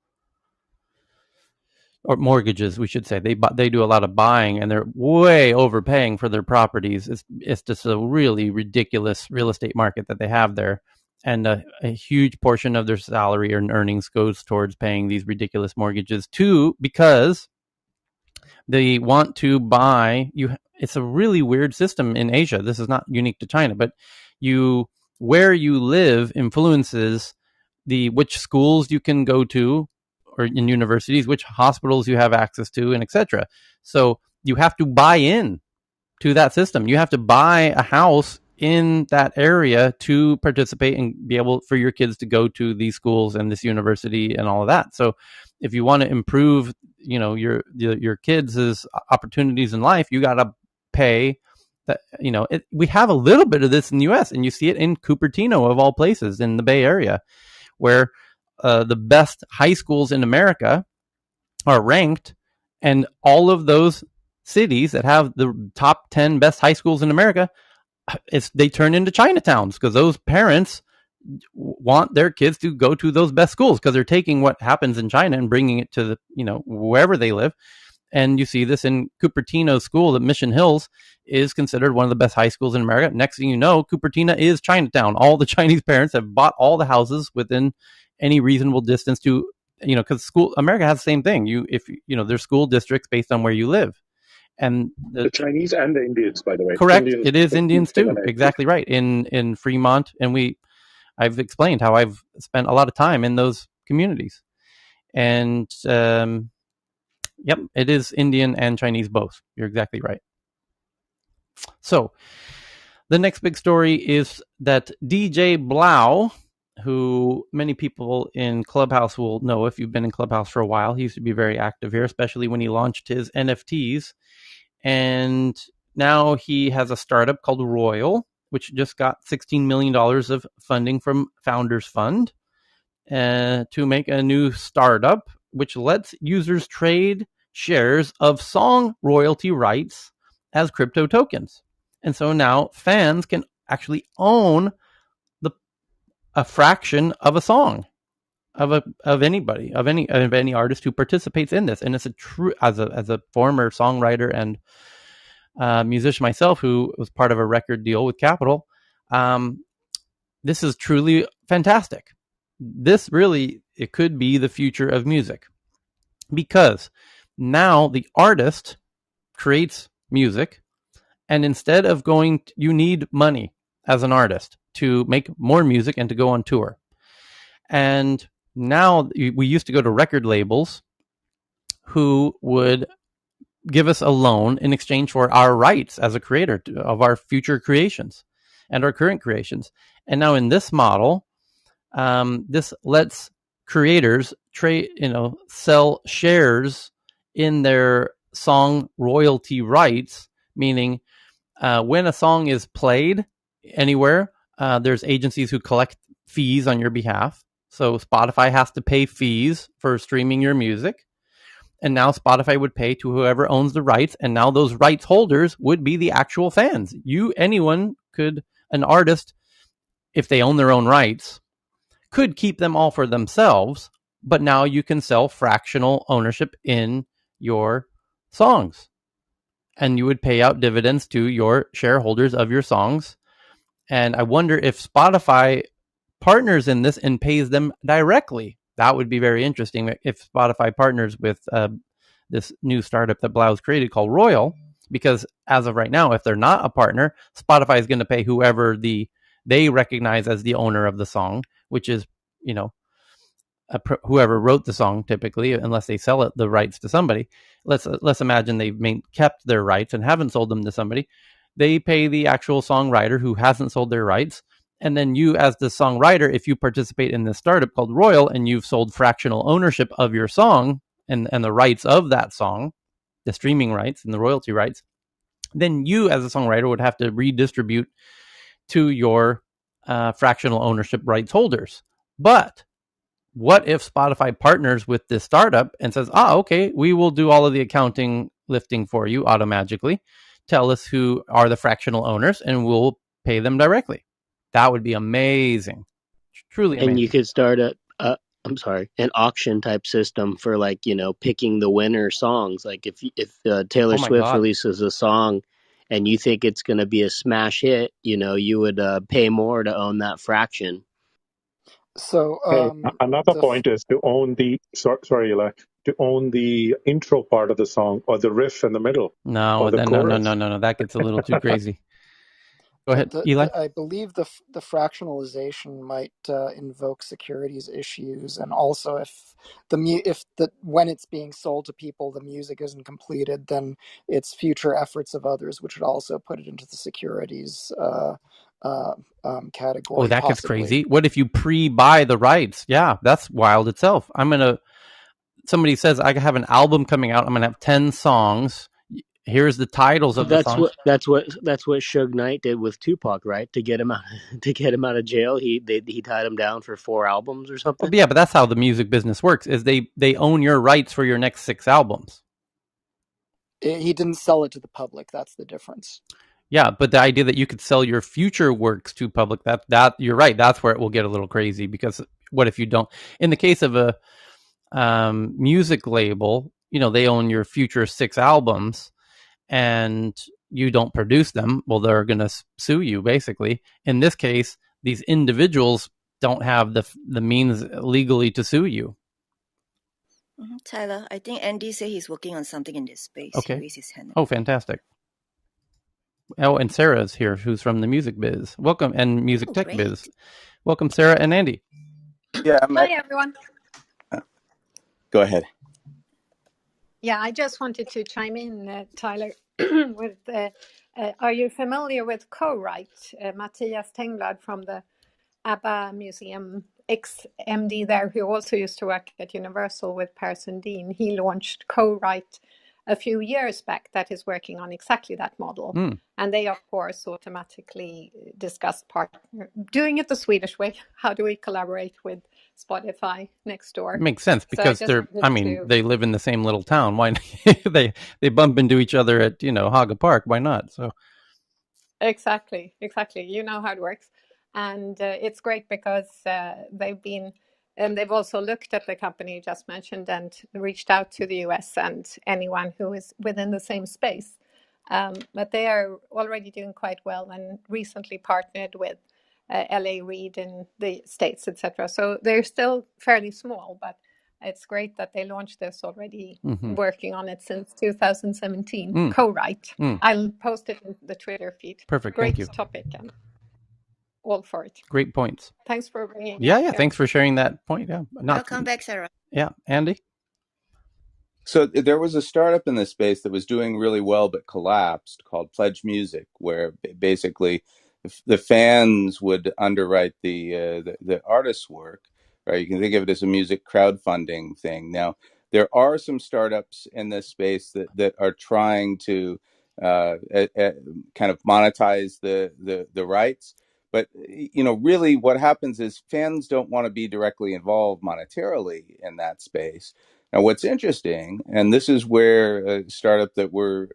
Or mortgages, we should say. They do a lot of buying, and they're way overpaying for their properties. It's just a really ridiculous real estate market that they have there, and a huge portion of their salary and earnings goes towards paying these ridiculous mortgages too, because they want to buy you. It's a really weird system in Asia. This is not unique to China, but where you live influences which schools you can go to, or in universities, which hospitals you have access to, and etc. So you have to buy in to that system. You have to buy a house in that area to participate and be able for your kids to go to these schools and this university and all of that. So if you want to improve, your kids' opportunities in life, you got to pay that. We have a little bit of this in the U.S., and you see it in Cupertino, of all places, in the Bay Area, where the best high schools in America are ranked, and all of those cities that have the top 10 best high schools in America, they turn into Chinatowns because those parents want their kids to go to those best schools because they're taking what happens in China and bringing it to wherever they live. And you see this in Cupertino School at Mission Hills is considered one of the best high schools in America. Next thing you know, Cupertino is Chinatown. All the Chinese parents have bought all the houses within any reasonable distance to, because America has the same thing. There's school districts based on where you live. And the Chinese and the Indians, by the way. Correct. Indians, it is Indians too. Exactly right. In Fremont, and I've explained how I've spent a lot of time in those communities. And yep, it is Indian and Chinese both. You're exactly right. So the next big story is that DJ Blau, who many people in Clubhouse will know if you've been in Clubhouse for a while. He used to be very active here, especially when he launched his NFTs. And now he has a startup called Royal, which just got $16 million of funding from Founders Fund to make a new startup, which lets users trade shares of song royalty rights as crypto tokens. And so now fans can actually own a fraction of a song of anybody, of any artist who participates in this. And it's a true, as a former songwriter and musician myself, who was part of a record deal with Capitol, this is truly fantastic. This really, it could be the future of music, because now the artist creates music, and instead of you need money as an artist to make more music and to go on tour. And now we used to go to record labels who would give us a loan in exchange for our rights as a creator of our future creations and our current creations. And now in this model, this lets creators sell shares in their song royalty rights, meaning when a song is played anywhere, there's agencies who collect fees on your behalf. So Spotify has to pay fees for streaming your music. And now Spotify would pay to whoever owns the rights. And now those rights holders would be the actual fans. An artist, if they own their own rights, could keep them all for themselves. But now you can sell fractional ownership in your songs. And you would pay out dividends to your shareholders of your songs. And I wonder if Spotify partners in this and pays them directly. That would be very interesting if Spotify partners with this new startup that Blau's created called Royal, because as of right now, if they're not a partner, Spotify is going to pay whoever they recognize as the owner of the song, which is, whoever wrote the song, typically, unless they sell the rights to somebody. Let's imagine they've kept their rights and haven't sold them to somebody. They pay the actual songwriter who hasn't sold their rights. And then you, as the songwriter, if you participate in this startup called Royal and you've sold fractional ownership of your song and the rights of that song, the streaming rights and the royalty rights, then you, as a songwriter, would have to redistribute to your fractional ownership rights holders. But what if Spotify partners with this startup and says, okay, we will do all of the accounting lifting for you automagically. Tell us who are the fractional owners and we'll pay them directly. That would be amazing. Truly amazing. And you could start an auction type system for picking the winner songs. Like if Taylor Swift releases a song and you think it's going to be a smash hit, you would pay more to own that fraction. So another point is to own sorry, Eli, to own the intro part of the song or the riff in the middle. No, that gets a little too crazy. Go ahead, Eli. I believe the fractionalization might invoke securities issues, and also if when it's being sold to people, the music isn't completed, then it's future efforts of others, which would also put it into the securities category. Oh, that gets crazy. What if you pre-buy the rights? Yeah, that's wild itself. Somebody says I have an album coming out. I'm gonna have 10 songs. Here's the titles of the songs. That's what Suge Knight did with Tupac, right? To get him out of jail, he tied him down for 4 albums or something. Well, yeah, but that's how the music business works. Is they own your rights for your next 6 albums. He didn't sell it to the public. That's the difference. Yeah, but the idea that you could sell your future works to public, that you're right. That's where it will get a little crazy, because what if you don't? In the case of a music label, they own your future 6 albums and you don't produce them. Well, they're going to sue you, basically. In this case, these individuals don't have the means legally to sue you. Tyler, I think Andy said he's working on something in this space. Okay. He raised his hand. Oh, fantastic. Oh, and Sarah's here, who's from the music biz. Welcome, and music tech biz. Welcome, Sarah and Andy. Yeah. Hi, everyone. Go ahead. Yeah, I just wanted to chime in, Tyler, with are you familiar with co-write? Matthias Tengblad from the ABBA Museum, ex-MD there, who also used to work at Universal with Pearson Dean. He launched co-write a few years back that is working on exactly that model. And they, of course, automatically discussed doing it the Swedish way. How do we collaborate with Spotify next door? It makes sense because they live in the same little town. Why they bump into each other at Haga Park? Why not? So exactly, you know how it works, and it's great because they've also looked at the company you just mentioned and reached out to the US and anyone who is within the same space. But they are already doing quite well and recently partnered with LA Reid in the States, etc. So they're still fairly small, but it's great that they launched this already, working on it since 2017. Co-write. I'll post it in the Twitter feed. Perfect. Great Thank you. topic and all for it. Great points. Thanks for bringing it. Yeah. Thanks for sharing that point. Yeah. Welcome back, Sarah. Yeah, Andy. So there was a startup in this space that was doing really well but collapsed called Pledge Music, where basically the fans would underwrite the artist's work. Right, you can think of it as a music crowdfunding thing. Now there are some startups in this space that are trying to kind of monetize the rights. But really, what happens is fans don't want to be directly involved monetarily in that space. Now, what's interesting, and this is where a startup that we're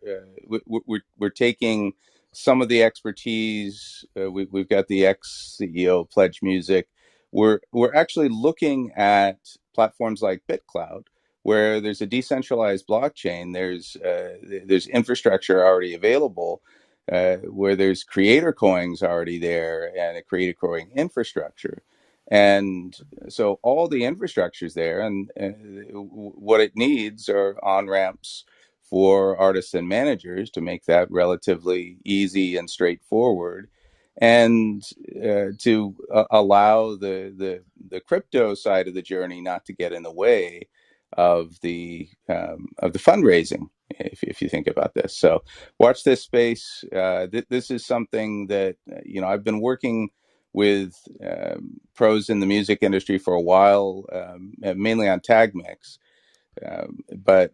taking some of the expertise. We've got the ex-CEO of Pledge Music. We're actually looking at platforms like BitCloud, where there's a decentralized blockchain. There's infrastructure already available, where there's creator coins already there and a creator coin infrastructure. And so all the infrastructure is there, and what it needs are on-ramps for artists and managers to make that relatively easy and straightforward, and to allow the crypto side of the journey not to get in the way of the fundraising, if you think about this. So watch this space. This is something that I've been working with pros in the music industry for a while, mainly on tag mix, but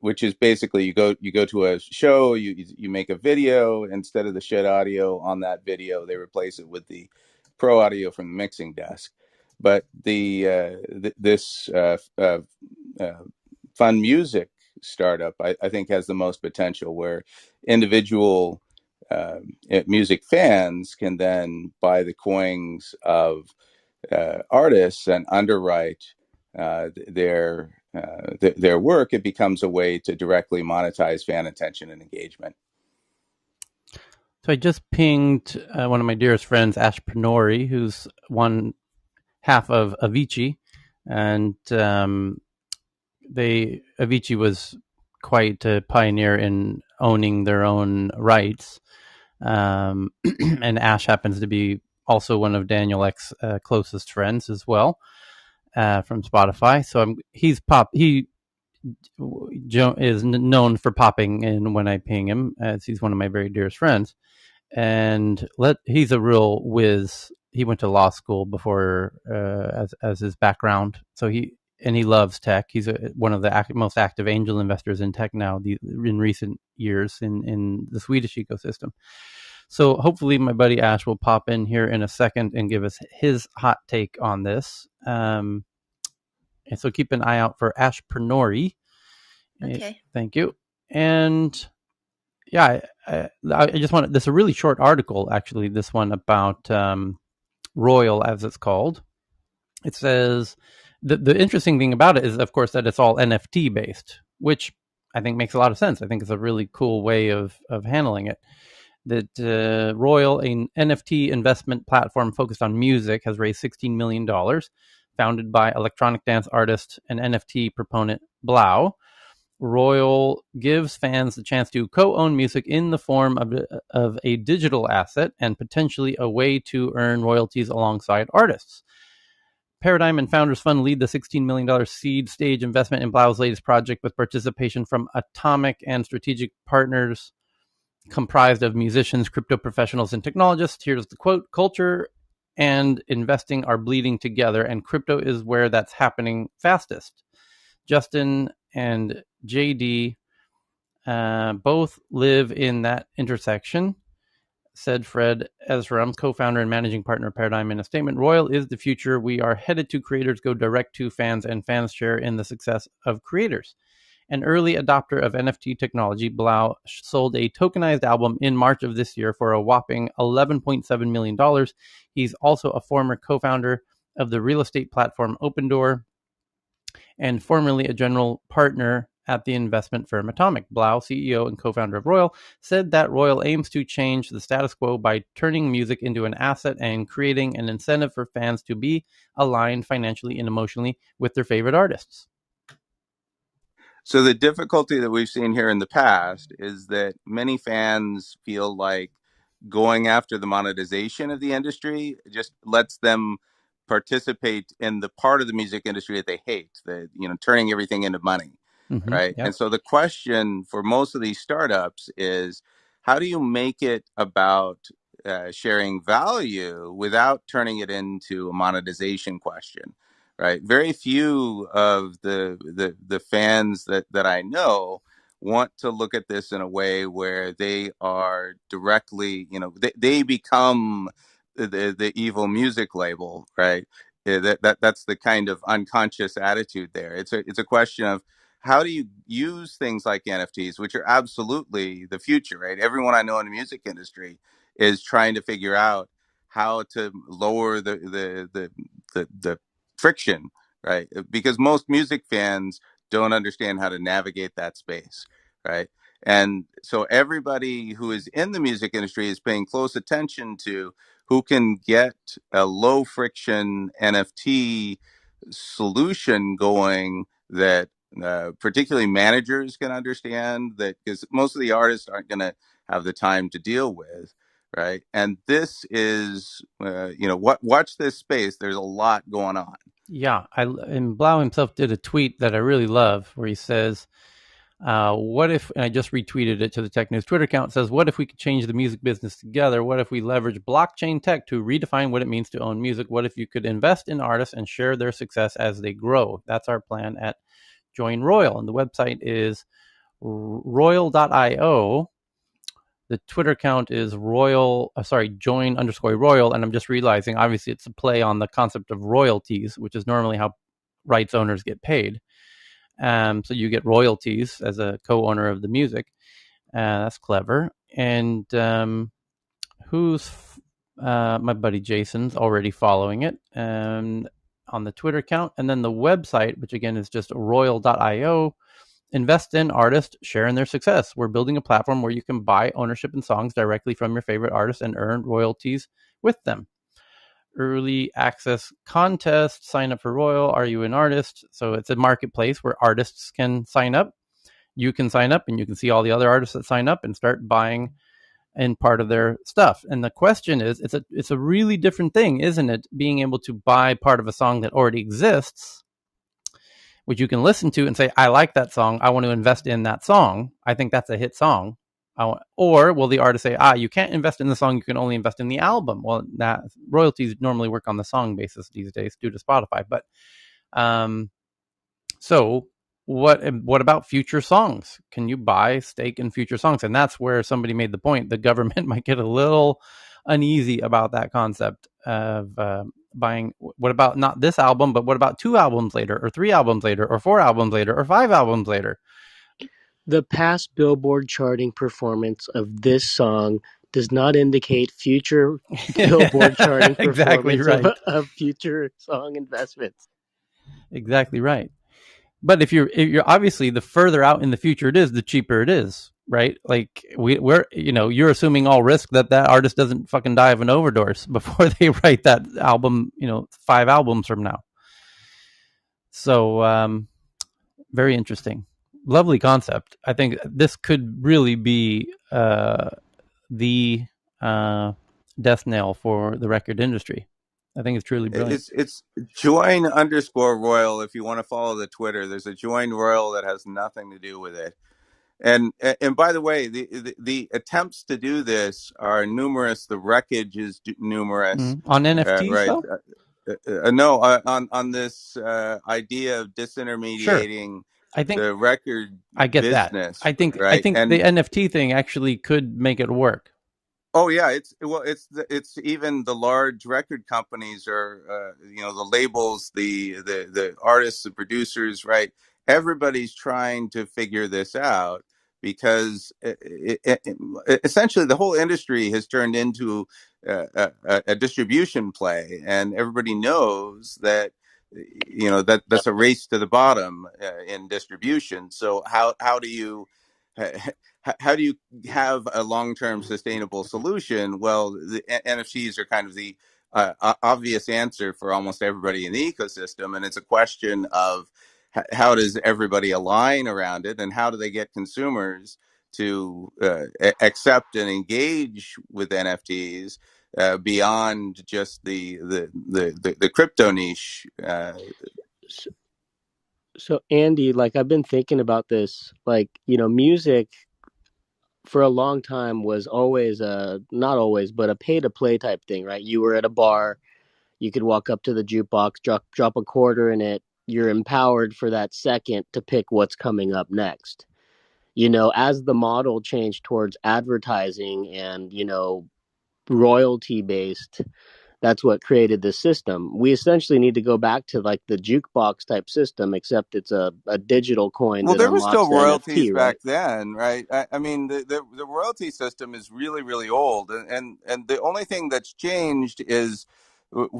which is basically you go to a show, you make a video. Instead of the shed audio on that video, they replace it with the pro audio from the mixing desk. But this fun music startup, I think, has the most potential, where individual music fans can then buy the coins of artists and underwrite their work. It becomes a way to directly monetize fan attention and engagement. So I just pinged one of my dearest friends, Ash Pranori, who's one half of Avicii, and Avicii was quite a pioneer in owning their own rights. And Ash happens to be also one of Daniel Ek's closest friends as well, from Spotify. So he is known for popping in when I ping him, as he's one of my very dearest friends. And he's a real whiz. He went to law school before as his background. So he loves tech. He's one of the most active angel investors in tech now in recent years in the Swedish ecosystem. So hopefully my buddy Ash will pop in here in a second and give us his hot take on this. And so keep an eye out for Ash Pranori. Okay. Thank you. And yeah, I just wanted, this is a really short article, actually, this one about Royal, as it's called. It says, the interesting thing about it is, of course, that it's all NFT based, which I think makes a lot of sense. I think it's a really cool way of handling it. That Royal, an NFT investment platform focused on music, has raised $16 million, founded by electronic dance artist and NFT proponent Blau. Royal gives fans the chance to co-own music in the form of a digital asset and potentially a way to earn royalties alongside artists. Paradigm and Founders Fund lead the $16 million seed stage investment in Blau's latest project with participation from Atomic and strategic partners comprised of musicians, crypto professionals, and technologists. Here's the quote: "Culture and investing are bleeding together, and crypto is where that's happening fastest." Justin and JD both live in that intersection, said Fred Ezram, co-founder and managing partner of Paradigm, in a statement. "Royal is the future. We are headed to creators go direct to fans, and fans share in the success of creators." An early adopter of NFT technology, Blau sold a tokenized album in March of this year for a whopping $11.7 million. He's also a former co-founder of the real estate platform Opendoor and formerly a general partner at the investment firm Atomic. Blau, CEO and co-founder of Royal, said that Royal aims to change the status quo by turning music into an asset and creating an incentive for fans to be aligned financially and emotionally with their favorite artists. So the difficulty that we've seen here in the past is that many fans feel like going after the monetization of the industry just lets them participate in the part of the music industry that they hate, turning everything into money. Right. Yep. And so the question for most of these startups is, how do you make it about sharing value without turning it into a monetization question? Right. Very few of the fans that I know want to look at this in a way where they are directly, they become the evil music label, right? That's the kind of unconscious attitude there. It's a question of, how do you use things like NFTs, which are absolutely the future, right? Everyone I know in the music industry is trying to figure out how to lower the friction, right? Because most music fans don't understand how to navigate that space, right? And so everybody who is in the music industry is paying close attention to who can get a low friction NFT solution going that particularly managers can understand, that because most of the artists aren't going to have the time to deal with, right? And this is, watch this space. There's a lot going on. Yeah, and Blau himself did a tweet that I really love where he says, what if, and I just retweeted it to the Tech News Twitter account, says, what if we could change the music business together? What if we leverage blockchain tech to redefine what it means to own music? What if you could invest in artists and share their success as they grow? That's our plan at Join Royal. And the website is royal.io. The Twitter account is join_royal. And I'm just realizing, obviously, it's a play on the concept of royalties, which is normally how rights owners get paid. So you get royalties as a co-owner of the music. That's clever. And my buddy Jason's already following it on the Twitter account. And then the website, which again is just royal.io, invest in artists, share in their success. We're building a platform where you can buy ownership in songs directly from your favorite artists and earn royalties with them. Early access contest, sign up for Royal. Are you an artist? So it's a marketplace where artists can sign up. You can sign up and you can see all the other artists that sign up and start buying in part of their stuff. And the question is, it's a really different thing, isn't it? Being able to buy part of a song that already exists, which you can listen to and say, I like that song. I want to invest in that song. I think that's a hit song. Or will the artist say, you can't invest in the song. You can only invest in the album. Well, that royalties normally work on the song basis these days due to Spotify. But so what about future songs? Can you buy stake in future songs? And that's where somebody made the point. The government might get a little uneasy about that concept of buying. What about not this album, but what about 2 albums later, or 3 albums later, or 4 albums later, or 5 albums later? The past Billboard charting performance of this song does not indicate future Billboard charting exactly performance right. of future song investments. Exactly right. But if you're obviously, the further out in the future it is, the cheaper it is, right? Like we're you're assuming all risk that artist doesn't fucking die of an overdose before they write that album, 5 albums from now. So very interesting. lovely concept. I think this could really be the death knell for the record industry. I think it's truly brilliant. It's join_royal. If you want to follow the Twitter, there's a join royal that has nothing to do with it. And by the way, the attempts to do this are numerous. The wreckage is numerous. On NFTs, Right? though? No, on this idea of Sure. disintermediating I think the record I get that. business, I think right? the And NFT thing actually could make it work. oh yeah, it's even the large record companies are the labels, the artists, the producers, right? Everybody's trying to figure this out because essentially the whole industry has turned into a distribution play, and everybody knows that that's a race to the bottom in distribution. So how do you how do you have a long-term sustainable solution? Well, the NFTs are kind of the obvious answer for almost everybody in the ecosystem, and it's a question of how does everybody align around it, and how do they get consumers to accept and engage with NFTs beyond just the crypto niche. So Andy, like I've been thinking about this, like, music for a long time was always not always, but a pay to play type thing, right? You were at a bar, you could walk up to the jukebox, drop a quarter in it. You're empowered for that second to pick what's coming up next. As the model changed towards advertising and, royalty based, that's what created this system. We essentially need to go back to like the jukebox type system, except it's a digital coin Well, that there were unlocks still the royalties NFT, back right? then, right? I mean, the royalty system is really, really old, and the only thing that's changed is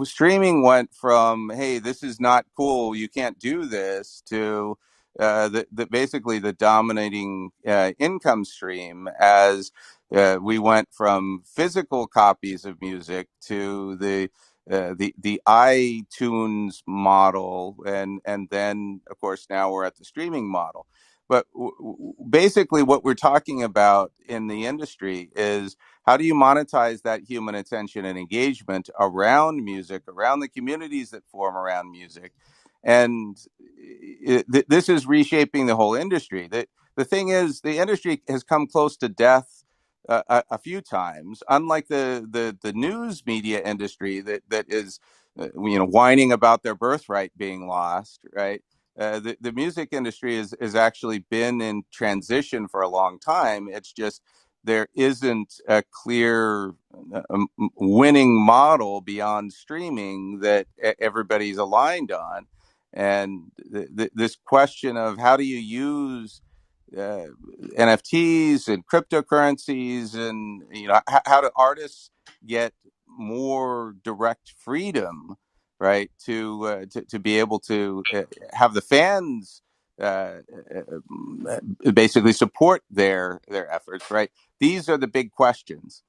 streaming went from, hey, this is not cool, you can't do this, to basically the dominating income stream as we went from physical copies of music to the iTunes model, and then of course now we're at the streaming model. But basically, what we're talking about in the industry is how do you monetize that human attention and engagement around music, around the communities that form around music, and this is reshaping the whole industry. The thing is, the industry has come close to death a few times. Unlike the news media industry that is whining about their birthright being lost, right? The music industry has actually been in transition for a long time. It's just there isn't a clear winning model beyond streaming that everybody's aligned on. And this question of how do you use uh, NFTs and cryptocurrencies, and how do artists get more direct freedom, right, to be able to have the fans basically support their efforts, right? These are the big questions.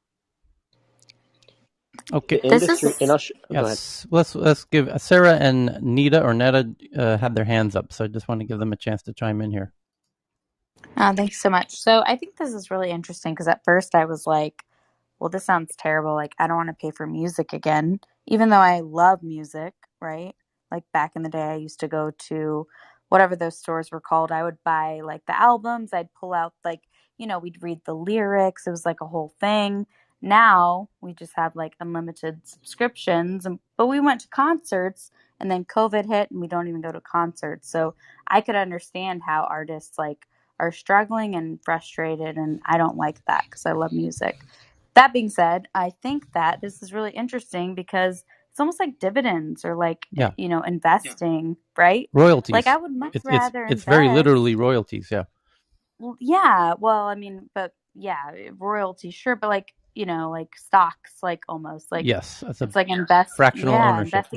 Okay. The industry, and go ahead. Yes. Let's give Sarah and Nita had their hands up, so I just want to give them a chance to chime in here. Thanks so much. So I think this is really interesting because at first I was like, well, this sounds terrible. Like, I don't want to pay for music again, even though I love music, right? Like, back in the day, I used to go to whatever those stores were called. I would buy like the albums, I'd pull out, like, we'd read the lyrics. It was like a whole thing. Now we just have like unlimited subscriptions, but we went to concerts and then COVID hit and we don't even go to concerts. So I could understand how artists like are struggling and frustrated, and I don't like that because I love music. That being said, I think that this is really interesting because it's almost like dividends or like, investing, right? Royalties. Like I would much rather it's very invest. literally royalties. Yeah. Well, yeah. Well, I mean, but yeah, royalty, sure, but like, like stocks, like almost like yes, that's it's like invest. fractional Yeah, ownership.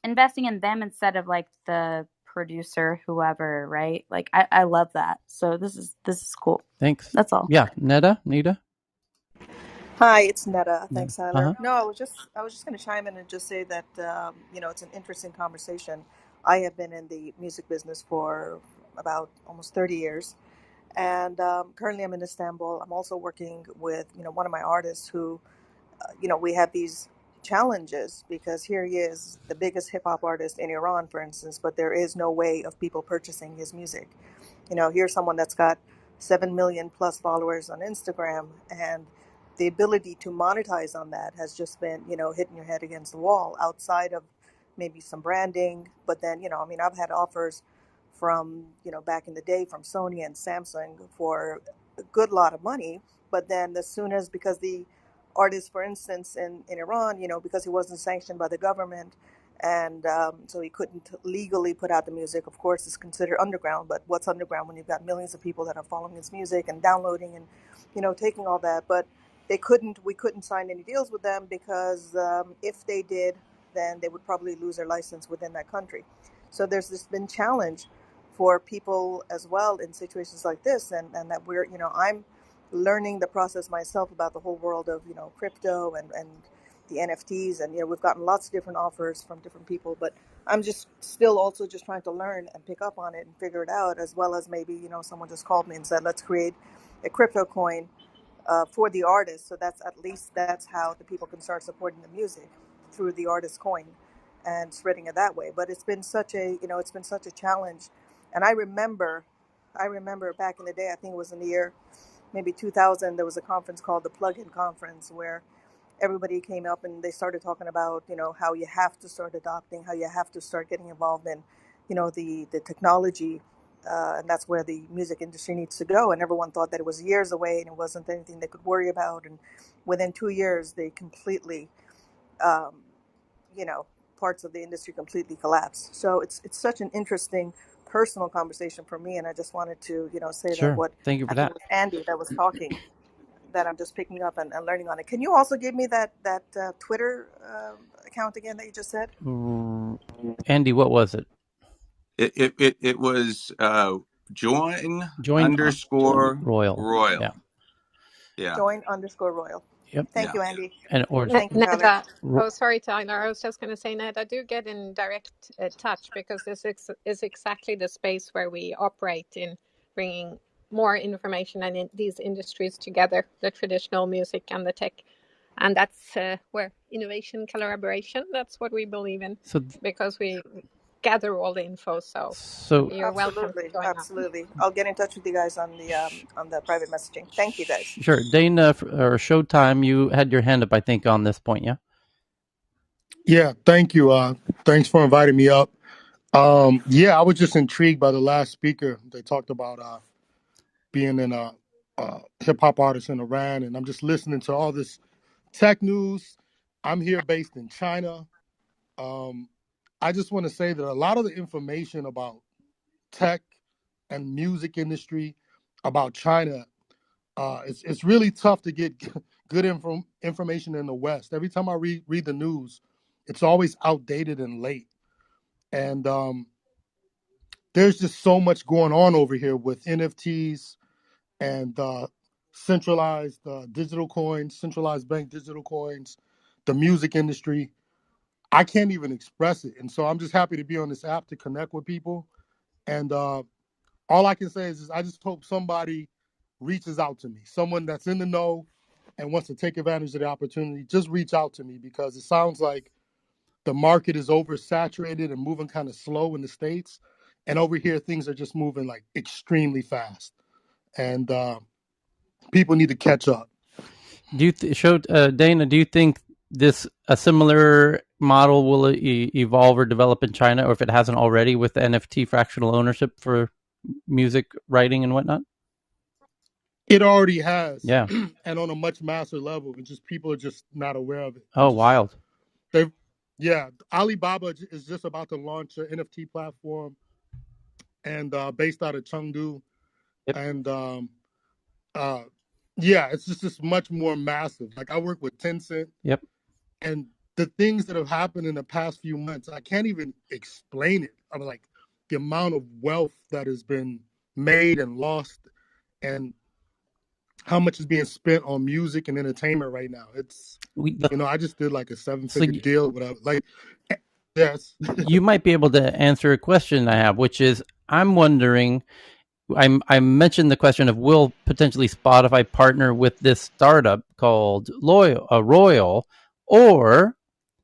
investing in them instead of like the producer, whoever, right? Like I love that. So this is cool. Thanks. That's all. Yeah, Nita. Hi, it's Netta. Thanks, Uh-huh. Tyler. No, I was just going to chime in and just say that it's an interesting conversation. I have been in the music business for about almost 30 years. And currently I'm in Istanbul. I'm also working with, one of my artists who, we have these challenges because here he is, the biggest hip hop artist in Iran, for instance, but there is no way of people purchasing his music. Here's someone that's got 7 million plus followers on Instagram, and the ability to monetize on that has just been, hitting your head against the wall outside of maybe some branding. But then, I've had offers from, back in the day from Sony and Samsung for a good lot of money. But then as soon as, because the artist, for instance, in Iran, because he wasn't sanctioned by the government, and so he couldn't legally put out the music. Of course, it's considered underground, but what's underground when you've got millions of people that are following his music and downloading and, taking all that? But we couldn't sign any deals with them because if they did, then they would probably lose their license within that country. So there's this been challenge for people as well in situations like this, and that we're, I'm learning the process myself about the whole world of, crypto and the NFTs, and we've gotten lots of different offers from different people, but I'm just still also just trying to learn and pick up on it and figure it out, as well as maybe someone just called me and said, let's create a crypto coin for the artist, so that's at least that's how the people can start supporting the music through the artist coin and spreading it that way. But it's been such a it's been such a challenge, and I remember back in the day, I think it was in the year maybe 2000, there was a conference called the Plug-in Conference where everybody came up and they started talking about, how you have to start adopting, how you have to start getting involved in, the technology. And that's where the music industry needs to go. And everyone thought that it was years away and it wasn't anything they could worry about. And within 2 years, they completely, um, you know, parts of the industry completely collapsed. So it's such an interesting personal conversation for me. And I just wanted to, say that Sure. what Thank you I for think that. it was Andy that was talking, that I'm just picking up and learning on it. Can you also give me that Twitter account again that you just said? Andy, what was it? It was join Join underscore Royal. royal. Yeah. Yeah. Join_royal. Yep. Thank Yeah. you, Andy. And or Thank you, Tyler. Neda, oh, sorry, Tyler. I was just going to say, Neda, do get in direct touch because this is exactly the space where we operate in bringing more information and in these industries together, the traditional music and the tech. And that's where innovation, collaboration, that's what we believe in because we gather all the info. So you're welcome to Absolutely, join us. absolutely. I'll get in touch with you guys on the private messaging. Thank you, guys. Sure. Dana or Showtime, you had your hand up, I think, on this point, yeah? Yeah, thank you. Thanks for inviting me up. Yeah, I was just intrigued by the last speaker. They talked about being in a hip hop artist in Iran, and I'm just listening to all this tech news. I'm here based in China. I just want to say that a lot of the information about tech and music industry about China, it's really tough to get good information in the West. Every time I read the news, it's always outdated and late. And there's just so much going on over here with NFTs and centralized digital coins, centralized bank digital coins, the music industry. I can't even express it. And so I'm just happy to be on this app to connect with people. And all I can say is I just hope somebody reaches out to me, someone that's in the know and wants to take advantage of the opportunity. Just reach out to me because it sounds like the market is oversaturated and moving kind of slow in the States. And over here, things are just moving like extremely fast. And people need to catch up. Do you Dana? Do you think a similar model will evolve or develop in China, or if it hasn't already, with NFT fractional ownership for music writing and whatnot? It already has, yeah, and on a much massive level. And just people are just not aware of it. Oh, wild! Alibaba is just about to launch an NFT platform, and based out of Chengdu, yep. And it's just much more massive. Like I work with Tencent. Yep. And the things that have happened in the past few months, I can't even explain it. I'm like the amount of wealth that has been made and lost, and how much is being spent on music and entertainment right now. I just did like a 7-figure deal with yes. You might be able to answer a question I have, which is I'm wondering, I mentioned the question of will potentially Spotify partner with this startup called Royal, or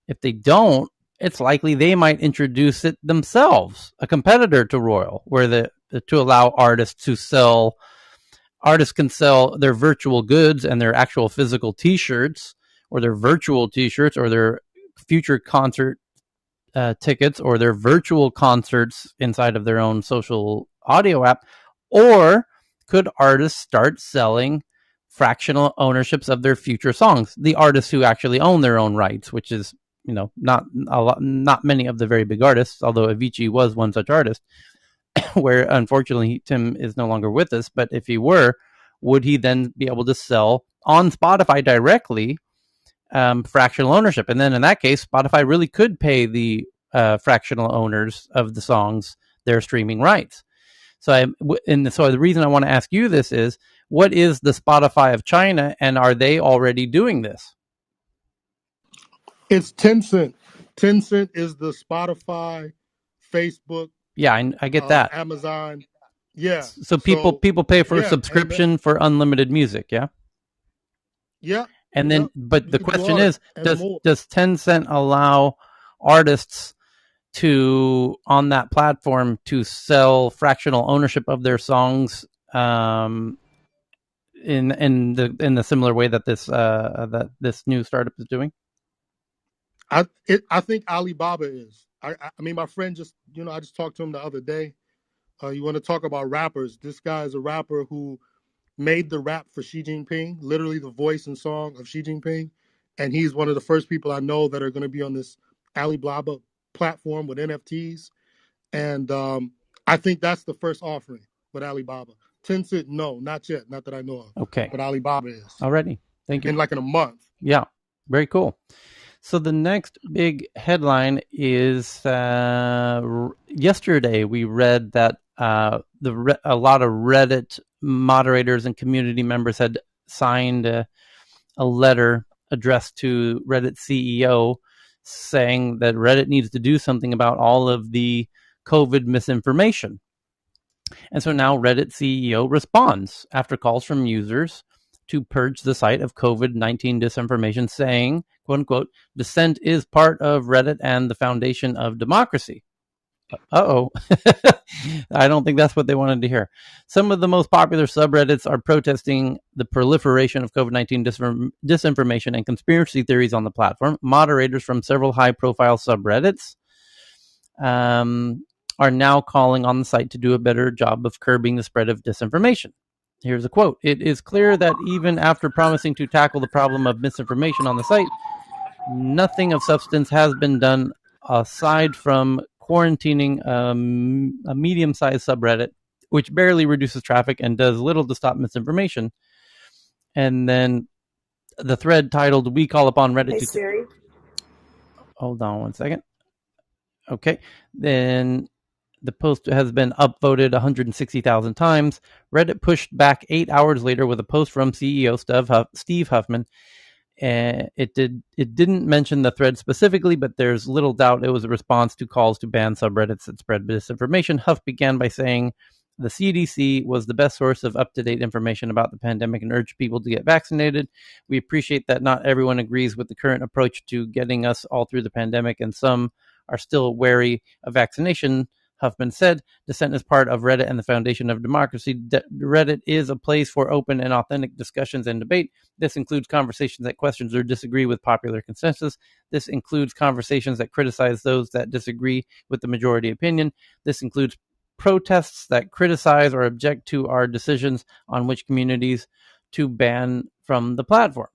if they don't, it's likely they might introduce it themselves, a competitor to Royal, where to allow artists to sell. Artists can sell their virtual goods and their actual physical T-shirts, or their virtual T-shirts, or their future concert tickets, or their virtual concerts inside of their own social audio app. Or could artists start selling fractional ownerships of their future songs? The artists who actually own their own rights, which is, not many of the very big artists, although Avicii was one such artist, where unfortunately Tim is no longer with us. But if he were, would he then be able to sell on Spotify directly fractional ownership? And then in that case, Spotify really could pay the fractional owners of the songs their streaming rights. So the reason I want to ask you this is, what is the Spotify of China, and are they already doing this? It's Tencent. Tencent is the Spotify, Facebook. Yeah, I get that. Amazon. Yeah. So people pay for a subscription for unlimited music. Yeah. Yeah. And then, but the question is, does Tencent allow artists to, on that platform, to sell fractional ownership of their songs in the similar way that this new startup is doing? I think Alibaba is. I mean, my friend just, I just talked to him the other day. You want to talk about rappers? This guy is a rapper who made the rap for Xi Jinping, literally the voice and song of Xi Jinping. And he's one of the first people I know that are going to be on this Alibaba platform with NFTs. And I think that's the first offering with Alibaba. Tencent, no, not yet. Not that I know of. Okay. But Alibaba is. Already. Thank you. In a month. Yeah. Very cool. So the next big headline is yesterday we read that a lot of Reddit moderators and community members had signed a letter addressed to Reddit CEO saying that Reddit needs to do something about all of the COVID misinformation. And so now Reddit CEO responds after calls from users to purge the site of COVID-19 disinformation, saying, quote unquote, dissent is part of Reddit and the foundation of democracy. Uh-oh. I don't think that's what they wanted to hear. Some of the most popular subreddits are protesting the proliferation of COVID-19 disinformation and conspiracy theories on the platform. Moderators from several high-profile subreddits are now calling on the site to do a better job of curbing the spread of disinformation. Here's a quote. It is clear that even after promising to tackle the problem of misinformation on the site, nothing of substance has been done aside from quarantining a medium-sized subreddit, which barely reduces traffic and does little to stop misinformation. And then the thread titled, "We call upon Reddit Hey, to..." Siri. Hold on one second. Okay. Then the post has been upvoted 160,000 times. Reddit pushed back 8 hours later with a post from CEO Steve Huffman. It didn't mention the thread specifically, but there's little doubt it was a response to calls to ban subreddits that spread disinformation. Huff began by saying the CDC was the best source of up-to-date information about the pandemic and urged people to get vaccinated. We appreciate that not everyone agrees with the current approach to getting us all through the pandemic, and some are still wary of vaccination. Huffman said, dissent is part of Reddit and the foundation of democracy. Reddit is a place for open and authentic discussions and debate. This includes conversations that question or disagree with popular consensus. This includes conversations that criticize those that disagree with the majority opinion. This includes protests that criticize or object to our decisions on which communities to ban from the platform.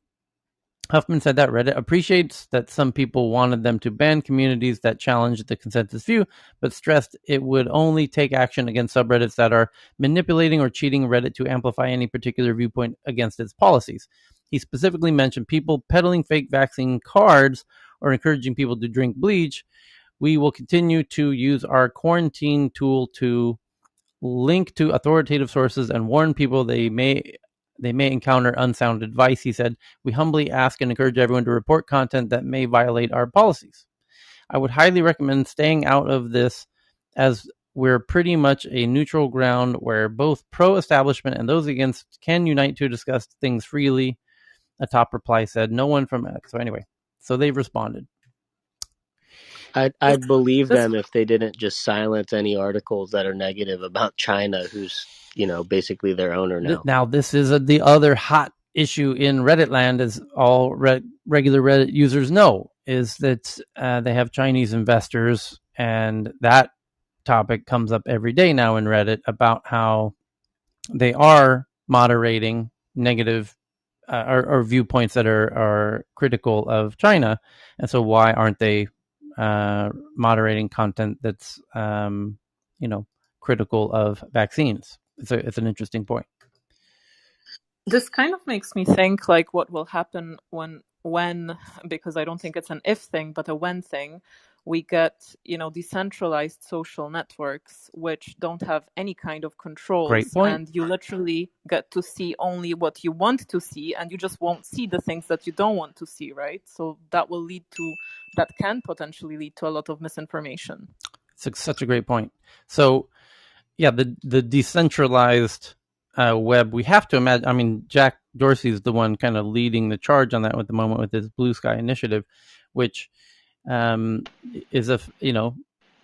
Huffman said that Reddit appreciates that some people wanted them to ban communities that challenged the consensus view, but stressed it would only take action against subreddits that are manipulating or cheating Reddit to amplify any particular viewpoint against its policies. He specifically mentioned people peddling fake vaccine cards or encouraging people to drink bleach. We will continue to use our quarantine tool to link to authoritative sources and warn people they may encounter unsound advice. He said, we humbly ask and encourage everyone to report content that may violate our policies. I would highly recommend staying out of this, as we're pretty much a neutral ground where both pro-establishment and those against can unite to discuss things freely. A top reply said, no one from X. So anyway, so they've responded. I'd believe them if they didn't just silence any articles that are negative about China, who's, basically their owner now. Now, this is the other hot issue in Reddit land, as all regular Reddit users know, is that they have Chinese investors, and that topic comes up every day now in Reddit about how they are moderating negative or viewpoints that are critical of China, and so why aren't they moderating content that's critical of vaccines? It's an interesting point. This kind of makes me think like what will happen when because I don't think it's an if thing, but a when thing, we get, decentralized social networks which don't have any kind of controls. Great point. And you literally get to see only what you want to see, and you just won't see the things that you don't want to see, right? So that can potentially lead to a lot of misinformation. It's such a great point. So yeah, the decentralized web, we have to imagine, I mean, Jack Dorsey is the one kind of leading the charge on that at the moment with his Blue Sky initiative, which is a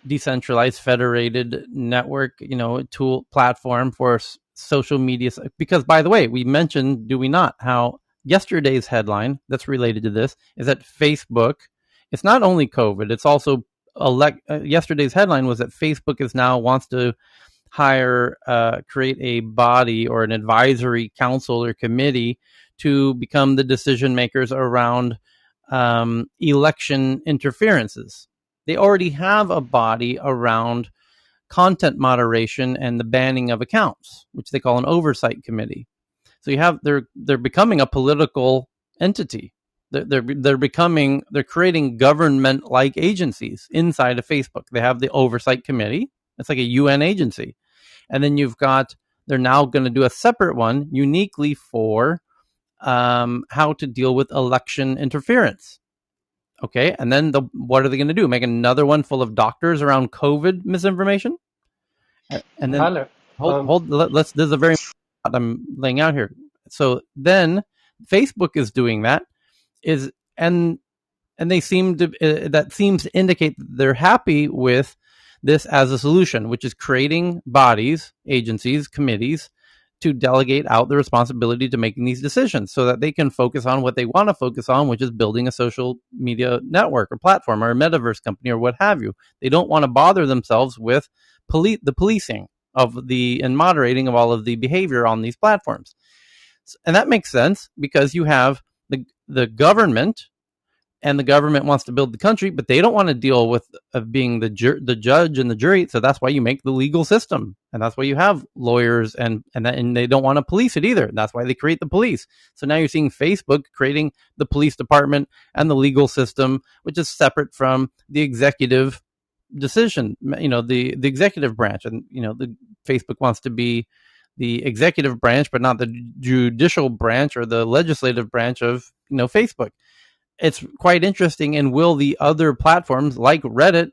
decentralized federated network, tool platform for social media. Because, by the way, we mentioned, do we not, how yesterday's headline that's related to this is that Facebook, it's not only COVID, it's also yesterday's headline was that Facebook is now wants to create a body or an advisory council or committee to become the decision makers around election interferences. They already have a body around content moderation and the banning of accounts, which they call an oversight committee. So they're becoming a political entity. They're creating government-like agencies inside of Facebook. They have the oversight committee. It's like a UN agency. And then they're now going to do a separate one uniquely for how to deal with election interference. Okay, and then what are they going to do? Make another one full of doctors around COVID misinformation? And then Tyler, this is a very I'm laying out here. So then Facebook is doing that and they seem to that seems to indicate that they're happy with this as a solution, which is creating bodies, agencies, committees to delegate out the responsibility to making these decisions so that they can focus on what they want to focus on, which is building a social media network or platform or a metaverse company or what have you. They don't want to bother themselves with the policing and moderating of all of the behavior on these platforms. And that makes sense because you have the government, and the government wants to build the country, but they don't want to deal with being the judge and the jury. So that's why you make the legal system, and that's why you have lawyers, and they don't want to police it either. That's why they create the police. So now you're seeing Facebook creating the police department and the legal system, which is separate from the executive decision. The executive branch, and the Facebook wants to be the executive branch, but not the judicial branch or the legislative branch of Facebook. It's quite interesting. And will the other platforms like Reddit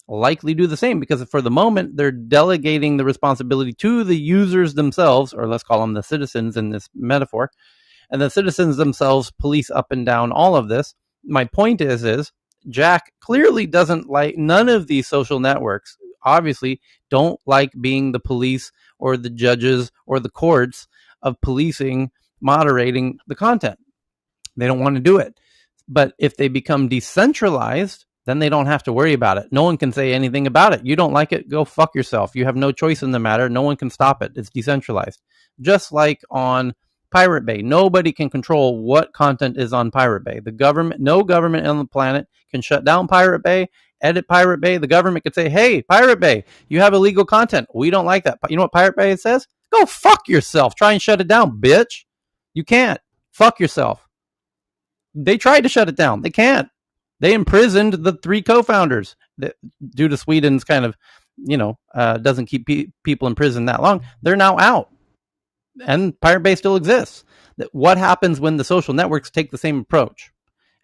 likely do the same? Because for the moment, they're delegating the responsibility to the users themselves, or let's call them the citizens in this metaphor. And the citizens themselves police up and down all of this. My point is Jack clearly doesn't like, none of these social networks obviously don't like being the police or the judges or the courts of policing, moderating the content. They don't want to do it. But if they become decentralized, then they don't have to worry about it. No one can say anything about it. You don't like it, go fuck yourself. You have no choice in the matter. No one can stop it. It's decentralized. Just like on Pirate Bay, nobody can control what content is on Pirate Bay. No government on the planet can shut down Pirate Bay, edit Pirate Bay. The government could say, hey, Pirate Bay, you have illegal content. We don't like that. You know what Pirate Bay says? Go fuck yourself. Try and shut it down, bitch. You can't. Fuck yourself. They tried to shut it down. They can't. They imprisoned the 3 co-founders due to Sweden's kind of, doesn't keep people in prison that long. They're now out. And Pirate Bay still exists. What happens when the social networks take the same approach?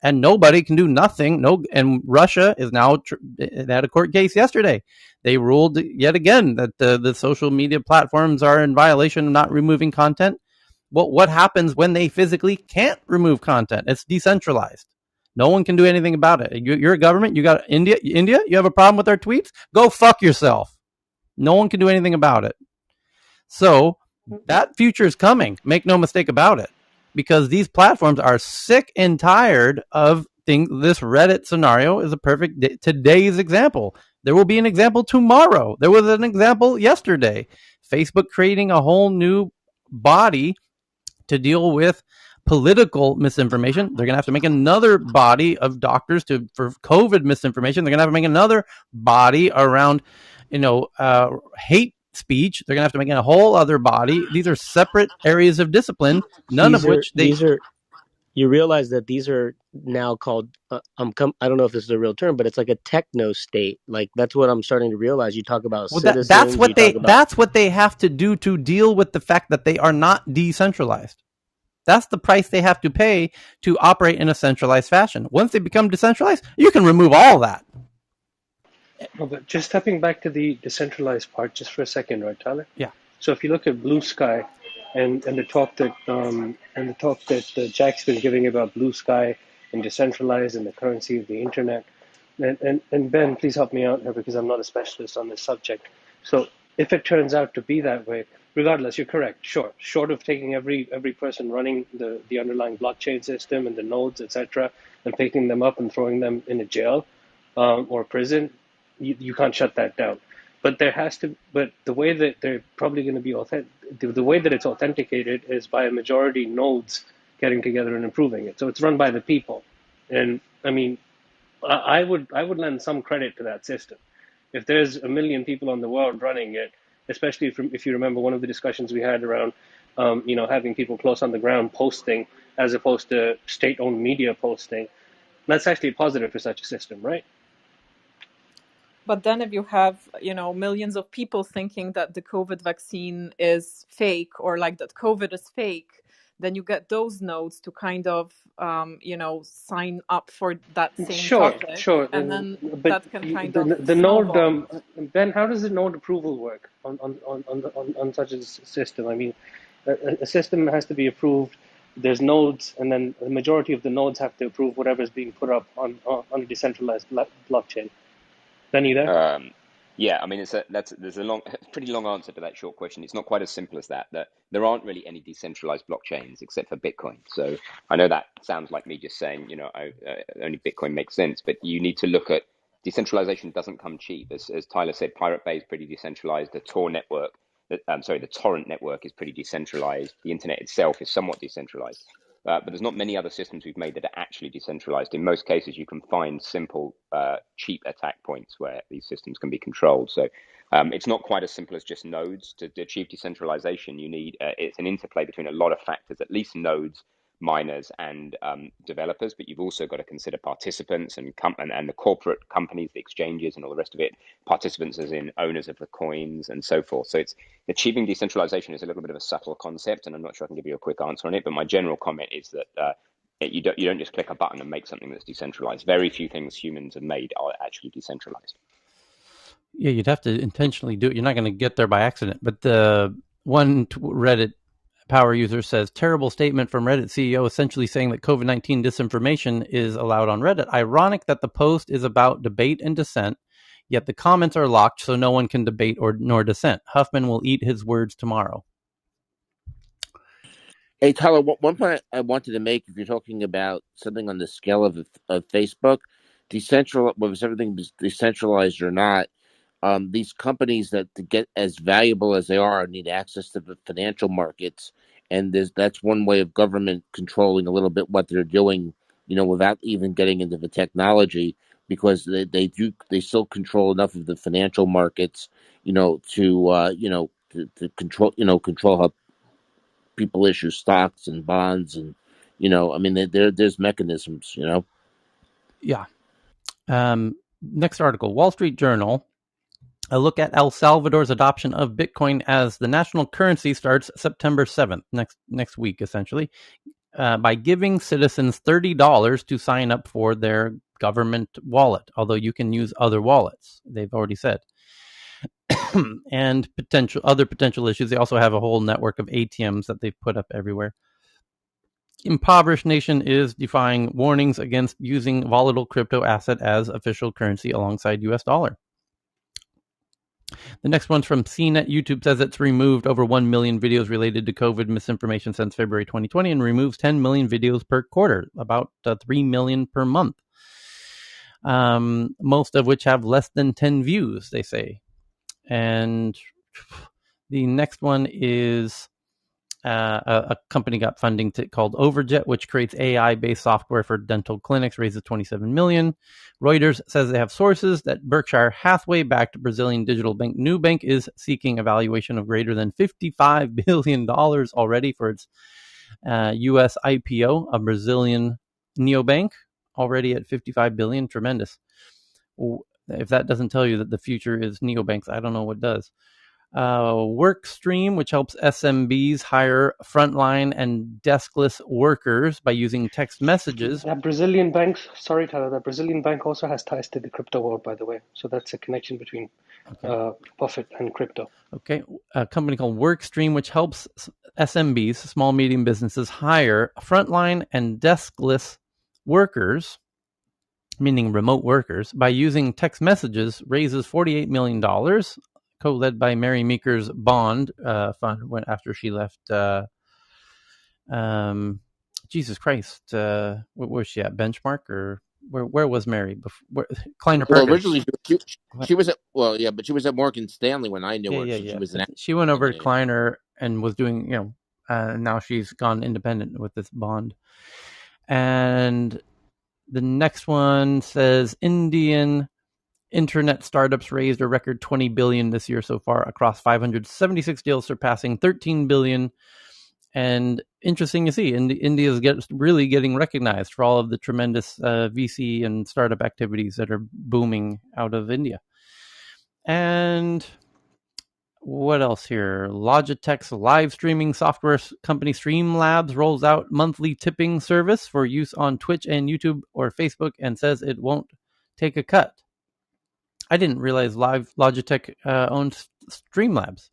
and nobody can do nothing. And Russia is now had a court case yesterday. They ruled yet again that the social media platforms are in violation of not removing content. Well, what happens when they physically can't remove content? It's decentralized. No one can do anything about it. You're a government. You got India. You have a problem with our tweets? Go fuck yourself. No one can do anything about it. So that future is coming. Make no mistake about it, because these platforms are sick and tired of things. This Reddit scenario is a perfect today's example. There will be an example tomorrow. There was an example yesterday. Facebook creating a whole new body to deal with political misinformation. They're going to have to make another body of doctors for COVID misinformation. They're going to have to make another body around, hate speech. They're going to have to make a whole other body. These are separate areas of discipline, none of which these are. You realize that these are now called I don't know if this is a real term, but it's like a techno state. Like that's what I'm starting to realize. You talk about citizens. That's what they have to do to deal with the fact that they are not decentralized. That's the price they have to pay to operate in a centralized fashion. Once they become decentralized, you can remove all that. No, but just stepping back to the decentralized part just for a second, right, Tyler? Yeah. So if you look at Blue Sky and the talk that Jack's been giving about Blue Sky and decentralized and the currency of the internet, and Ben, please help me out here because I'm not a specialist on this subject. So if it turns out to be that way, regardless, you're correct. Sure, short of taking every person running the underlying blockchain system and the nodes, etc., and picking them up and throwing them in a jail or prison, you can't shut that down. But the way that they're probably going to be the way that it's authenticated is by a majority nodes getting together and improving it. So it's run by the people, and I mean, I would lend some credit to that system. If there's a million people in the world running it, especially if you remember one of the discussions we had around, having people close on the ground posting as opposed to state-owned media posting, that's actually a positive for such a system, right? But then if you have, millions of people thinking that the COVID vaccine is fake or like that COVID is fake, then you get those nodes to kind of, sign up for that same topic. Sure. And then But that can kind of the node, snowball. Ben, how does the node approval work on such a system? I mean, a system has to be approved. There's nodes, and then the majority of the nodes have to approve whatever is being put up on a decentralized blockchain. Ben, you there? Yeah, I mean, there's a pretty long answer to that short question. It's not quite as simple as that. That there aren't really any decentralized blockchains except for Bitcoin. So I know that sounds like me just saying, only Bitcoin makes sense, but you need to look at decentralization doesn't come cheap. As Tyler said, Pirate Bay is pretty decentralized. The the torrent network is pretty decentralized. The internet itself is somewhat decentralized. But there's not many other systems we've made that are actually decentralized. In most cases, you can find simple, cheap attack points where these systems can be controlled. So it's not quite as simple as just nodes. To achieve decentralization, you need it's an interplay between a lot of factors, at least nodes, miners, and developers. But you've also got to consider participants and the corporate companies, the exchanges, and all the rest of it. Participants as in owners of the coins and so forth. So it's achieving decentralization is a little bit of a subtle concept, and I'm not sure I can give you a quick answer on it. But my general comment is that you don't just click a button and make something that's decentralized. Very few things humans have made are actually decentralized. Yeah, you'd have to intentionally do it. You're not going to get there by accident. But the one Reddit power user says, terrible statement from Reddit CEO essentially saying that COVID-19 disinformation is allowed on Reddit. Ironic that the post is about debate and dissent, yet the comments are locked so no one can debate nor dissent. Huffman will eat his words tomorrow. Hey, Tyler, one point I wanted to make, if you're talking about something on the scale of Facebook, whether everything is decentralized or not, these companies that to get as valuable as they are need access to the financial markets, and that's one way of government controlling a little bit what they're doing, without even getting into the technology, because they still control enough of the financial markets, to control how people issue stocks and bonds, and I mean there's mechanisms. Yeah. Next article, Wall Street Journal. A look at El Salvador's adoption of Bitcoin as the national currency starts September 7th, next week, essentially. by giving citizens $30 to sign up for their government wallet, although you can use other wallets, they've already said. And other potential issues. They also have a whole network of ATMs that they've put up everywhere. Impoverished nation is defying warnings against using volatile crypto asset as official currency alongside US dollar. The next one's from CNET. YouTube says it's removed over 1 million videos related to COVID misinformation since February 2020 and removes 10 million videos per quarter, about 3 million per month. Most of which have less than 10 views, they say. And the next one is a company got funding called Overjet, which creates AI-based software for dental clinics, raises $27 million. Reuters says they have sources that Berkshire Hathaway-backed Brazilian digital bank Nubank is seeking a valuation of greater than $55 billion already for its U.S. IPO, a Brazilian neobank, already at $55 billion. Tremendous. If that doesn't tell you that the future is neobanks, I don't know what does. Workstream, which helps SMBs hire frontline and deskless workers by using text messages. That Brazilian bank, sorry Tyler, that Brazilian bank also has ties to the crypto world, by the way. So that's a connection between Buffett and crypto. Okay, a company called Workstream, which helps SMBs, small medium businesses, hire frontline and deskless workers, meaning remote workers, by using text messages, raises $48 million, co-led by Mary Meeker's Bond fund after she left. Jesus Christ, where was she at? Benchmark, or where was Mary before? Kleiner Perkins. Well, originally she was at but she was at Morgan Stanley when I knew her. Yeah. She was she went over to Kleiner and was doing, now she's gone independent with this Bond. And the next one says Indian internet startups raised a record $20 billion this year so far across 576 deals, surpassing $13 billion. And interesting to see, India is really getting recognized for all of the tremendous VC and startup activities that are booming out of India. And what else here? Logitech's live streaming software company Streamlabs rolls out monthly tipping service for use on Twitch and YouTube or Facebook and says it won't take a cut. I didn't realize Logitech owns Streamlabs,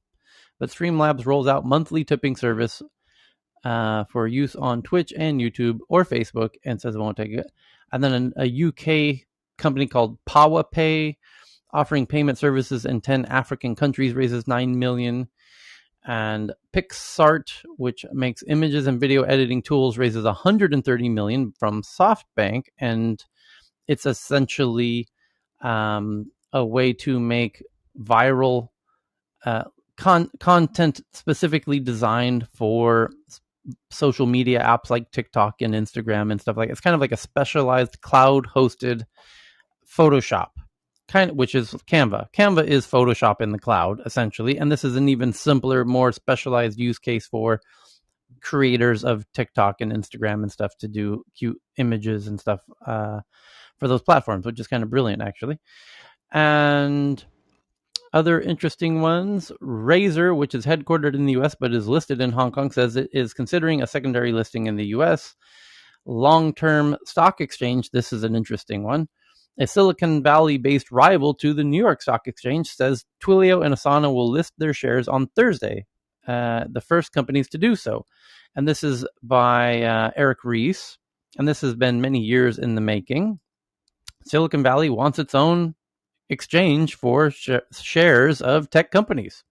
but Streamlabs rolls out monthly tipping service for use on Twitch and YouTube or Facebook and says it won't take it. And then a UK company called PawaPay, offering payment services in 10 African countries, raises $9 million. And PixArt, which makes images and video editing tools, raises $130 million from SoftBank. And it's essentially a way to make viral content specifically designed for social media apps like TikTok and Instagram and stuff like that. It's kind of like a specialized cloud-hosted Photoshop, which is Canva. Canva is Photoshop in the cloud, essentially, and this is an even simpler, more specialized use case for creators of TikTok and Instagram and stuff to do cute images and stuff for those platforms, which is kind of brilliant, actually. And other interesting ones, Razer, which is headquartered in the US but is listed in Hong Kong, says it is considering a secondary listing in the US. Long-term stock exchange, this is an interesting one. A Silicon Valley-based rival to the New York Stock Exchange says Twilio and Asana will list their shares on Thursday, the first companies to do so. And this is by Eric Ries, and this has been many years in the making. Silicon Valley wants its own exchange for shares of tech companies.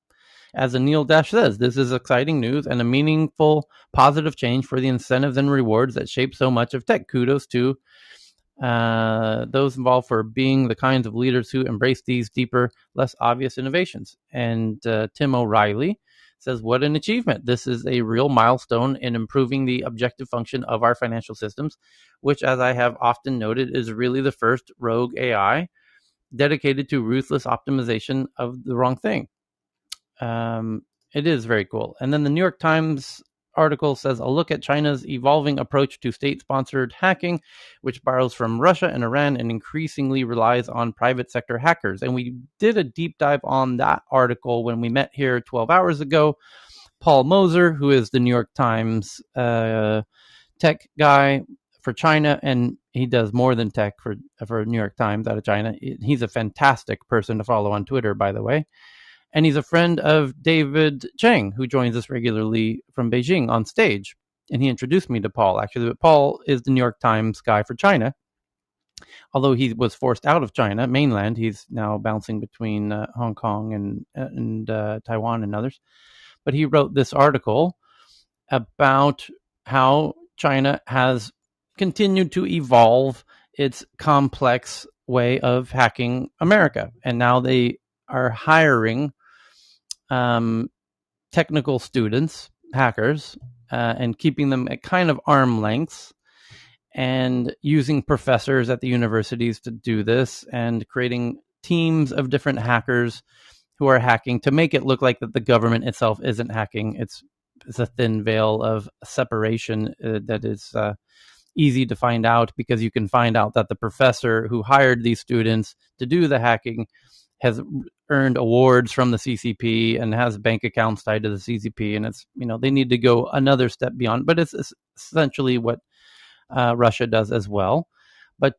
As Anil Dash says, this is exciting news and a meaningful positive change for the incentives and rewards that shape so much of tech. Kudos to those involved for being the kinds of leaders who embrace these deeper, less obvious innovations. And Tim O'Reilly says, what an achievement. This is a real milestone in improving the objective function of our financial systems, which, as I have often noted, is really the first rogue AI dedicated to ruthless optimization of the wrong thing. It is very cool. And then the New York Times article says, a look at China's evolving approach to state-sponsored hacking, which borrows from Russia and Iran and increasingly relies on private sector hackers. And we did a deep dive on that article when we met here 12 hours ago. Paul Moser, who is the New York Times tech guy for China, and he does more than tech for New York Times out of China. He's a fantastic person to follow on Twitter, by the way. And he's a friend of David Chang, who joins us regularly from Beijing on stage. And he introduced me to Paul, actually. But Paul is the New York Times guy for China. Although he was forced out of China, mainland, he's now bouncing between Hong Kong and Taiwan and others. But he wrote this article about how China has continued to evolve its complex way of hacking America. And now they are hiring technical students, hackers, and keeping them at kind of arm lengths, and using professors at the universities to do this, and creating teams of different hackers who are hacking to make it look like that the government itself isn't hacking. It's a thin veil of separation that is easy to find out, because you can find out that the professor who hired these students to do the hacking has earned awards from the CCP and has bank accounts tied to the CCP, and it's, they need to go another step beyond. But it's essentially what Russia does as well. But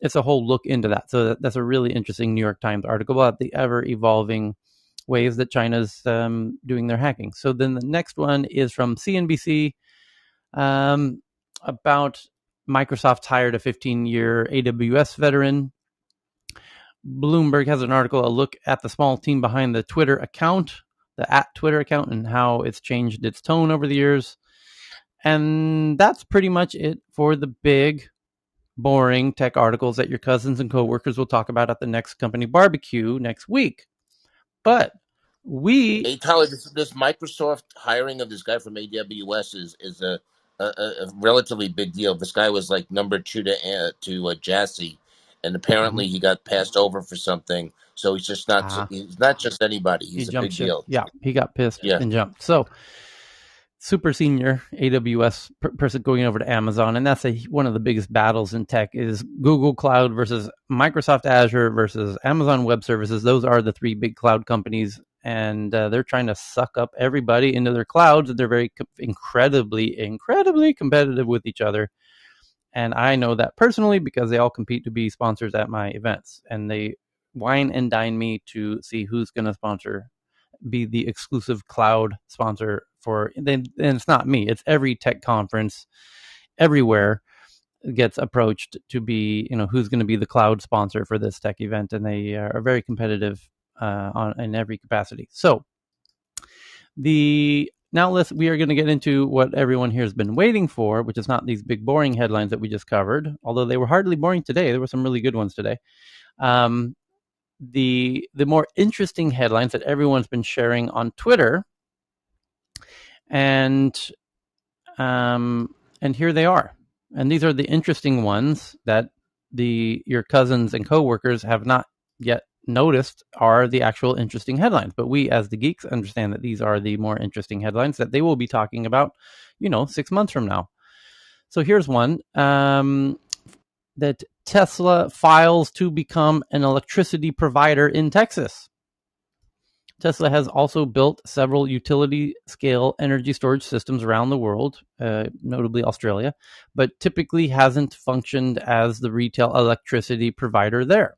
it's a whole look into that. So that's a really interesting New York Times article about the ever-evolving ways that China's doing their hacking. So then the next one is from CNBC about Microsoft hired a 15-year AWS veteran. Bloomberg has an article, a look at the small team behind the Twitter account, the @Twitter account, and how it's changed its tone over the years. And that's pretty much it for the big, boring tech articles that your cousins and coworkers will talk about at the next company barbecue next week. But Hey, Tyler, this Microsoft hiring of this guy from AWS is a relatively big deal. This guy was like number 2 to Jassy, and apparently he got passed over for something. So he's just he's not just anybody. He's a big deal. Yeah, he got pissed and jumped. So super senior AWS person going over to Amazon, and that's one of the biggest battles in tech is Google Cloud versus Microsoft Azure versus Amazon Web Services. Those are the 3 big cloud companies, and they're trying to suck up everybody into their clouds, and they're very incredibly competitive with each other. And I know that personally because they all compete to be sponsors at my events, and they wine and dine me to see who's going to be the exclusive cloud sponsor for. And it's not me; it's every tech conference everywhere gets approached to be, who's going to be the cloud sponsor for this tech event, and they are very competitive in every capacity. So we are going to get into what everyone here has been waiting for, which is not these big boring headlines that we just covered, although they were hardly boring today. There were some really good ones today. The more interesting headlines that everyone's been sharing on Twitter, and here they are. And these are the interesting ones that your cousins and coworkers have not yet noticed are the actual interesting headlines. But we, as the geeks, understand that these are the more interesting headlines that they will be talking about, 6 months from now. So here's one. That Tesla files to become an electricity provider in Texas. Tesla has also built several utility-scale energy storage systems around the world, notably Australia, but typically hasn't functioned as the retail electricity provider there.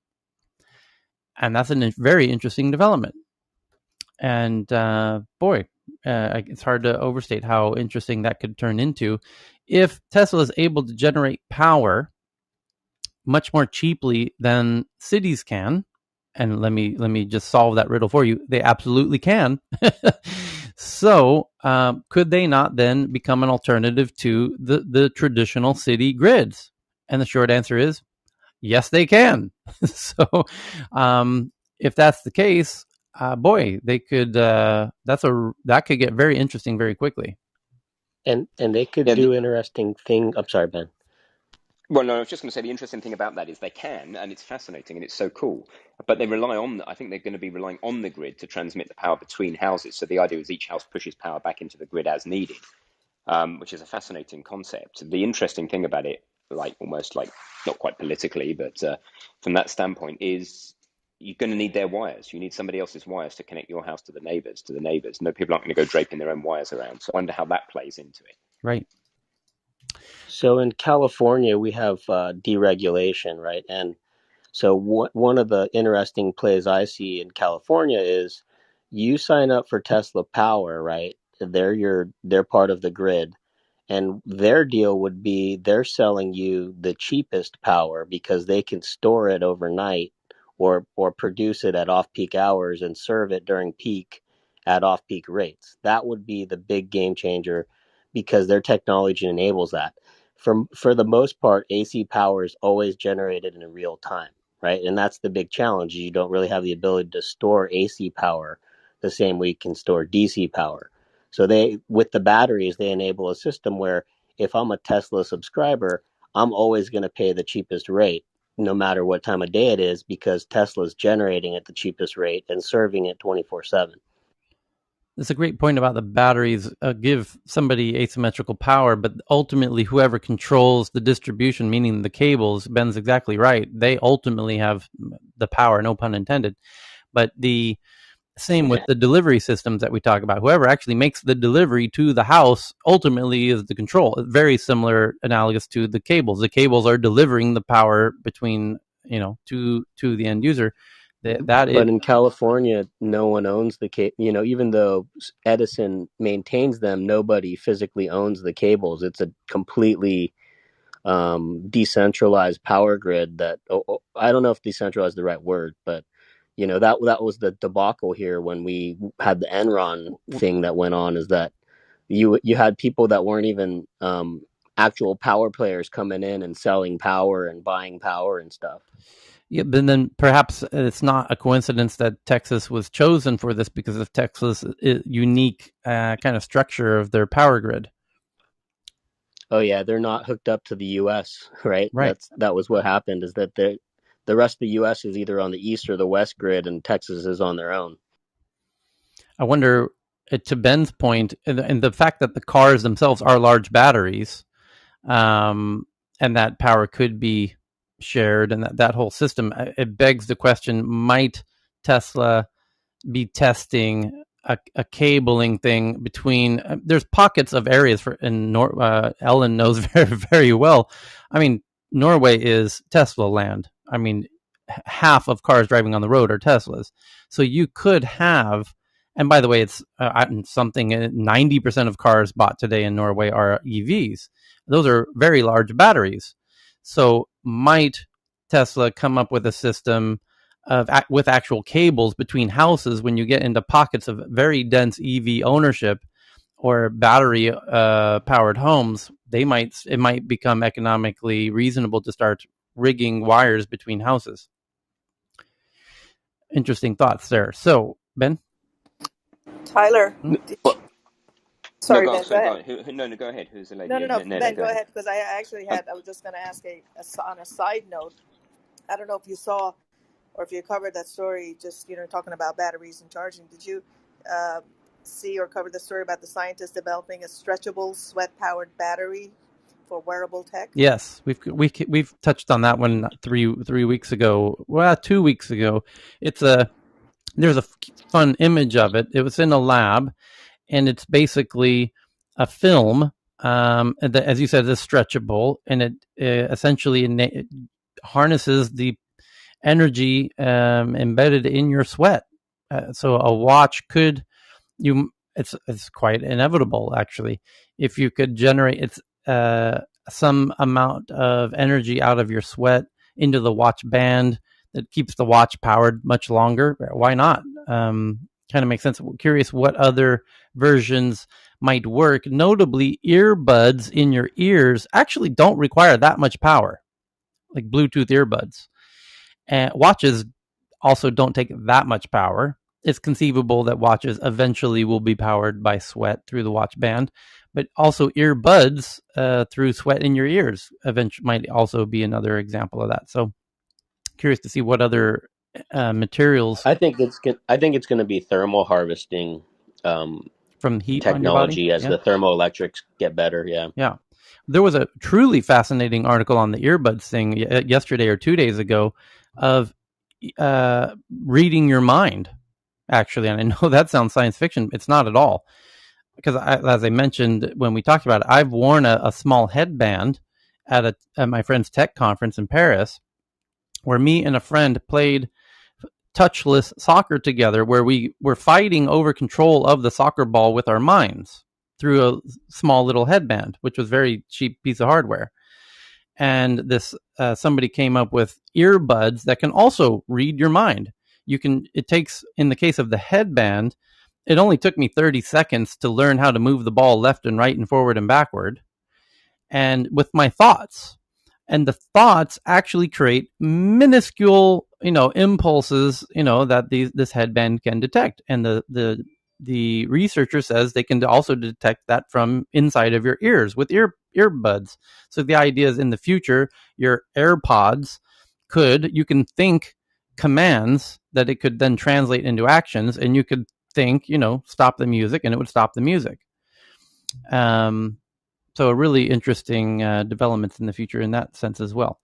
And that's a very interesting development. And it's hard to overstate how interesting that could turn into if Tesla is able to generate power much more cheaply than cities can. And let me just solve that riddle for you. They absolutely can. So could they not then become an alternative to the traditional city grids? And the short answer is yes, they can. So if that's the case, they could. That could get very interesting very quickly. And they could do interesting things. I'm sorry, Ben. Well, no, I was just going to say the interesting thing about that is they can, and it's fascinating and it's so cool. But they rely on, I think they're going to be relying on the grid to transmit the power between houses. So the idea is each house pushes power back into the grid as needed, which is a fascinating concept. The interesting thing about it, almost not quite politically, but from that standpoint, is you're going to need their wires. You need somebody else's wires to connect your house to the neighbors. No, people aren't going to go draping their own wires around. So I wonder how that plays into it. Right. So in California, we have deregulation, right? And so one of the interesting plays I see in California is you sign up for Tesla Power, right? They're part of the grid, and their deal would be they're selling you the cheapest power because they can store it overnight or produce it at off-peak hours and serve it during peak at off-peak rates. That would be the big game changer because their technology enables that. For the most part, AC power is always generated in real time, right? And that's the big challenge. You don't really have the ability to store AC power the same way you can store DC power. So with the batteries, they enable a system where if I'm a Tesla subscriber, I'm always going to pay the cheapest rate, no matter what time of day it is, because Tesla's generating at the cheapest rate and serving it 24/7. That's a great point about the batteries. Give somebody asymmetrical power, but ultimately, whoever controls the distribution, meaning the cables, Ben's exactly right. They ultimately have the power, no pun intended. But the same with the delivery systems that we talk about. Whoever actually makes the delivery to the house ultimately is the control. Very similar, analogous to the cables. The cables are delivering the power between, to the end user. But in California, no one owns the cable. Even though Edison maintains them, nobody physically owns the cables. It's a completely decentralized power grid that I don't know if decentralized is the right word, but that was the debacle here when we had the Enron thing that went on, is that you had people that weren't even actual power players coming in and selling power and buying power and stuff. Yeah, but then perhaps it's not a coincidence that Texas was chosen for this because of Texas' unique kind of structure of their power grid. Oh yeah, they're not hooked up to the U.S., right? Right. That was what happened, is that the rest of the U.S. is either on the east or the west grid, and Texas is on their own. I wonder, to Ben's point, and the fact that the cars themselves are large batteries, and that power could be shared, and that whole system, it begs the question: might Tesla be testing a cabling thing between? There's pockets of areas Ellen knows very, very well. I mean, Norway is Tesla land. I mean, half of cars driving on the road are Teslas. So you could have, and by the way, it's something 90% of cars bought today in Norway are EVs. Those are very large batteries. So might Tesla come up with a system with actual cables between houses when you get into pockets of very dense EV ownership or battery powered homes? It might become economically reasonable to start rigging wires between houses. Interesting thoughts there. So, Ben? Tyler, No, sorry, go on. Ben, go Sorry, go ahead. on. No, go ahead. Who's the lady? No, Nele, Ben, go go ahead. ahead, because I actually Um, I was just going to ask on a side note. I don't know if you saw or if you covered that story, just, talking about batteries and charging. Did you uh, see or cover the story about the scientists developing a stretchable sweat-powered battery for wearable tech? Yes, we've touched on that one 3 weeks ago. Well, 2 weeks ago. There's a fun image of it. It was in a lab, and it's basically a film. That, as you said, is stretchable, and it essentially it harnesses the energy embedded in your sweat. So a watch could it's quite inevitable, actually, if you could generate some amount of energy out of your sweat into the watch band that keeps the watch powered much longer. Why not? Kind of makes sense. Curious what other versions might work. Notably, earbuds in your ears actually don't require that much power, like Bluetooth earbuds. And watches also don't take that much power. It's conceivable that watches eventually will be powered by sweat through the watch band, but also earbuds through sweat in your ears eventually might also be another example of that. So curious to see what other materials. I think it's going to be thermal harvesting From heat on your body. technology as the thermoelectrics get better. Yeah. There was a truly fascinating article on the earbuds thing yesterday or 2 days ago of reading your mind, actually. And I know that sounds science fiction. It's not at all. because as I mentioned when we talked about it, I've worn a small headband at my friend's tech conference in Paris, where me and a friend played touchless soccer together, where we were fighting over control of the soccer ball with our minds through a small little headband, which was a very cheap piece of hardware. And this somebody came up with earbuds that can also read your mind. It takes, in the case of the headband, it only took me 30 seconds to learn how to move the ball left and right and forward and backward, and with my thoughts. And the thoughts actually create minuscule, impulses, that this headband can detect. And the researcher says they can also detect that from inside of your ears with earbuds. So the idea is, in the future, your AirPods you can think commands that it could then translate into actions, and you could think, stop the music, and it would stop the music. So a really interesting developments in the future in that sense as well.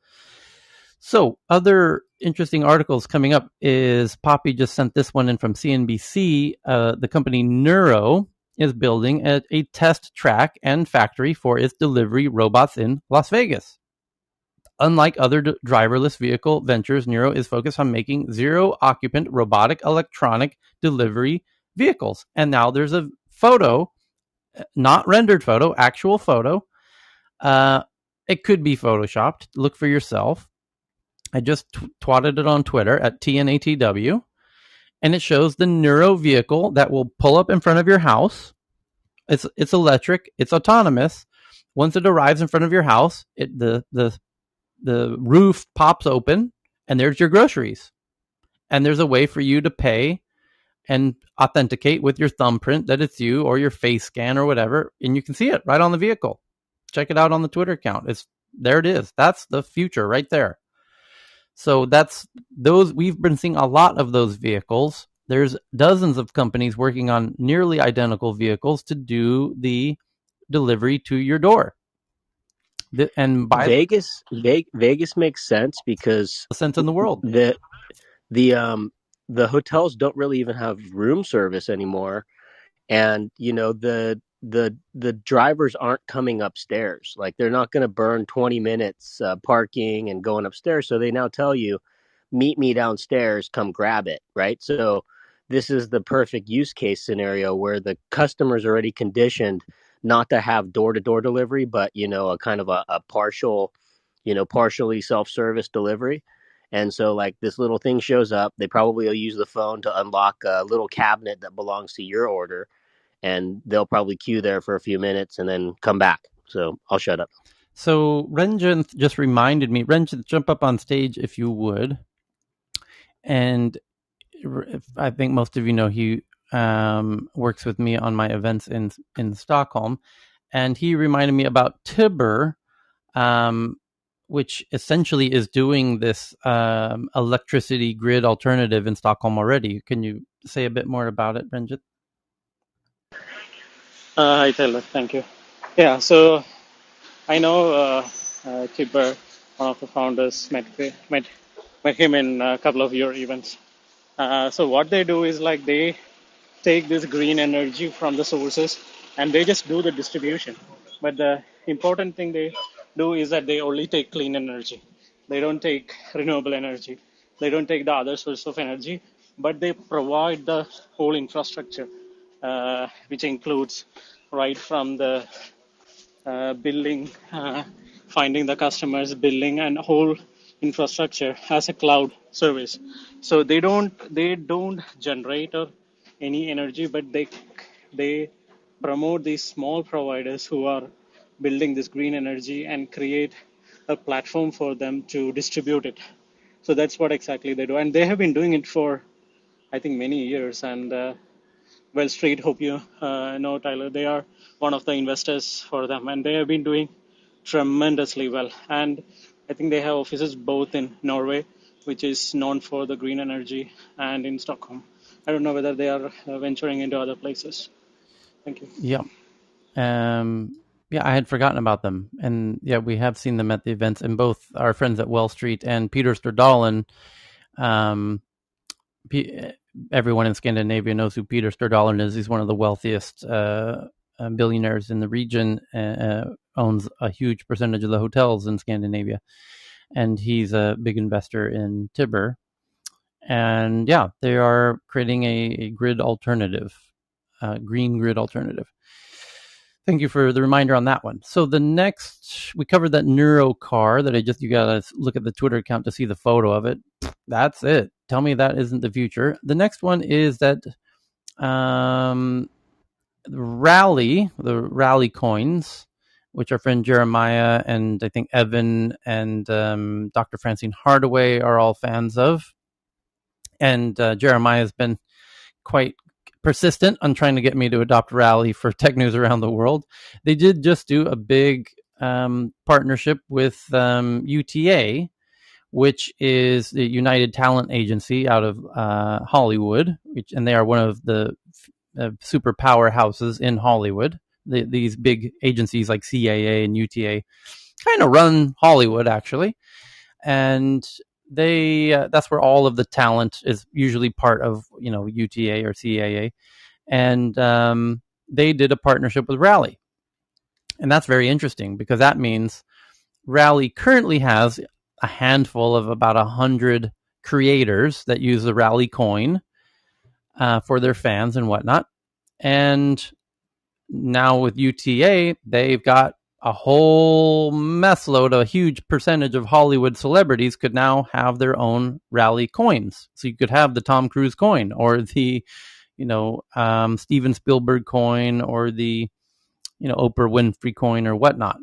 So other interesting articles coming up is Poppy just sent this one in from CNBC. The company Neuro is building a test track and factory for its delivery robots in Las Vegas. Unlike other driverless vehicle ventures, Neuro is focused on making zero-occupant robotic electronic delivery vehicles. And now there's a photo, not rendered photo, actual photo. It could be photoshopped. Look for yourself. I just twatted it on Twitter at TNATW, and it shows the Neuro vehicle that will pull up in front of your house. It's electric. It's autonomous. Once it arrives in front of your house, the roof pops open, and there's your groceries. And there's a way for you to pay and authenticate with your thumbprint that it's you, or your face scan or whatever, and you can see it right on the vehicle. Check it out on the Twitter account. There it is. That's the future right there. So we've been seeing a lot of those vehicles. There's dozens of companies working on nearly identical vehicles to do the delivery to your door. And Vegas makes sense because sense in the world. The hotels don't really even have room service anymore, and the drivers aren't coming upstairs. Like, they're not going to burn 20 minutes parking and going upstairs. So they now tell you, meet me downstairs, come grab it, right? So this is the perfect use case scenario where the customer's already conditioned not to have door-to-door delivery, but a kind of a partial, partially self-service delivery. And so, like, this little thing shows up, they probably will use the phone to unlock a little cabinet that belongs to your order, and they'll probably queue there for a few minutes and then come back. So I'll shut up. So Renjith just reminded me. Renjith, jump up on stage if you would. And I think most of you know he works with me on my events in Stockholm. And he reminded me about Tibber, which essentially is doing this electricity grid alternative in Stockholm already. Can you say a bit more about it, Renjith? Hi, Taylor. Thank you. Yeah, so I know Tibber, one of the founders, met him in a couple of your events. So what they do is, like, they take this green energy from the sources and they just do the distribution. But the important thing they do is that they only take clean energy. They don't take renewable energy. They don't take the other source of energy, but they provide the whole infrastructure, which includes right from the billing, finding the customers, billing, and whole infrastructure as a cloud service. So they don't generate or any energy, but they promote these small providers who are building this green energy and create a platform for them to distribute it. So that's what exactly they do, and they have been doing it for, I think, many years. And Well Street, hope you know, Tyler. They are one of the investors for them, and they have been doing tremendously well. And I think they have offices both in Norway, which is known for the green energy, and in Stockholm. I don't know whether they are venturing into other places. Thank you. Yeah. I had forgotten about them. And yeah, we have seen them at the events, and both our friends at Wall Street and Peter Stordalen. Everyone in Scandinavia knows who Peter Stordalen is. He's one of the wealthiest billionaires in the region, owns a huge percentage of the hotels in Scandinavia, and he's a big investor in Tibber. And yeah, they are creating a grid alternative, green grid alternative. Thank you for the reminder on that one. So the next, we covered that Neuro car that you got to look at the Twitter account to see the photo of it. That's it. Tell me that isn't the future. The next one is that the Rally coins, which our friend Jeremiah and I think Evan and Dr. Francine Hardaway are all fans of. And Jeremiah has been quite persistent on trying to get me to adopt Rally for tech news around the world. They did just do a big partnership with UTA, which is the United Talent Agency out of Hollywood, and they are one of the super powerhouses in Hollywood. These big agencies like CAA and UTA kind of run Hollywood, actually. And they that's where all of the talent is usually part of, UTA or CAA. And they did a partnership with Rally. And that's very interesting because that means Rally currently has a handful of about 100 creators that use the Rally coin for their fans and whatnot. And now with UTA, they've got a whole mess load, a huge percentage of Hollywood celebrities could now have their own Rally coins. So you could have the Tom Cruise coin or the, Steven Spielberg coin or the, Oprah Winfrey coin or whatnot.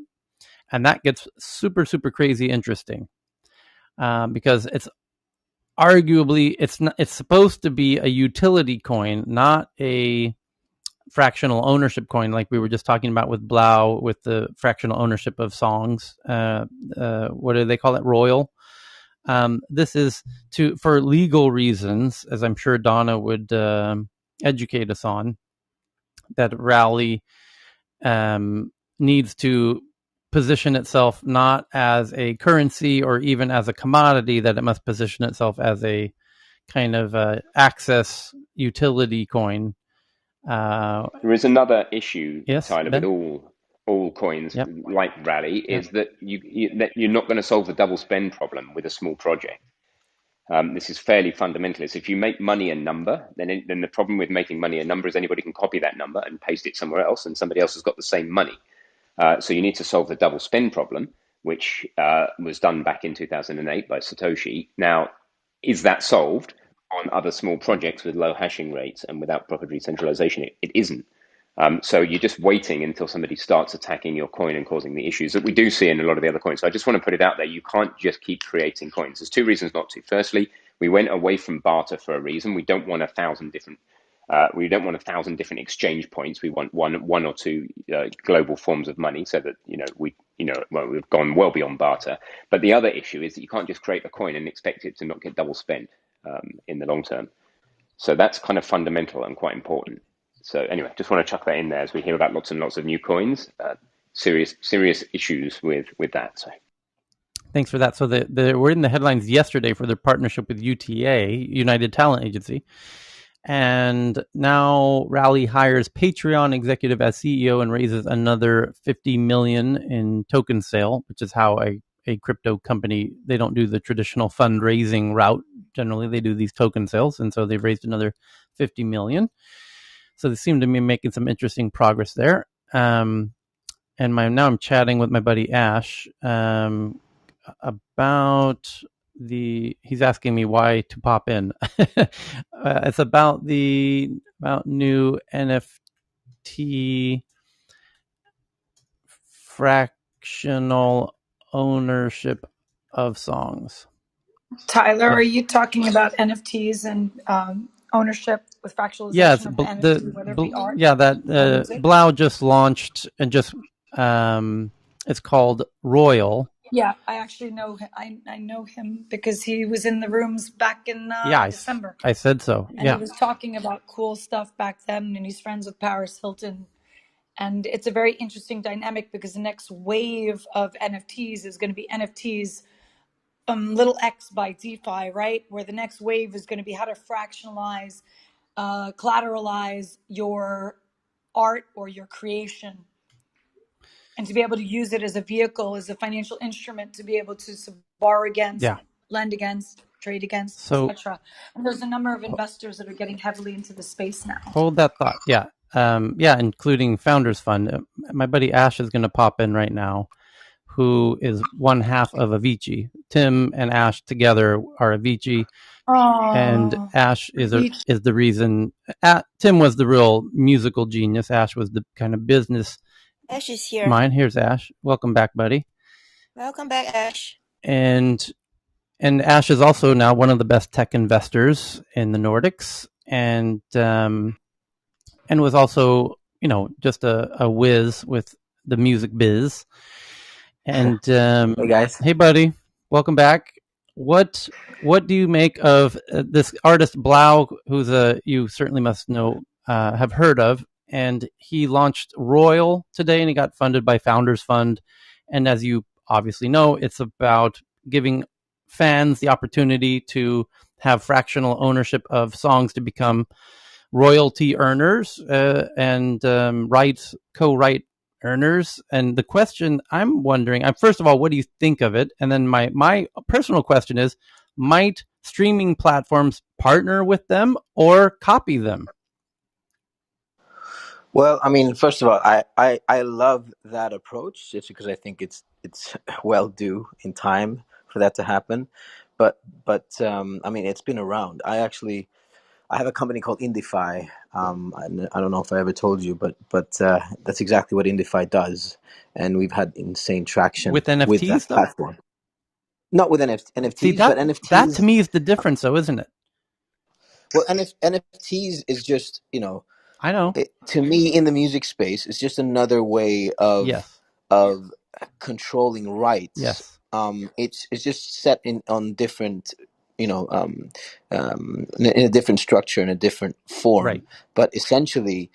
And that gets super, super crazy interesting because it's arguably, it's supposed to be a utility coin, not a fractional ownership coin like we were just talking about with Blau with the fractional ownership of songs. What do they call it? Royal. This is for legal reasons, as I'm sure Donna would educate us on, that Rally needs to position itself not as a currency or even as a commodity, that it must position itself as a kind of access utility coin. There is another issue, yes, Tyler, Ben? with all coins Yep. like Rally, is that you're not going to solve the double spend problem with a small project. This is fairly fundamentalist. If you make money a number, then the problem with making money a number is anybody can copy that number and paste it somewhere else, and somebody else has got the same money. So you need to solve the double spend problem, which was done back in 2008 by Satoshi. Now, is that solved on other small projects with low hashing rates and without proper decentralization? It isn't. So you're just waiting until somebody starts attacking your coin and causing the issues that we do see in a lot of the other coins. So I just want to put it out there. You can't just keep creating coins. There's two reasons not to. Firstly, we went away from barter for a reason. We don't want 1,000 different exchange points. We want one or two global forms of money, so that we've gone well beyond barter. But the other issue is that you can't just create a coin and expect it to not get double spent in the long term. So that's kind of fundamental and quite important. So anyway, just want to chuck that in there as we hear about lots and lots of new coins. Serious issues with that. So. Thanks for that. So they were in the headlines yesterday for their partnership with UTA, United Talent Agency. And now Rally hires Patreon executive as CEO and raises another $50 million in token sale, which is how a crypto company, they don't do the traditional fundraising route. Generally, they do these token sales. And so they've raised another $50 million. So they seem to be making some interesting progress there. And now I'm chatting with my buddy Ash about he's asking me why to pop in. It's about new NFT fractional ownership of songs. Tyler, are you talking about NFTs and ownership with fractionalization yes, of the NFT, whether it be art or music? Blau just launched and just it's called Royal. Yeah, I actually know I know him because he was in the rooms back in December. I said so. And he was talking about cool stuff back then, and he's friends with Paris Hilton. And it's a very interesting dynamic because the next wave of NFTs is going to be NFTs little x by DeFi, right? Where the next wave is going to be how to fractionalize, collateralize your art or your creation, and to be able to use it as a vehicle, as a financial instrument to be able to borrow against, lend against, trade against, etc. And there's a number of investors that are getting heavily into the space now. Hold that thought. Yeah. Including Founders Fund. My buddy Ash is going to pop in right now, who is one half of Avicii. Tim and Ash together are Avicii. And Ash is the reason. Tim was the real musical genius. Ash was the kind of business. Ash is here. Here's Ash. Welcome back, buddy. Welcome back, Ash. And Ash is also now one of the best tech investors in the Nordics, and was also, just a whiz with the music biz. And hey guys, hey buddy, welcome back. What do you make of this artist Blau, who's you certainly must know, have heard of, and he launched Royal today, and he got funded by Founders Fund, and as you obviously know, it's about giving fans the opportunity to have fractional ownership of songs to become royalty earners and co-right earners. And the question I'm wondering, first of all, what do you think of it? And then my personal question is, might streaming platforms partner with them or copy them? Well, I mean, first of all, I love that approach just because I think it's well due in time for that to happen. But I mean, it's been around. I have a company called Indify. I don't know if I ever told you, but that's exactly what Indify does, and we've had insane traction with NFTs, with that platform. Not with NFTs, See, but NFTs. That to me is the difference, though, isn't it? Well, NFTs is just, I know. To me, in the music space, it's just another way of controlling rights. Yes. It's just set on different, in a different structure, in a different form. Right. But essentially,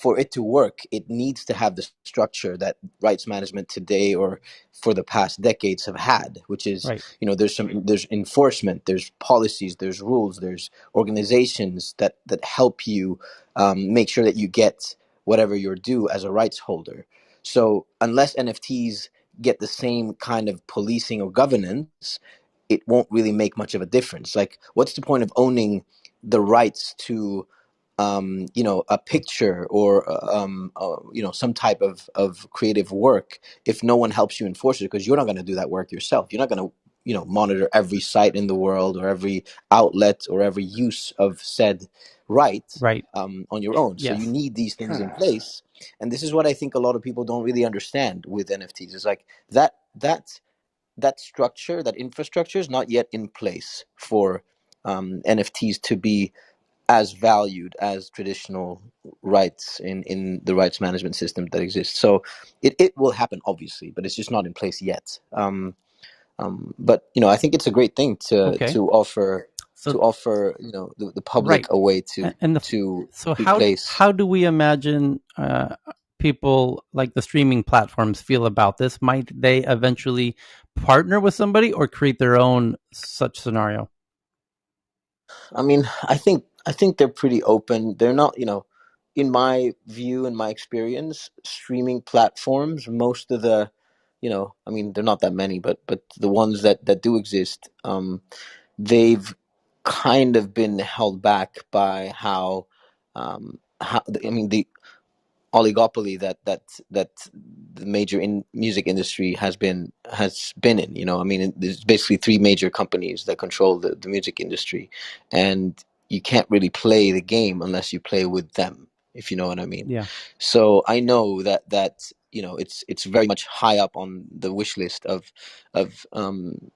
for it to work, it needs to have the structure that rights management today or for the past decades have had, which is, there's enforcement, there's policies, there's rules, there's organizations that help you make sure that you get whatever you're due as a rights holder. So unless NFTs get the same kind of policing or governance, it won't really make much of a difference. Like, what's the point of owning the rights to a picture or some type of creative work if no one helps you enforce it? Because you're not going to do that work yourself. You're not going to monitor every site in the world or every outlet or every use of said right on your own. Yes. So you need these things in place, and this is what I think a lot of people don't really understand with NFTs. It's like that structure, that infrastructure is not yet in place for NFTs to be as valued as traditional rights in the rights management system that exists. So it will happen, obviously, but it's just not in place yet. But I think it's a great thing to offer the public a way to replace. How do we imagine people like the streaming platforms feel about this? Might they eventually partner with somebody or create their own such scenario? I mean, I think they're pretty open. They're not, in my view, in my experience, streaming platforms, most of the, I mean, they're not that many, but the ones that do exist, they've kind of been held back by how the oligopoly that the major music industry has been in. I mean, there's basically three major companies that control the music industry, and you can't really play the game unless you play with them, if you know what I mean. Yeah. So I know that it's very much high up on the wish list of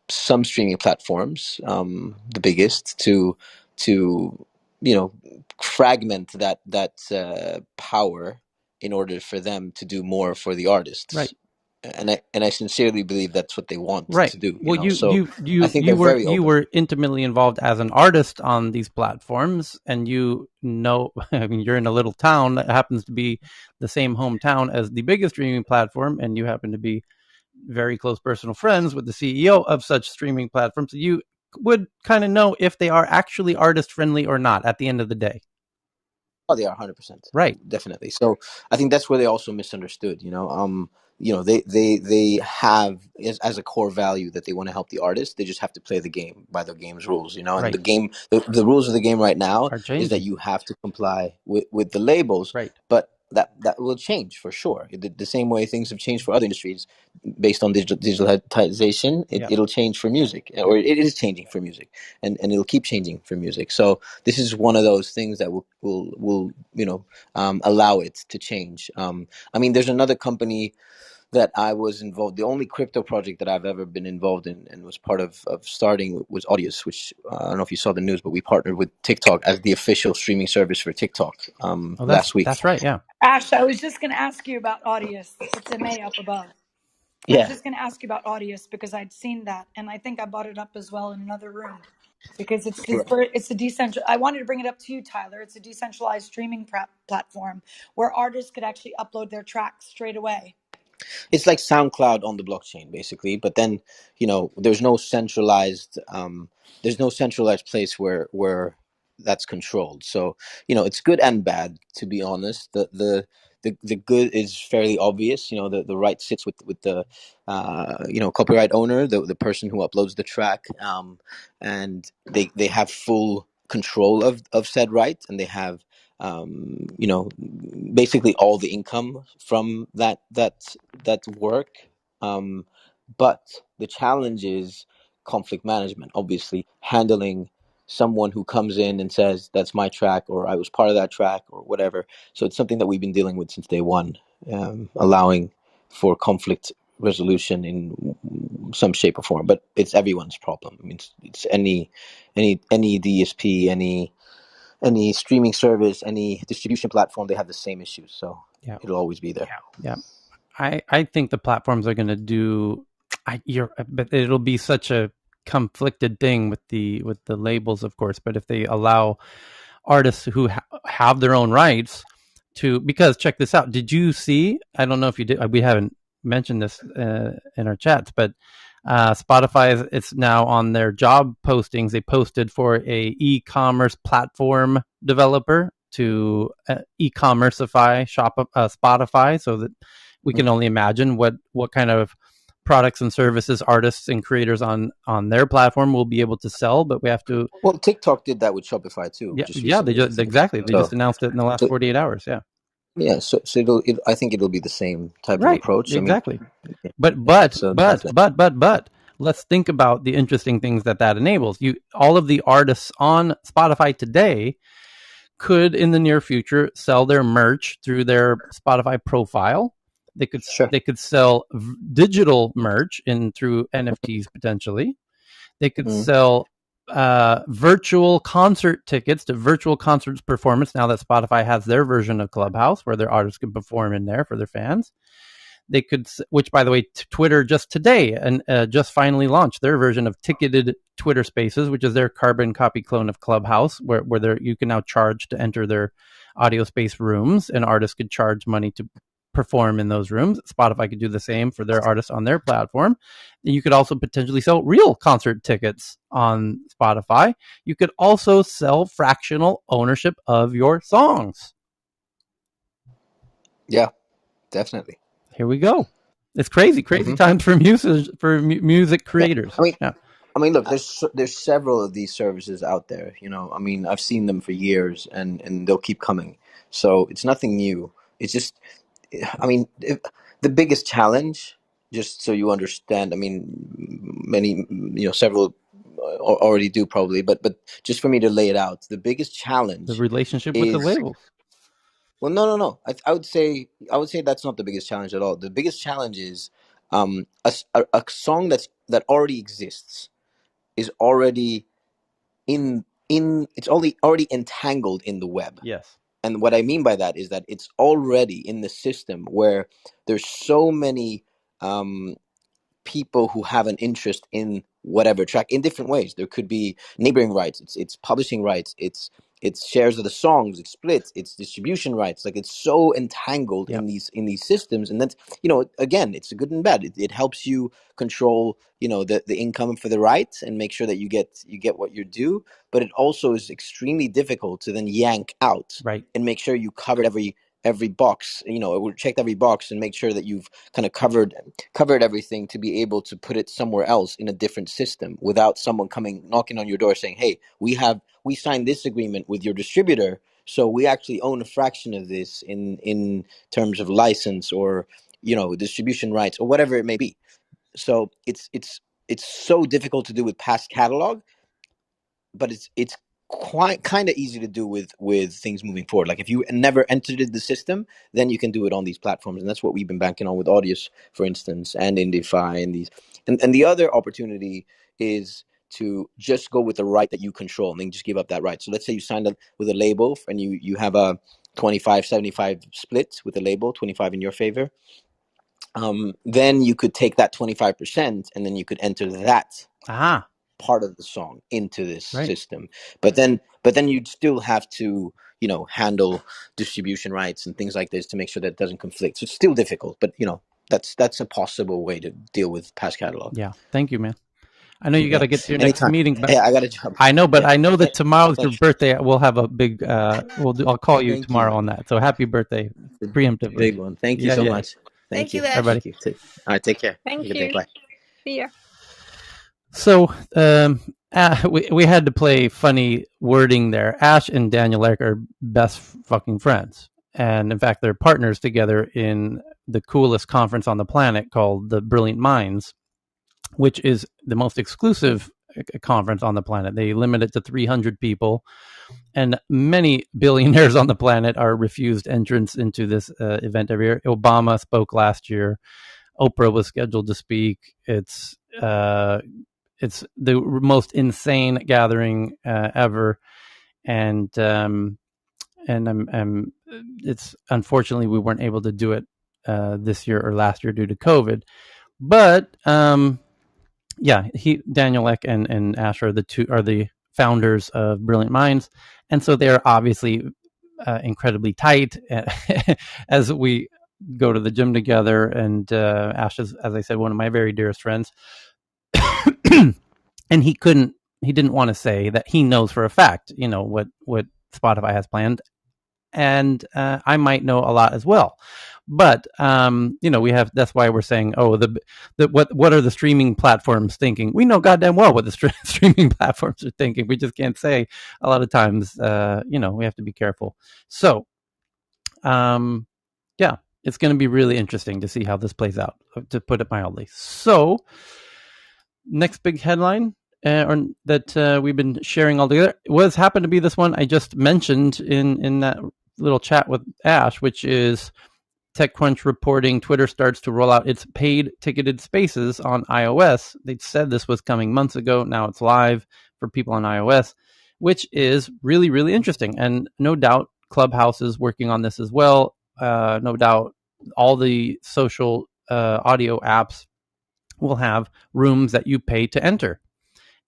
some streaming platforms, the biggest, to fragment that power in order for them to do more for the artists. Right. And I sincerely believe that's what they want to do. Well, I think they're very open. You were intimately involved as an artist on these platforms, and I mean, you're in a little town that happens to be the same hometown as the biggest streaming platform, and you happen to be very close personal friends with the CEO of such streaming platforms. You would kind of know if they are actually artist friendly or not at the end of the day. Oh, they are 100%. Right. Definitely. So I think that's where they also misunderstood, they have as a core value that they want to help the artist. They just have to play the game by the game's rules, and Right. the rules of the game right now Are is changing. that you have to comply with the labels. Right. But that will change for sure. The same way things have changed for other industries based on digitalization, it'll change for music, or it is changing for music, and it'll keep changing for music. So this is one of those things that will allow it to change. I mean, there's another company that I was involved. The only crypto project that I've ever been involved in and was part of starting was Audius, which I don't know if you saw the news, but we partnered with TikTok as the official streaming service for TikTok last week. That's right. Yeah. Ash, I was just going to ask you about Audius. It's a May up above. I was Yeah. just going to ask you about Audius because I'd seen that, and I think I brought it up as well in another room because it's a decentral. I wanted to bring it up to you, Tyler. It's a decentralized streaming platform where artists could actually upload their tracks straight away. It's like SoundCloud on the blockchain, basically. But then, there's no centralized place where that's controlled. So, it's good and bad, to be honest. The good is fairly obvious. The right sits with the copyright owner, the person who uploads the track, and they have full control of said right, and they have basically all the income from that work. But the challenge is conflict management, obviously handling someone who comes in and says that's my track, or I was part of that track, or whatever. So it's something that we've been dealing with since day one, allowing for conflict resolution in some shape or form. But it's everyone's problem. I mean, it's any DSP, any streaming service, any distribution platform, they have the same issues. So it'll always be there. Yeah. I think the platforms are going to do. But it'll be such a conflicted thing with the labels, of course. But if they allow artists who have their own rights because check this out. Did you see? I don't know if you did. We haven't mentioned this in our chats, but Spotify it's now on their job postings. They posted for a e-commerce platform developer to e-commerceify Spotify, so that we can only imagine what kind of products and services artists and creators on their platform will be able to sell. But we have to. Well, TikTok did that with Shopify too. Yeah, they just exactly. They just announced it in the last 48 hours. Yeah. Yeah, so I think it'll be the same type of approach. Exactly. I mean, but let's think about the interesting things that enables. All of the artists on Spotify today could in the near future sell their merch through their Spotify profile. They could sell digital merch through NFTs potentially. They could sell virtual concert tickets to virtual concerts performance now that Spotify has their version of Clubhouse where their artists can perform in there for their fans. They could, which by the way, Twitter just today and just finally launched their version of ticketed Twitter Spaces, which is their carbon copy clone of Clubhouse, where you can now charge to enter their audio space rooms, and artists could charge money to perform in those rooms. Spotify could do the same for their artists on their platform. And you could also potentially sell real concert tickets on Spotify. You could also sell fractional ownership of your songs. Yeah, definitely. Here we go. It's crazy times for music creators. I mean, look, there's several of these services out there. I mean, I've seen them for years, and they'll keep coming. So it's nothing new. It's just, I mean, the biggest challenge, just so you understand. I mean, many, several already do probably, but just for me to lay it out, the biggest challenge, the relationship with the labels. Well, no. I would say that's not the biggest challenge at all. The biggest challenge is a song that already exists is already it's already entangled in the web. Yes. And what I mean by that is that it's already in the system where there's so many people who have an interest in whatever track in different ways. There could be neighboring rights, it's publishing rights, it's it's shares of the songs, it's splits, it's distribution rights. Like, it's so entangled in these systems, and that's, again, it's a good and bad. It helps you control, the income for the rights and make sure that you get what you're due. But it also is extremely difficult to then yank out and make sure you covered every box, checked every box and make sure that you've kind of covered everything to be able to put it somewhere else in a different system without someone coming knocking on your door saying, hey, we signed this agreement with your distributor, so we actually own a fraction of this in terms of license or distribution rights or whatever it may be. So it's so difficult to do with past catalog, but it's quite kind of easy to do with things moving forward. Like, if you never entered the system, then you can do it on these platforms, and that's what we've been banking on with Audius, for instance, and Indify and these. And the other opportunity is to just go with the right that you control and then just give up that right. So let's say you signed up with a label and you have a 25-75 split with the label, 25 in your favor. Then you could take that 25% and then you could enter that part of the song into this system. But then you'd still have to, handle distribution rights and things like this to make sure that it doesn't conflict. So it's still difficult, but that's a possible way to deal with past catalog. Yeah. Thank you, man. I know you got to get to your next meeting, but I got to jump. I know, but I know that tomorrow's your birthday. We'll have a big. I'll call you tomorrow on that. So happy birthday, preemptively. Big one. Thank you so much. Thank you, Ash. Everybody. All right, take care. Thank Good you. day. Bye. See ya. So we had to play funny wording there. Ash and Daniel Ek are best fucking friends, and in fact, they're partners together in the coolest conference on the planet called the Brilliant Minds, which is the most exclusive conference on the planet. They limit it to 300 people, and many billionaires on the planet are refused entrance into this event every year. Obama spoke last year. Oprah was scheduled to speak. It's the most insane gathering ever, and it's unfortunately we weren't able to do it this year or last year due to COVID. But Daniel Ek and Ash are the founders of Brilliant Minds, and so they're obviously incredibly tight as we go to the gym together. And Ash is, as I said, one of my very dearest friends. And he didn't want to say that he knows for a fact, what Spotify has planned. And I might know a lot as well. But that's why we're saying, what are the streaming platforms thinking? We know goddamn well what the streaming platforms are thinking. We just can't say a lot of times. We have to be careful. So, it's going to be really interesting to see how this plays out, to put it mildly. So, next big headline that we've been sharing all together happened to be this one I just mentioned in that little chat with Ash, which is TechCrunch reporting Twitter starts to roll out its paid ticketed spaces on iOS. They said this was coming months ago. Now it's live for people on iOS, which is really, really interesting. And no doubt Clubhouse is working on this as well. No doubt all the social audio apps will have rooms that you pay to enter.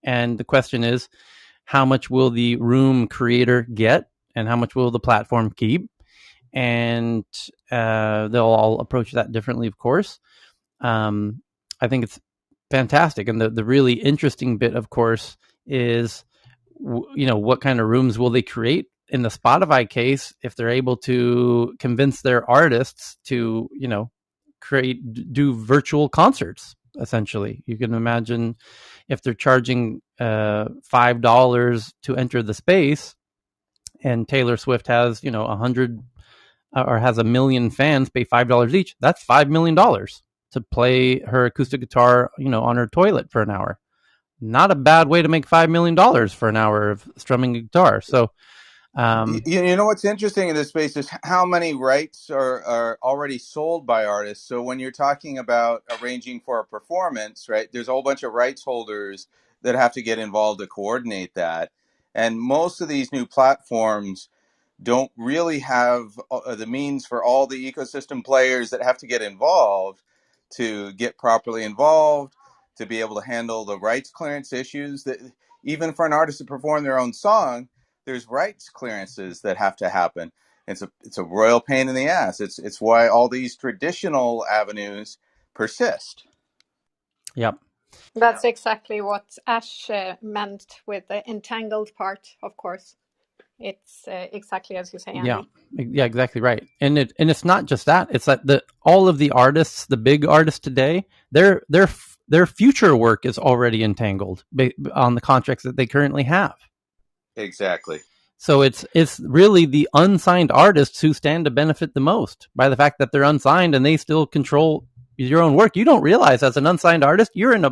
And the question is, how much will the room creator get and how much will the platform keep? And they'll all approach that differently, of course. I think it's fantastic. And the really interesting bit, of course, is, what kind of rooms will they create? In the Spotify case, if they're able to convince their artists to, do virtual concerts, essentially. You can imagine if they're charging $5 to enter the space, and Taylor Swift has, 100 or has 1 million fans pay $5 each, that's $5 million to play her acoustic guitar, on her toilet for an hour. Not a bad way to make $5 million for an hour of strumming a guitar. So, you know what's interesting in this space is how many rights are already sold by artists. So when you're talking about arranging for a performance, right, there's a whole bunch of rights holders that have to get involved to coordinate that. And most of these new platforms don't really have the means for all the ecosystem players that have to get involved to get properly involved, to be able to handle the rights clearance issues. That even for an artist to perform their own song, there's rights clearances that have to happen. It's a royal pain in the ass. It's why all these traditional avenues persist. Yep. That's exactly what Ash meant with the entangled part, of course. It's exactly as you say, Andy. Yeah, exactly right. And it's not just that. It's that all of the artists, the big artists today, their future work is already entangled on the contracts that they currently have. Exactly. So it's really the unsigned artists who stand to benefit the most by the fact that they're unsigned and they still control your own work. You don't realize as an unsigned artist, you're in a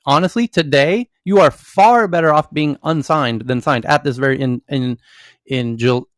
honestly today you are far better off being unsigned than signed at this very in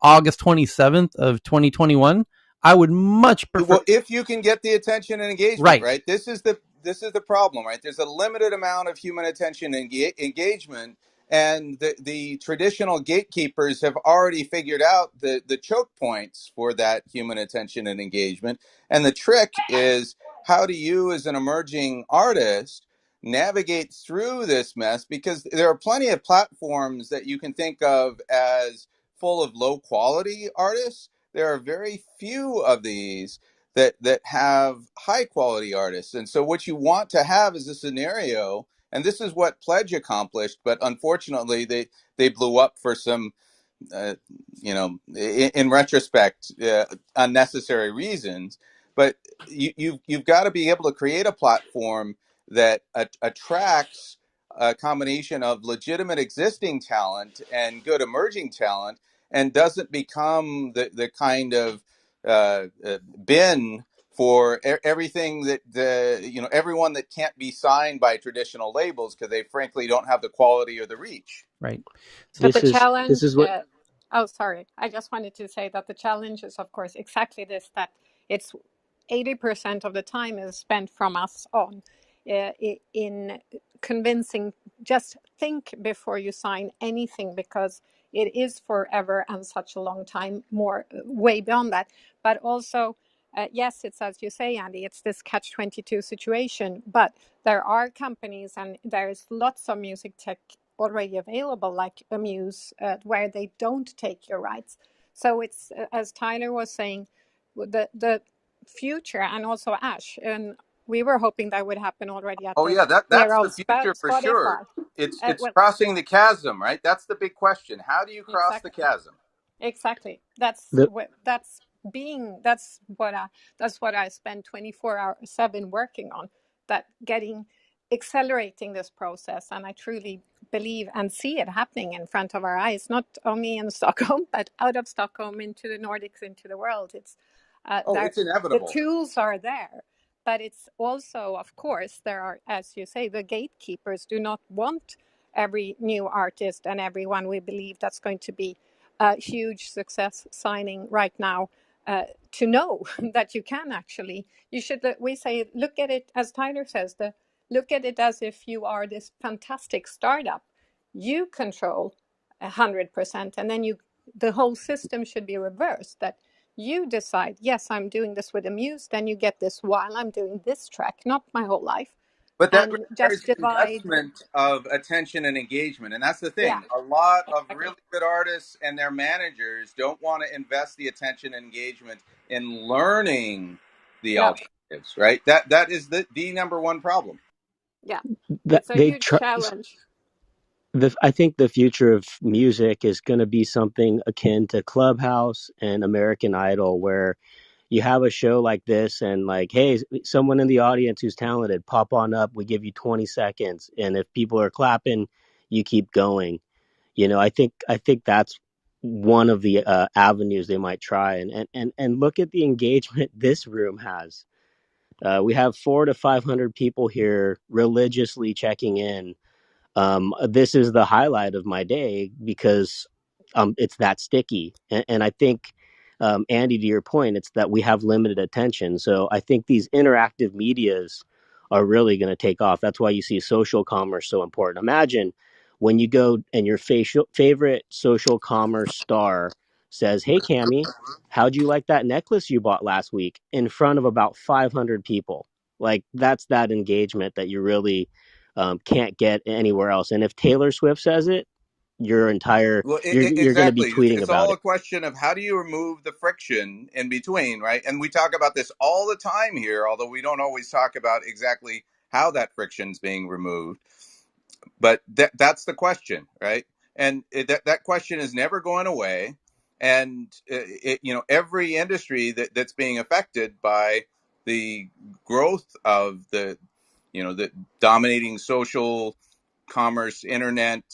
August 27th of 2021. I would much prefer. Well, if you can get the attention and engagement, right? This is the problem, right? There's a limited amount of human attention and engagement, and the traditional gatekeepers have already figured out the choke points for that human attention and engagement. And the trick is, how do you, as an emerging artist, navigate through this mess? Because there are plenty of platforms that you can think of as full of low quality artists. There are very few of these that have high quality artists. And so what you want to have is a scenario, and this is what Pledge accomplished, but unfortunately they blew up for some in retrospect, unnecessary reasons. But you've got to be able to create a platform that attracts a combination of legitimate existing talent and good emerging talent, and doesn't become the kind of bin for everything that everyone that can't be signed by traditional labels because they frankly don't have the quality or the reach. Right. So But the this challenge, is what oh, sorry. I just wanted to say that the challenge is, of course, exactly this, that it's 80% of the time is spent from us on in convincing, just think before you sign anything, because it is forever and such a long time, more way beyond that. But also, yes, it's as you say, Andy, it's this catch-22 situation, but there are companies and there's lots of music tech already available, like Amuse, where they don't take your rights. So it's, as Tyler was saying, the future, and also Ash, and we were hoping that would happen already at Oh the yeah, that's era the of future for sure. Spotify. It's Well, crossing the chasm, right? That's the big question. How do you cross the exactly. chasm? Exactly. That's the what that's what I spend 24/7 working on. That getting accelerating this process, and I truly believe and see it happening in front of our eyes, not only in Stockholm but out of Stockholm into the Nordics, into the world. It's Oh, there. it's The inevitable. tools are there, but it's also, of course, there are, as you say, the gatekeepers do not want every new artist and everyone we believe that's going to be a huge success signing right now, to know that you can actually, you should, we say, look at it, as Tyler says, look at it as if you are this fantastic startup. You control 100%, and then the whole system should be reversed, that you decide, yes, I'm doing this with Amuse, then you get this while I'm doing this track, not my whole life. But that And just requires divide. investment of attention and engagement. And that's the Yeah, thing. A lot of exactly. really good artists and their managers don't want to invest the attention and engagement in learning the No. alternatives, right? That is the number one problem. Yeah, that it's a they huge try. challenge. I think the future of music is going to be something akin to Clubhouse and American Idol, where you have a show like this and like, hey, someone in the audience who's talented, pop on up. We give you 20 seconds, and if people are clapping, you keep going. I think that's one of the avenues they might try, and look at the engagement this room has. We have 400 to 500 people here religiously checking in. This is the highlight of my day because it's that sticky. And I think, Andy, to your point, it's that we have limited attention. So I think these interactive medias are really going to take off. That's why you see social commerce so important. Imagine when you go and your favorite social commerce star says, hey, Cammy, how'd you like that necklace you bought last week, in front of about 500 people? Like, that's that engagement that you really can't get anywhere else. And if Taylor Swift says it, your entire Well, you're going to be exactly. tweeting It's about all it. a question of how do you remove the friction in between, right? And we talk about this all the time here, although we don't always talk about exactly how that friction's being removed. But that's the question, right? And that question is never going away. And every industry that's being affected by the growth of the dominating social commerce, internet,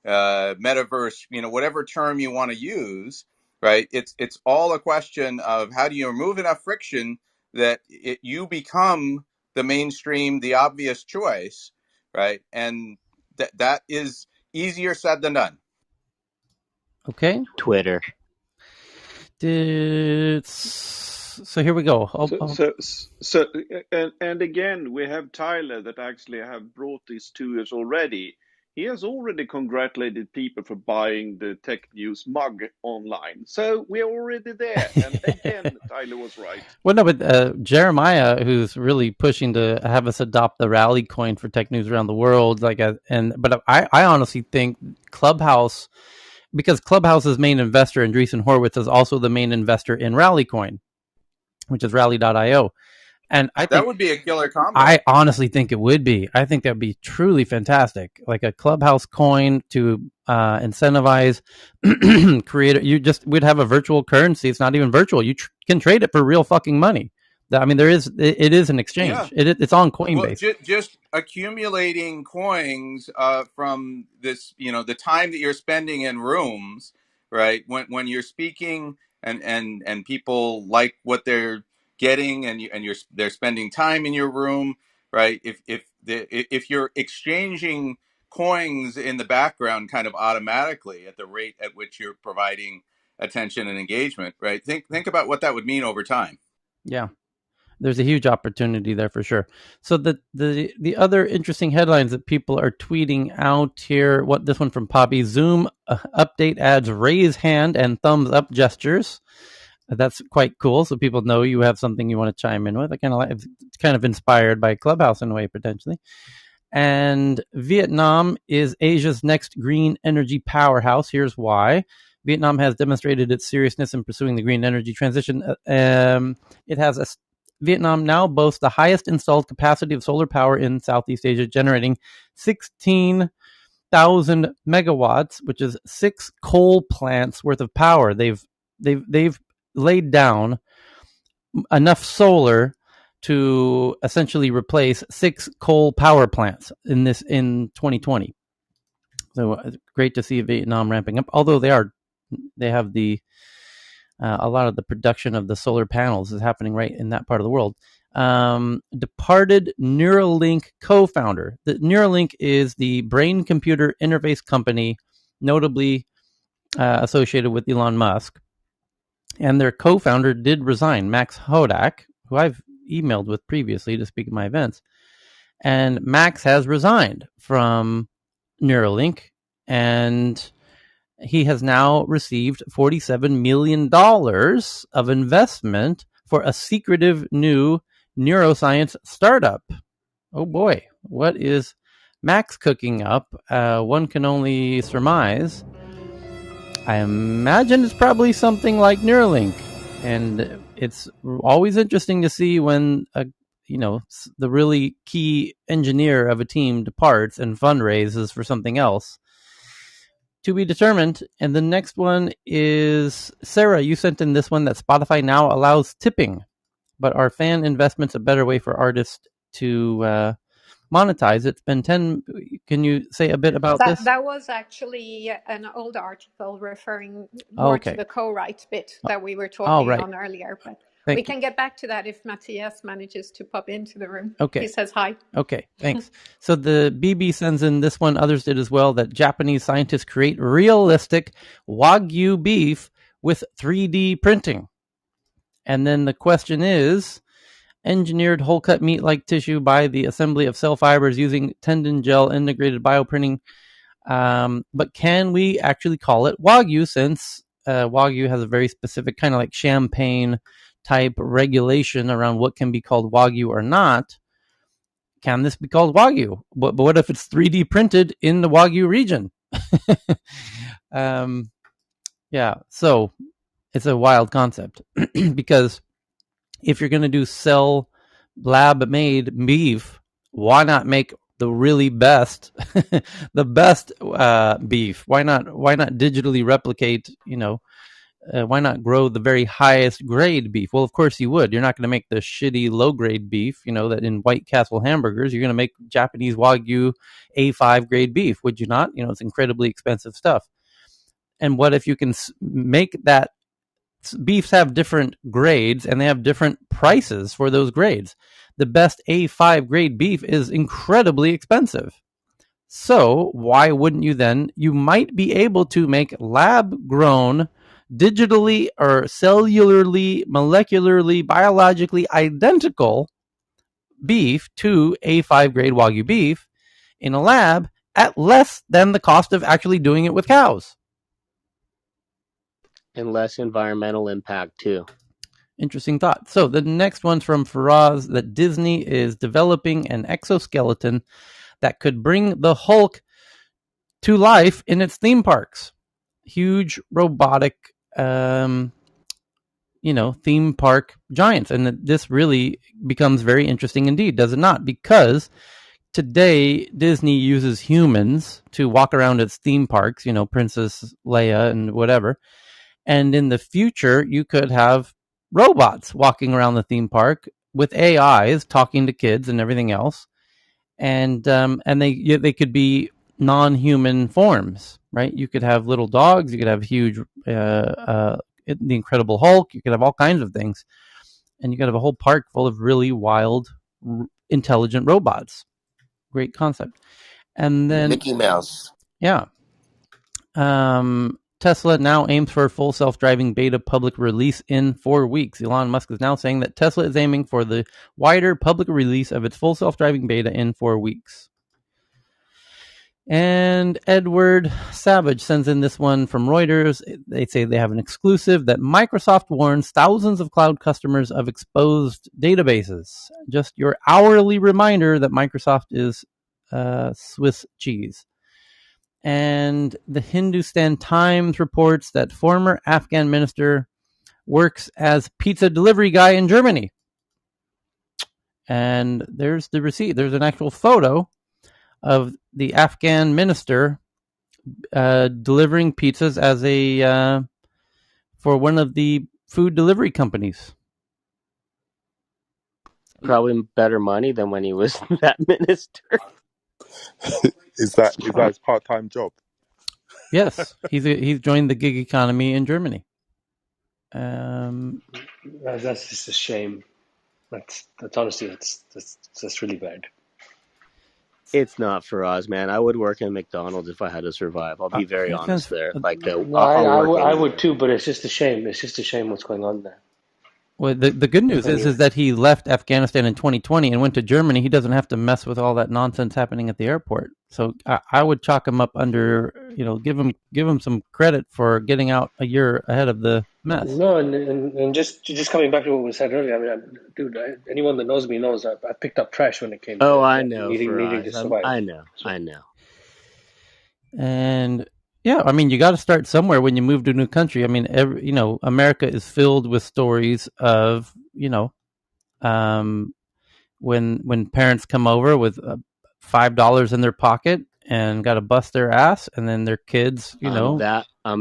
metaverse, whatever term you want to use, right? It's all a question of how do you remove enough friction that you become the mainstream, the obvious choice, right? And that is easier said than done. Okay. Twitter. So here we go. And again, we have Tyler that actually have brought this to us already. He has already congratulated people for buying the Tech News mug online. So we're already there. And again, Tyler was right. Well, no, but Jeremiah, who's really pushing to have us adopt the rally coin for tech news around the world, but I honestly think Clubhouse, because Clubhouse's main investor, Andreessen Horowitz, is also the main investor in Rallycoin, which is rally.io. And I think that would be a killer combo. I honestly think it would be. I think that would be truly fantastic. Like a Clubhouse coin to incentivize creator. We'd have a virtual currency. It's not even virtual. You can trade it for real fucking money. I mean, it is an exchange. Yeah. It's on Coinbase. Well, just accumulating coins from this, the time that you're spending in rooms, right? When you're speaking and people like what they're getting, and they're spending time in your room, right? If you're exchanging coins in the background kind of automatically at the rate at which you're providing attention and engagement, right? Think about what that would mean over time. Yeah. There's a huge opportunity there for sure. So the other interesting headlines that people are tweeting out here, this one from Poppy, Zoom update adds raise hand and thumbs up gestures. That's quite cool. So people know you have something you want to chime in with. It's kind of inspired by Clubhouse in a way, potentially. And Vietnam is Asia's next green energy powerhouse. Here's why. Vietnam has demonstrated its seriousness in pursuing the green energy transition. Vietnam now boasts the highest installed capacity of solar power in Southeast Asia, generating 16,000 megawatts, which is 6 coal plants worth of power. They've laid down enough solar to essentially replace 6 coal power plants in 2020. So great to see Vietnam ramping up. Although they have a lot of the production of the solar panels is happening right in that part of the world. Departed Neuralink co-founder. The Neuralink is the brain-computer interface company, notably associated with Elon Musk. And their co-founder did resign, Max Hodak, who I've emailed with previously to speak at my events. And Max has resigned from Neuralink, and he has now received $47 million of investment for a secretive new neuroscience startup. Oh boy, what is Max cooking up? One can only surmise. I imagine it's probably something like Neuralink. And it's always interesting to see when the really key engineer of a team departs and fundraises for something else. To be determined. And the next one is, Sarah, you sent in this one that Spotify now allows tipping, but are fan investments a better way for artists to monetize? It's been 10. Can you say a bit about this? That was actually an old article referring more to the co-write bit that we were talking on earlier, but we can get back to that if Matthias manages to pop into the room. Okay. He says hi. Okay, thanks. So the BB sends in this one, others did as well, that Japanese scientists create realistic Wagyu beef with 3D printing. And then the question is, engineered whole-cut meat-like tissue by the assembly of cell fibers using tendon gel integrated bioprinting. But can we actually call it Wagyu, since Wagyu has a very specific kind of like champagne type regulation around what can be called Wagyu or not? Can this be called Wagyu? But what if it's 3D printed in the Wagyu region? Yeah, so it's a wild concept because if you're going to sell lab-made beef, why not make the really best, the best beef? Why not digitally replicate? Why not grow the very highest grade beef? Well, of course you would. You're not going to make the shitty low grade beef, that in White Castle hamburgers. You're going to make Japanese Wagyu A5 grade beef, would you not? It's incredibly expensive stuff. And what if you can make that? Beefs have different grades and they have different prices for those grades. The best A5 grade beef is incredibly expensive. So why wouldn't you then? You might be able to make lab grown, digitally or cellularly, molecularly, biologically identical beef to A5 grade Wagyu beef in a lab at less than the cost of actually doing it with cows. And less environmental impact too. Interesting thought. So the next one's from Faraz, that Disney is developing an exoskeleton that could bring the Hulk to life in its theme parks. Huge robotic, theme park giants. And this really becomes very interesting indeed, does it not? Because today Disney uses humans to walk around its theme parks, Princess Leia and whatever. And in the future, you could have robots walking around the theme park with AIs talking to kids and everything else. And they could be non-human forms, right? You could have little dogs. You could have huge, the Incredible Hulk. You could have all kinds of things. And you could have a whole park full of really wild, intelligent robots. Great concept. And then Mickey Mouse. Yeah. Tesla now aims for a full self-driving beta public release in 4 weeks. Elon Musk is now saying that Tesla is aiming for the wider public release of its full self-driving beta in 4 weeks. And Edward Savage sends in this one from Reuters. They say they have an exclusive that Microsoft warns thousands of cloud customers of exposed databases. Just your hourly reminder that Microsoft is Swiss cheese. And the Hindustan Times reports that former Afghan minister works as pizza delivery guy in Germany. And there's the receipt. There's an actual photo of the Afghan minister delivering pizzas as for one of the food delivery companies. Probably better money than when he was that minister. Is that his part-time job? Yes, he's joined the gig economy in Germany. That's just a shame. That's honestly that's really bad. It's not for us, man. I would work in McDonald's if I had to survive. I'll be very honest there. No, I'll work I would too, but it's just a shame. It's just a shame what's going on there. Well, the good news is that he left Afghanistan in 2020 and went to Germany. He doesn't have to mess with all that nonsense happening at the airport. So I would chalk him up under, give him some credit for getting out a year ahead of the mess. No, and just coming back to what we said earlier. I mean, anyone that knows me knows I picked up trash when it came to I know, needing to survive. I know. And yeah, I mean, you got to start somewhere when you move to a new country. I mean, America is filled with stories of, when parents come over with $5 in their pocket and got to bust their ass, and then their kids, I'm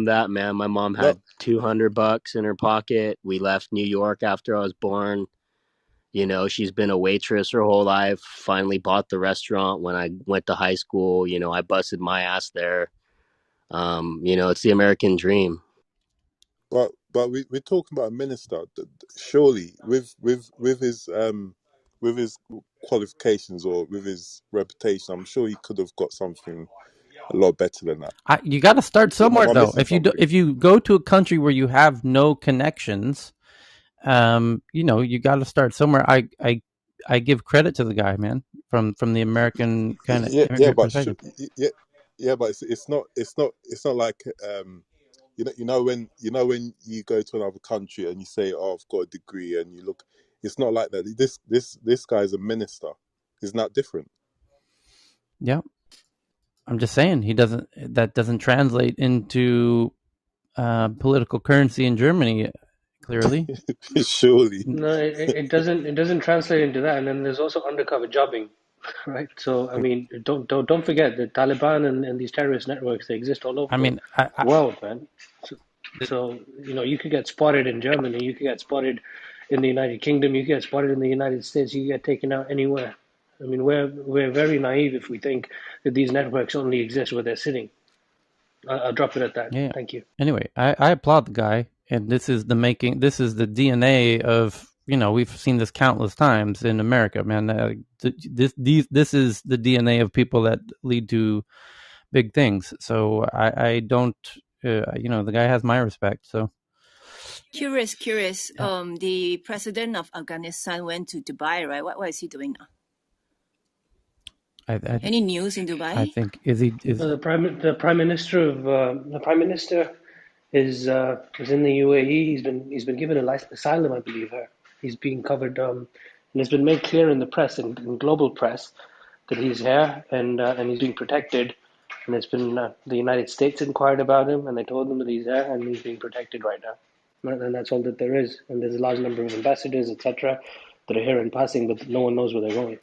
that man. My mom had $200 in her pocket. We left New York after I was born. She's been a waitress her whole life. Finally bought the restaurant when I went to high school. I busted my ass there. It's the American dream. But we're talking about a minister. Surely, with his qualifications or with his reputation, I'm sure he could have got something a lot better than that. You got to start somewhere, though. If you go to a country where you have no connections, you got to start somewhere. I give credit to the guy, man, from the American kind of perspective. But it's not like when you go to another country and you say, "Oh, I've got a degree," and you look, it's not like that. This guy's a minister. Isn't that different? Yeah. I'm just saying that doesn't translate into political currency in Germany clearly. Surely. No, it doesn't. It doesn't translate into that. And then there's also undercover jobbing, right? So I mean, don't forget the Taliban and these terrorist networks. They exist all over I the mean, world, man. So you could get spotted in Germany. You could get spotted in the United Kingdom. You could get spotted in the United States. You could get taken out anywhere. I mean, we're very naive if we think that these networks only exist where they're sitting. I'll drop it at that. yeah. Thank you. Anyway, I applaud the guy, and this is the DNA of, we've seen this countless times in America, man. This is the DNA of people that lead to big things. So I don't, the guy has my respect. So Curious. yeah. The president of Afghanistan went to Dubai, right? What is he doing now? Any news in Dubai? I think is The prime minister is in the UAE. He's been given asylum, I believe. He's being covered, and it's been made clear in the press, in global press, that he's here and he's being protected. And it's been the United States inquired about him, and they told him that he's there and he's being protected right now. And that's all that there is. And there's a large number of ambassadors, etc., that are here in passing, but no one knows where they're going.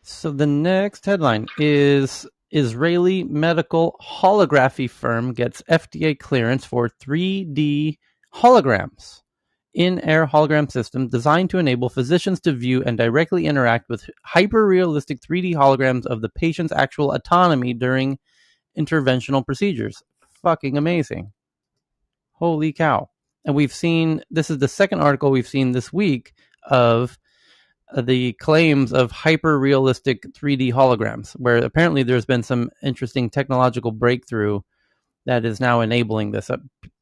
So the next headline is Israeli medical holography firm gets FDA clearance for 3D holograms. In-air hologram system designed to enable physicians to view and directly interact with hyper-realistic 3D holograms of the patient's actual autonomy during interventional procedures. Fucking amazing. Holy cow. And we've seen, this is the second article we've seen this week of the claims of hyper-realistic 3D holograms, where apparently there's been some interesting technological breakthrough that is now enabling this.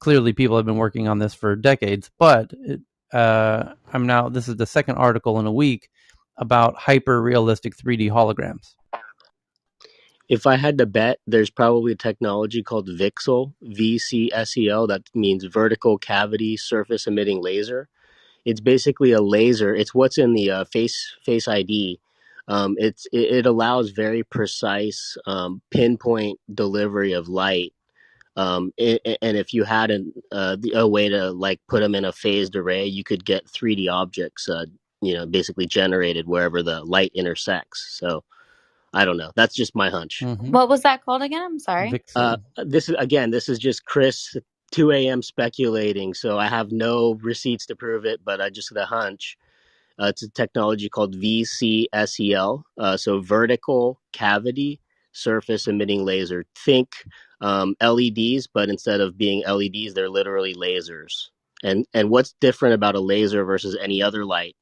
Clearly, people have been working on this for decades, but this is the second article in a week about hyper-realistic 3D holograms. If I had to bet, there's probably a technology called VCSEL, VCSEL, that means vertical cavity surface emitting laser. It's basically a laser. It's what's in the Face ID. It allows very precise pinpoint delivery of light. And if you had a way to like put them in a phased array, you could get 3D objects, basically generated wherever the light intersects. So I don't know. That's just my hunch. Mm-hmm. What was that called again? I'm sorry. This is just Chris 2 a.m. speculating. So I have no receipts to prove it, but I just the hunch. It's a technology called VCSEL. So vertical cavity surface emitting laser. Think LEDs, but instead of being LEDs, they're literally lasers. And what's different about a laser versus any other light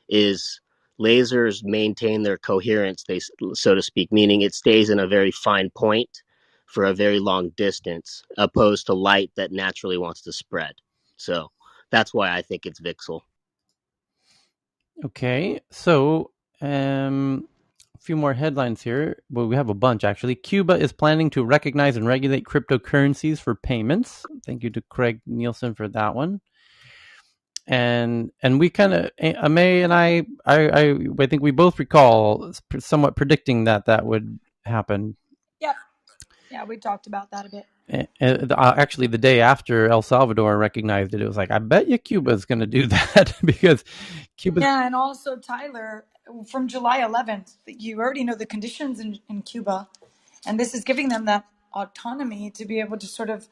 is lasers maintain their coherence, so to speak, meaning it stays in a very fine point for a very long distance, opposed to light that naturally wants to spread. So that's why I think it's VCSEL. Okay, so a few more headlines here. Well, we have a bunch actually. Cuba is planning to recognize and regulate cryptocurrencies for payments. Thank you to Craig Nielsen for that one. And we kind of, May and I think we both recall somewhat predicting that would happen. Yep. Yeah, we talked about that a bit. Actually, the day after El Salvador recognized it was like, I bet you Cuba's going to do that because Cuba. Yeah, and also Tyler, from July 11th, you already know the conditions in Cuba, and this is giving them that autonomy to be able to sort of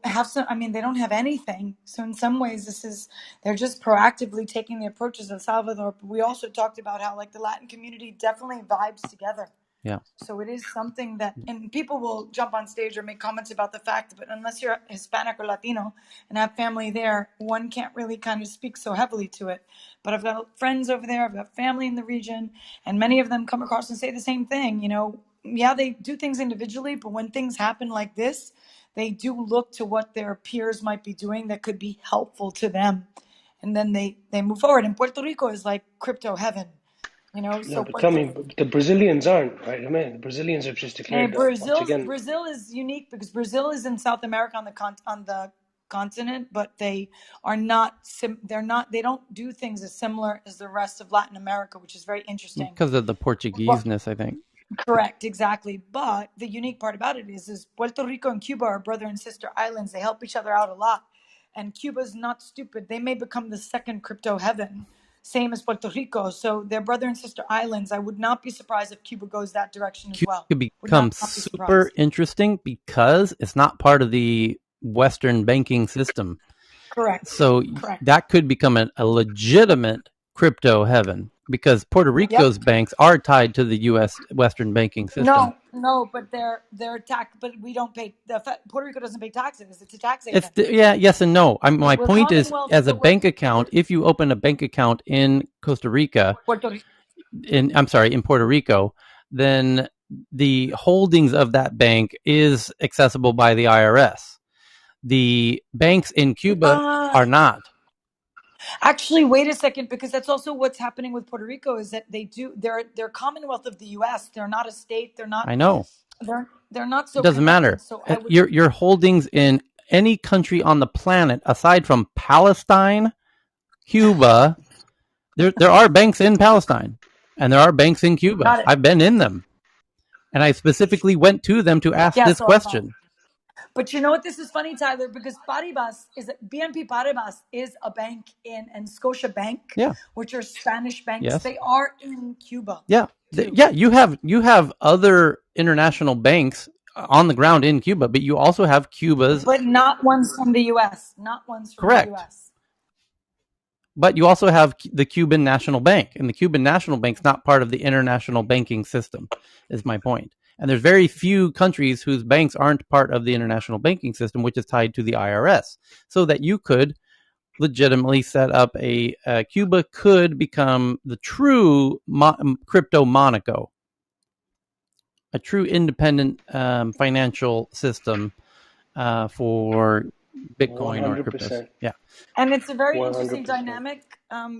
have some. I mean, they don't have anything, so in some ways, they're just proactively taking the approaches of Salvador. But we also talked about how like the Latin community definitely vibes together. Yeah. So it is something that, and people will jump on stage or make comments about the fact, but unless you're Hispanic or Latino and have family there, one can't really kind of speak so heavily to it. But I've got friends over there, I've got family in the region, and many of them come across and say the same thing. Yeah, they do things individually, but when things happen like this, they do look to what their peers might be doing that could be helpful to them. And then they move forward. And Puerto Rico is like crypto heaven. So but tell me, the Brazilians aren't, right? I mean, the Brazilians have just declared once again. Brazil is unique because Brazil is in South America on the continent, but they are not. They don't do things as similar as the rest of Latin America, which is very interesting Because of the Portugueseness, I think. Correct, exactly. But the unique part about it is Puerto Rico and Cuba are brother and sister islands. They help each other out a lot. And Cuba's not stupid. They may become the second crypto heaven, same as Puerto Rico. So they're brother and sister islands. I would not be surprised if Cuba goes that direction as Cuba well. could Would become not be super surprised. interesting because it's not part of the Western banking system. Correct. So Correct. that could become a legitimate crypto heaven because Puerto Yep. Rico's banks are tied to the U.S. Western banking system. No, but they're tax. But we don't pay. Puerto Rico doesn't pay taxes. It's a tax It's haven. yes and no. My We're point is, Commonwealth, as a but we're bank account, if you open a bank account in Costa Rica, Puerto Rico. in Puerto Rico, then the holdings of that bank is accessible by the IRS. The banks in Cuba are not. Actually, wait a second, because that's also what's happening with Puerto Rico is that they're Commonwealth of the U.S. They're not a state. I know. They're not It so doesn't connected. matter. So I would Your holdings in any country on the planet aside from Palestine, Cuba, there are banks in Palestine and there are banks in Cuba. got it. I've been in them and I specifically went to them to ask Yeah, this so have I. question. But you know what? This is funny, Tyler, because BNP Paribas is a bank and Scotia Bank, Yeah. which are Spanish banks. Yes. They are in Cuba Yeah. too. Yeah. You have other international banks on the ground in Cuba, but you also have Cuba's. But not ones from the U.S. Not ones from the Correct. U.S. But you also have the Cuban National Bank, and the Cuban National Bank's not part of the international banking system, is my point. And there's very few countries whose banks aren't part of the international banking system, which is tied to the IRS, so that you could legitimately set up Cuba could become the true crypto Monaco, a true independent financial system for Bitcoin or cryptos. 100%. Yeah. And it's a very interesting 100%. dynamic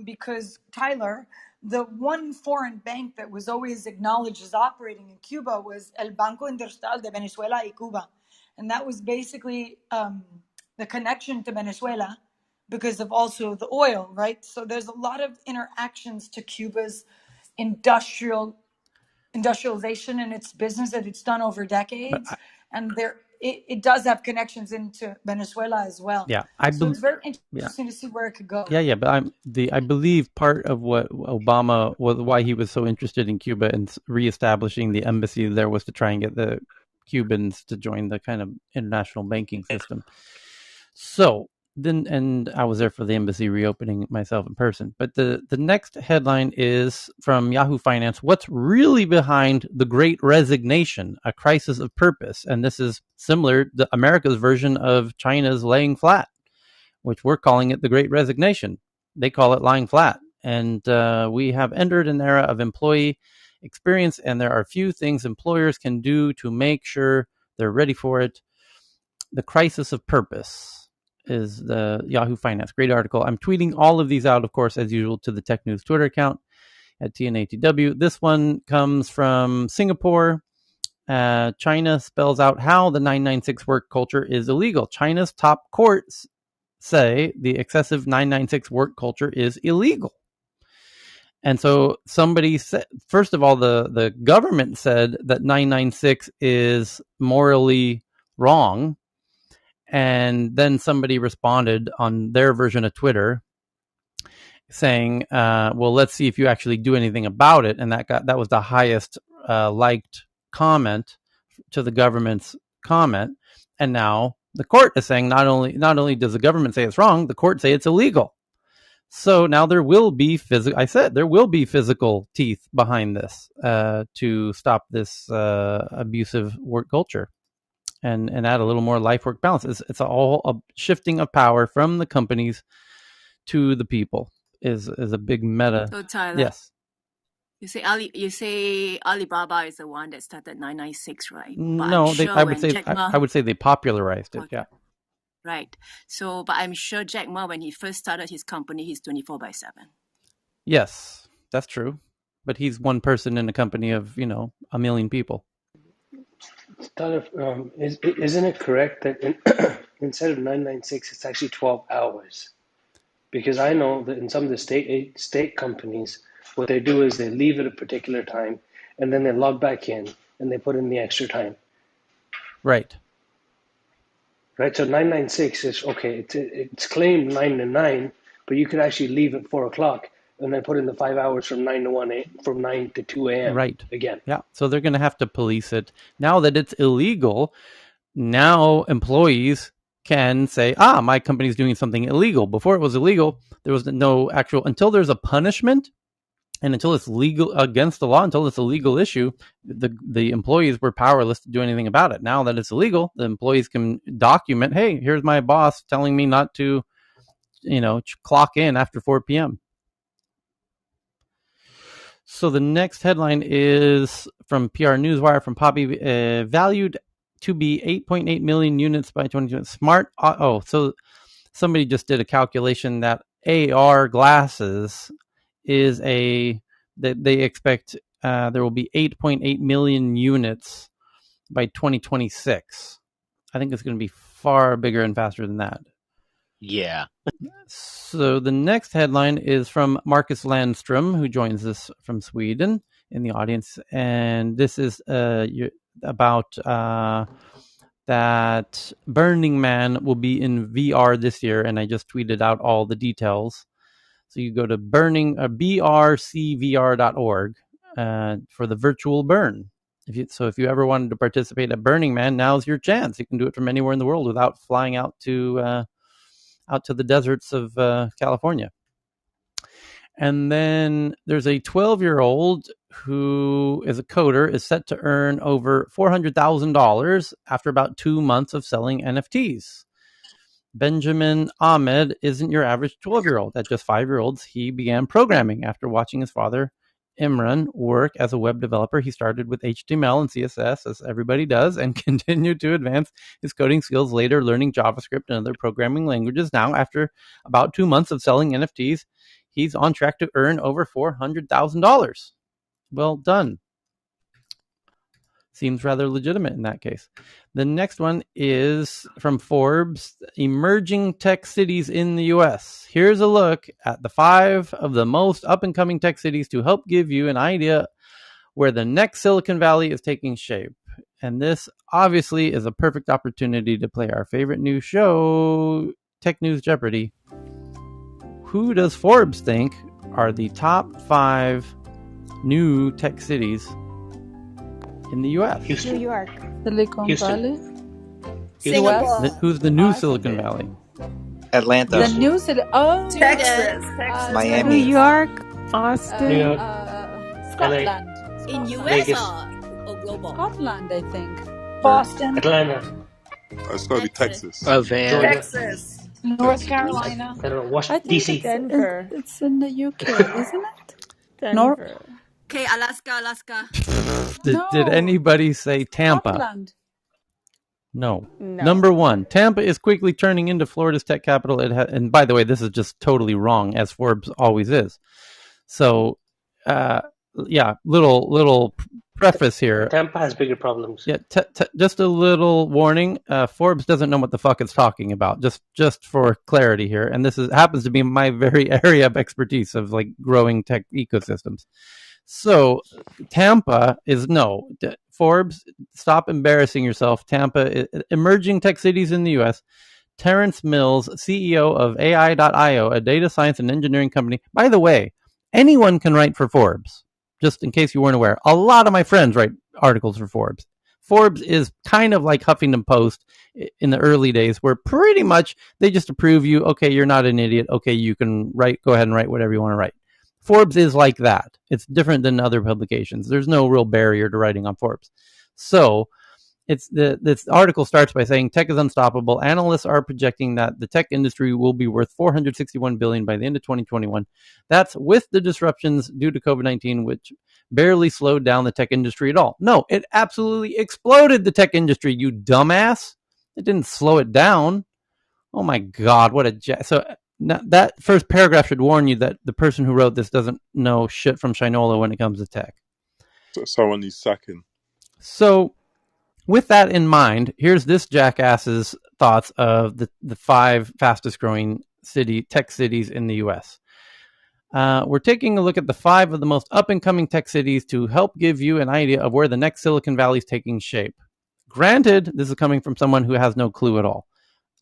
because, Tyler, the one foreign bank that was always acknowledged as operating in Cuba was El Banco Industrial de Venezuela y Cuba. And that was basically the connection to Venezuela because of also the oil, right? So there's a lot of interactions to Cuba's industrialization and its business that it's done over decades. And it does have connections into Venezuela as well. Yeah, So it's very yeah. interesting to see where it could go. Yeah, but I believe part of what Obama was why he was so interested in Cuba and reestablishing the embassy there was to try and get the Cubans to join the kind of international banking system. So then, and I was there for the embassy reopening myself in person. But the next headline is from Yahoo Finance. What's really behind the Great Resignation? A crisis of purpose, and this is similar to America's version of China's laying flat, which we're calling it the Great Resignation. They call it lying flat. And we have entered an era of employee experience, and there are few things employers can do to make sure they're ready for it. The crisis of purpose is the Yahoo Finance. Great article. I'm tweeting all of these out, of course, as usual, to the Tech News Twitter account at TNATW. This one comes from Singapore. China spells out how the 996 work culture is illegal. China's top courts say the excessive 996 work culture is illegal. And so somebody said, first of all, the government said that 996 is morally wrong. And then somebody responded on their version of Twitter saying, well, let's see if you actually do anything about it. And that was the highest liked comment to the government's comment. And now the court is saying not only does the government say it's wrong, the court say it's illegal. So now there will be there will be physical teeth behind this to stop this abusive work culture and add a little more life work balance. It's all a shifting of power from the companies to the people is a big meta. So Tyler, yes. You say Alibaba is the one that started 996, right? But No, I would say Jack Ma, I would say they popularized it. Okay. Yeah. Right. So, but I'm sure Jack Ma, when he first started his company, he's 24/7. Yes, that's true. But he's one person in a company of, a million people. Isn't it correct that instead of 996, it's actually 12 hours? Because I know that in some of the state companies, what they do is they leave at a particular time and then they log back in and they put in the extra time. Right. So 996 is okay. It's claimed 9 to 9, but you could actually leave at 4 o'clock and then put in the 5 hours from 9 to 1 from 9 to 2 a.m. Right. again. Yeah. So they're going to have to police it now that it's illegal. Now employees can say, my company's doing something illegal. Before it was illegal, there was no actual, until there's a punishment and until it's legal against the law, until it's a legal issue, the employees were powerless to do anything about it. Now that it's illegal, the employees can document, hey, here's my boss telling me not to, clock in after 4 p.m. So the next headline is from PR Newswire from Poppy, valued to be 8.8 million units by 2020. Smart. So somebody just did a calculation that AR glasses is that they expect there will be 8.8 million units by 2026. I think it's going to be far bigger and faster than that. Yeah. So the next headline is from Marcus Landstrom, who joins us from Sweden in the audience. And this is about that Burning Man will be in VR this year. And I just tweeted out all the details. So you go to brcvr.org for the virtual burn. If you ever wanted to participate at Burning Man, now's your chance. You can do it from anywhere in the world without flying out to the deserts of California. And then there's a 12-year-old who is a coder, is set to earn over $400,000 after about 2 months of selling NFTs. Benjamin Ahmed isn't your average 12-year-old. At just 5-year-olds, he began programming after watching his father, Imran, work as a web developer. He started with HTML and CSS, as everybody does, and continued to advance his coding skills later, learning JavaScript and other programming languages. Now, after about 2 months of selling NFTs, he's on track to earn over $400,000. Well done. Seems rather legitimate in that case. The next one is from Forbes, Emerging Tech Cities in the U.S. Here's a look at the 5 of the most up-and-coming tech cities to help give you an idea where the next Silicon Valley is taking shape. And this obviously is a perfect opportunity to play our favorite new show, Tech News Jeopardy. Who does Forbes think are the top 5 new tech cities in the U.S.? Houston. New York. Silicon Houston. Valley. Singapore. Who's the new Silicon Valley? Atlanta. The new city. Oh, Texas. Miami. New York. Austin. New York. Scotland. In US Vegas. or global? Scotland, I think. Boston. Atlanta. It's got to be Texas. Georgia. Texas. North Carolina. I don't know. I Washington, think D.C. Denver. it's in the UK, isn't it? Denver. Okay, Alaska. Did anybody say Tampa? Scotland. No. Number 1, Tampa is quickly turning into Florida's tech capital. And by the way, this is just totally wrong, as Forbes always is. So, little preface here. Tampa has bigger problems. Yeah, just a little warning. Forbes doesn't know what the fuck it's talking about. Just for clarity here, and this happens to be my very area of expertise of like growing tech ecosystems. So, Tampa is no. Forbes, stop embarrassing yourself. Tampa, emerging tech cities in the U.S. Terrence Mills, CEO of AI.io, a data science and engineering company. By the way, anyone can write for Forbes. Just in case you weren't aware, a lot of my friends write articles for Forbes. Forbes is kind of like Huffington Post in the early days, where pretty much they just approve you. Okay, you're not an idiot. Okay, you can go ahead and write whatever you want to write. Forbes is like that. It's different than other publications. There's no real barrier to writing on Forbes. So this article starts by saying tech is unstoppable. Analysts are projecting that the tech industry will be worth $461 billion by the end of 2021. That's with the disruptions due to COVID-19, which barely slowed down the tech industry at all. No, it absolutely exploded the tech industry, you dumbass. It didn't slow it down. Oh my God, what a... So that first paragraph should warn you that the person who wrote this doesn't know shit from Shinola when it comes to tech. Someone needs sacking. So, with that in mind, here's this jackass's thoughts of the 5 fastest growing tech cities in the U.S. We're taking a look at the 5 of the most up-and-coming tech cities to help give you an idea of where the next Silicon Valley is taking shape. Granted, this is coming from someone who has no clue at all.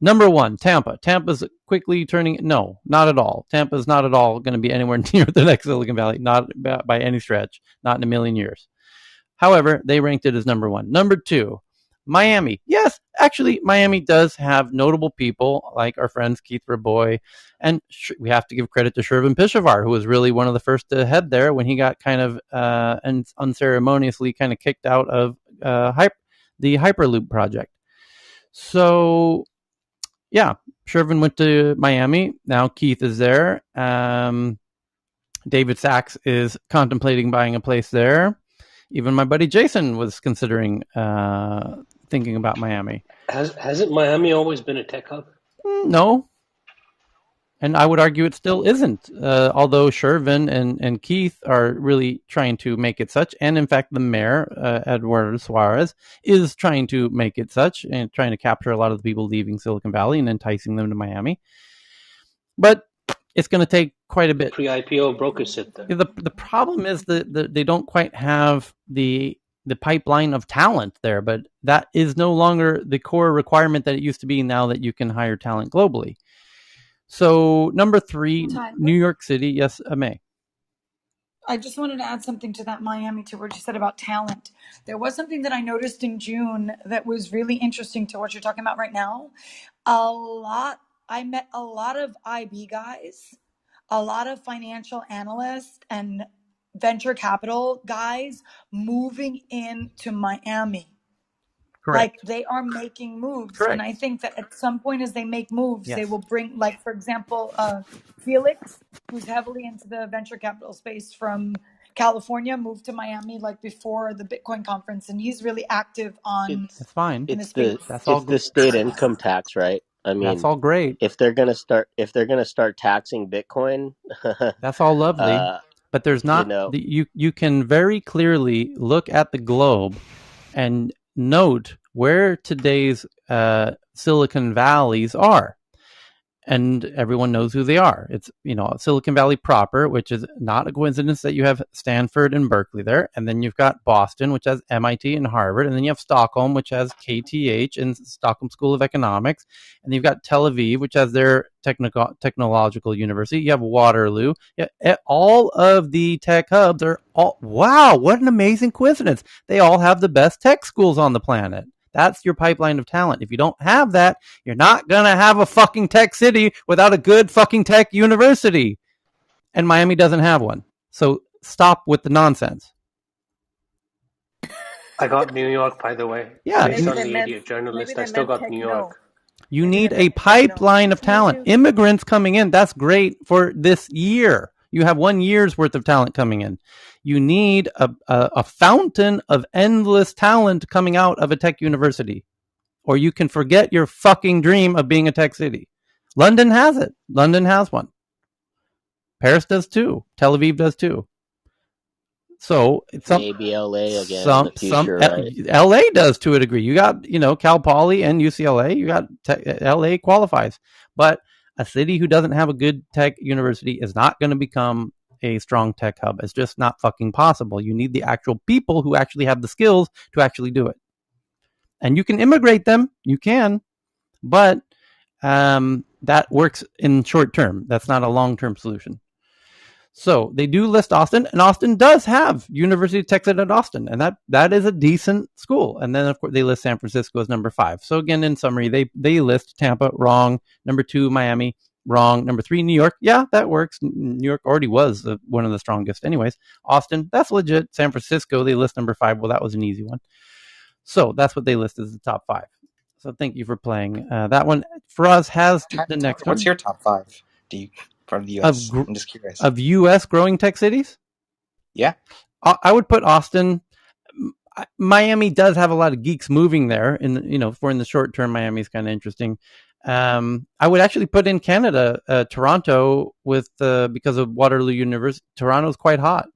Number 1, Tampa. Tampa's quickly turning... No, not at all. Tampa's not at all going to be anywhere near the next Silicon Valley. Not by any stretch. Not in a million years. However, they ranked it as number 1. Number 2, Miami. Yes, actually, Miami does have notable people like our friends Keith Raboy, and we have to give credit to Shervin Pishavar, who was really one of the first to head there when he got kind of unceremoniously kind of kicked out of the Hyperloop project. So, yeah, Shervin went to Miami. Now Keith is there. David Sachs is contemplating buying a place there. Even my buddy Jason was considering thinking about Miami. Hasn't Miami always been a tech hub? No. And I would argue it still isn't, although Shervin and Keith are really trying to make it such. And in fact, the mayor, Eduardo Suarez, is trying to make it such and trying to capture a lot of the people leaving Silicon Valley and enticing them to Miami. But it's going to take quite a bit. Pre-IPO brokers sit there. The problem is that they don't quite have the pipeline of talent there, but that is no longer the core requirement that it used to be now that you can hire talent globally. So number 3, Tyler? New York City. Yes, May. I just wanted to add something to that Miami, to what you said about talent. There was something that I noticed in June that was really interesting to what you're talking about right now. I met a lot of IB guys, a lot of financial analysts and venture capital guys moving into Miami. Correct. Like, they are making moves. Correct. And I think that at some point as they make moves, Yes. they will bring, like, for example, Felix, who's heavily into the venture capital space from California, moved to Miami like before the Bitcoin conference, and he's really active on. That's fine. It's That's all the state income tax, right? I mean, that's all great. If they're gonna start taxing Bitcoin, that's all lovely. But there's not, you can very clearly look at the globe and note where today's Silicon Valleys are. And everyone knows who they are. It's, Silicon Valley proper, which is not a coincidence that you have Stanford and Berkeley there. And then you've got Boston, which has MIT and Harvard. And then you have Stockholm, which has KTH and Stockholm School of Economics. And you've got Tel Aviv, which has their technological university. You have Waterloo. All of the tech hubs are all, wow, what an amazing coincidence. They all have the best tech schools on the planet. That's your pipeline of talent. If you don't have that, you're not going to have a fucking tech city without a good fucking tech university. And Miami doesn't have one. So stop with the nonsense. I got New York, by the way. Yeah. Based on the idiot journalist, I still got New York. You need a pipeline of talent. Immigrants coming in, that's great for this year. You have 1 year's worth of talent coming in. You need a fountain of endless talent coming out of a tech university. Or you can forget your fucking dream of being a tech city. London has it. London has one. Paris does too. Tel Aviv does too. So it's maybe LA again in the future, right? LA does to a degree. You got, Cal Poly and UCLA. You got LA qualifies. But a city who doesn't have a good tech university is not going to become a strong tech hub. It's just not fucking possible. You need the actual people who actually have the skills to actually do it. And you can immigrate them. You can. But that works in short term. That's not a long-term solution. So they do list Austin, and Austin does have University of Texas at Austin, and that is a decent school. And then, of course, they list San Francisco as number 5. So again, in summary, they list Tampa, wrong. Number 2, Miami, wrong. Number 3, New York. Yeah, that works. New York already was one of the strongest anyways. Austin, that's legit. San Francisco, they list number 5. Well, that was an easy one. So that's what they list as the top 5. So thank you for playing. That one for us has the next one. What's your top 5? From the U.S.? I'm just curious. Of U.S. growing tech cities? Yeah. I would put Austin. Miami does have a lot of geeks moving there. In the short term, Miami's kind of interesting. I would actually put in Canada, Toronto, because of Waterloo University. Toronto's quite hot.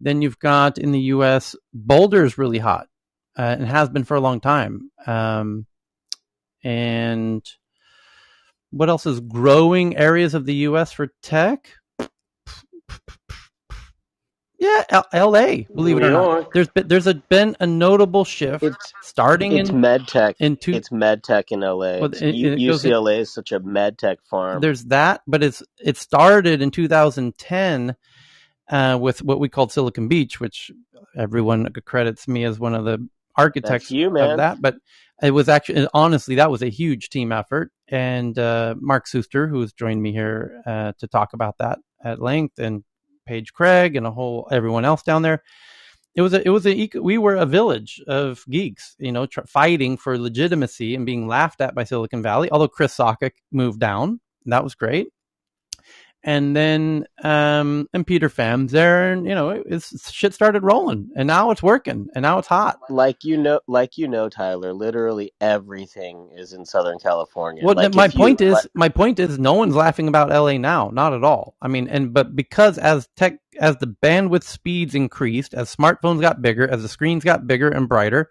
Then you've got in the U.S. Boulder's really hot, and has been for a long time. And what else is growing areas of the U.S. for tech? Yeah, L.A. Believe it New or not, York. there's been a notable shift starting It's in med tech. two. It's med tech in LA. Well, It's it goes. UCLA is such a med tech farm. There's that, but it started in 2010 with what we called Silicon Beach, which everyone credits me as one of the architects That's you, of man. that. But it was actually, honestly, that was a huge team effort. And Mark Suster, who has joined me here to talk about that at length, and Paige Craig and everyone else down there. We were a village of geeks, fighting for legitimacy and being laughed at by Silicon Valley. Although Chris Sacca moved down, that was great. And then and Peter Pham's there, and shit started rolling, and now it's working, and now it's hot. Like Tyler. Literally everything is in Southern California. Well, Like my point is, no one's laughing about LA now, not at all. I mean, but because as the bandwidth speeds increased, as smartphones got bigger, as the screens got bigger and brighter,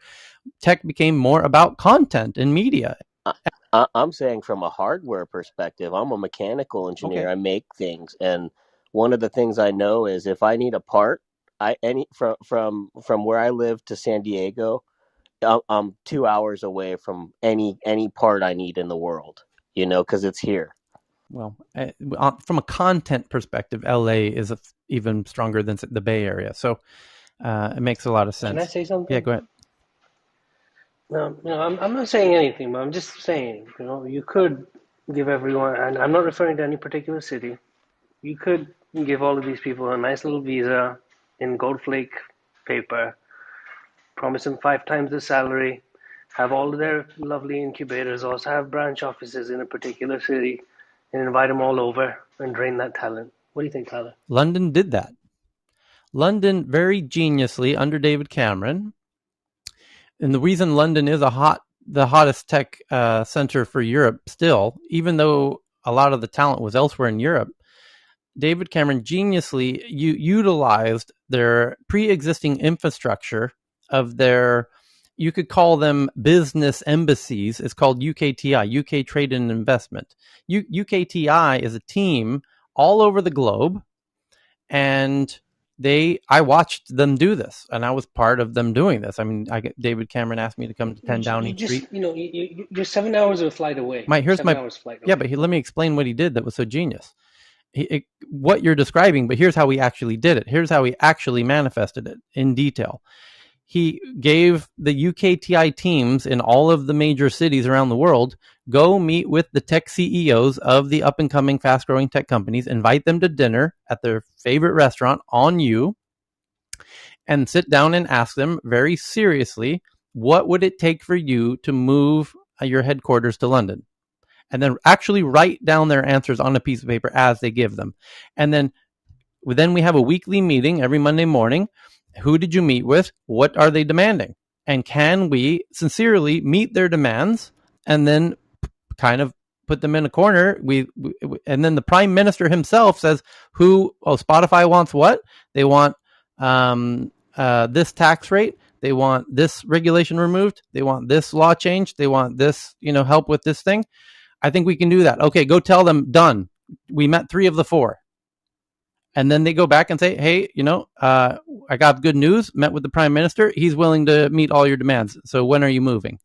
tech became more about content and media. I'm saying from a hardware perspective, I'm a mechanical engineer. Okay. I make things, and one of the things I know is if I need a part, from where I live to San Diego, I'm 2 hours away from any part I need in the world. Because it's here. Well, from a content perspective, LA is even stronger than the Bay Area, so it makes a lot of sense. Can I say something? Yeah, go ahead. No, I'm not saying anything, but I'm just saying, you could give everyone, and I'm not referring to any particular city, you could give all of these people a nice little visa in gold flake paper, promise them 5 times the salary, have all of their lovely incubators also have branch offices in a particular city, and invite them all over and drain that talent. What do you think, Tyler? London did that. London very geniusly under David Cameron. And the reason London is the hottest tech center for Europe still, even though a lot of the talent was elsewhere in Europe, David Cameron geniusly utilized their pre-existing infrastructure of their, you could call them business embassies. It's called UKTI, UK Trade and Investment. UKTI is a team all over the globe, and I watched them do this, and I was part of them doing this. I mean, David Cameron asked me to come to 10 Downing Street. You're 7 hours of a flight away. Yeah, but let me explain what he did that was so genius. What you're describing, but here's how he actually did it. Here's how he actually manifested it in detail. He gave the UKTI teams in all of the major cities around the world, go meet with the tech CEOs of the up-and-coming, fast-growing tech companies, invite them to dinner at their favorite restaurant on you, and sit down and ask them very seriously, what would it take for you to move your headquarters to London? And then actually write down their answers on a piece of paper as they give them. And then we have a weekly meeting every Monday morning. Who did you meet with? What are they demanding? And can we sincerely meet their demands and then kind of put them in a corner? And then the Prime Minister himself says, Spotify wants what? They want this tax rate. They want this regulation removed. They want this law changed. They want this, help with this thing. I think we can do that. Okay, go tell them, done. We met 3 of the 4. And then they go back and say, hey, I got good news, met with the Prime Minister. He's willing to meet all your demands. So when are you moving?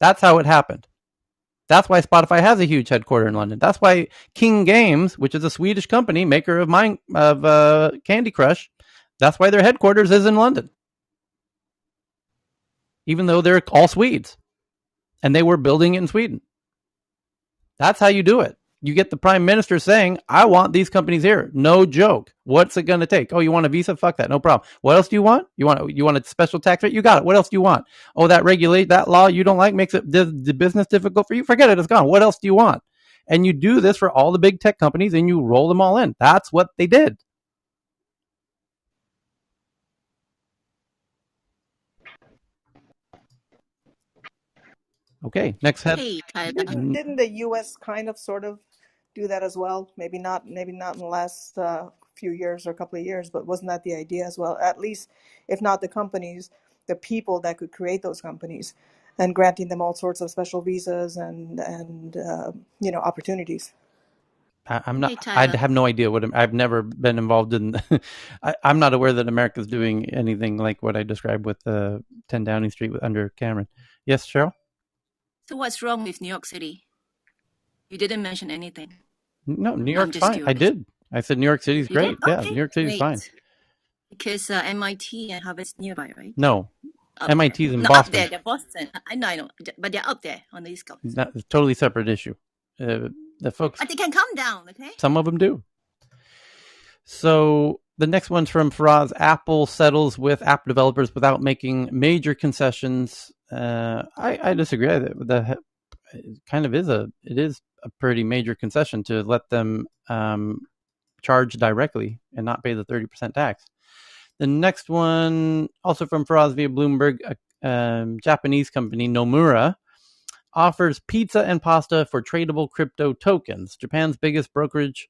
That's how it happened. That's why Spotify has a huge headquarter in London. That's why King Games, which is a Swedish company, maker of Candy Crush, that's why their headquarters is in London. Even though they're all Swedes. And they were building it in Sweden. That's how you do it. You get the Prime Minister saying, I want these companies here. No joke. What's it going to take? Oh, you want a visa? Fuck that. No problem. What else do you want? You want a special tax rate? You got it. What else do you want? Oh, that law you don't like makes it the business difficult for you? Forget it. It's gone. What else do you want? And you do this for all the big tech companies and you roll them all in. That's what they did. Okay, next head. Didn't the U.S. kind of sort of do that as well? Maybe not in the last few years or a couple of years, but wasn't that the idea as well? At least, if not the companies, the people that could create those companies, and granting them all sorts of special visas and opportunities. I'm not. I have no idea what. I've never been involved in. I'm not aware that America's doing anything like what I described with 10 Downing Street under Cameron. Yes, Cheryl. So what's wrong with New York City? You didn't mention anything. No, New York's fine. Curious. I did. I said New York City's great. Okay. Yeah, New York City's fine. Because MIT and Harvard's nearby, right? No, MIT's in Boston. Up there, they're Boston. I know, but they're up there on the East Coast. That's a totally separate issue. The folks, but they can come down, okay? Some of them do. So the next one's from Faraz. Apple settles with app developers without making major concessions. I disagree. It kind of is it is a pretty major concession to let them charge directly and not pay the 30% tax. The next one, also from Faraz via Bloomberg, Japanese company Nomura offers pizza and pasta for tradable crypto tokens. Japan's biggest brokerage,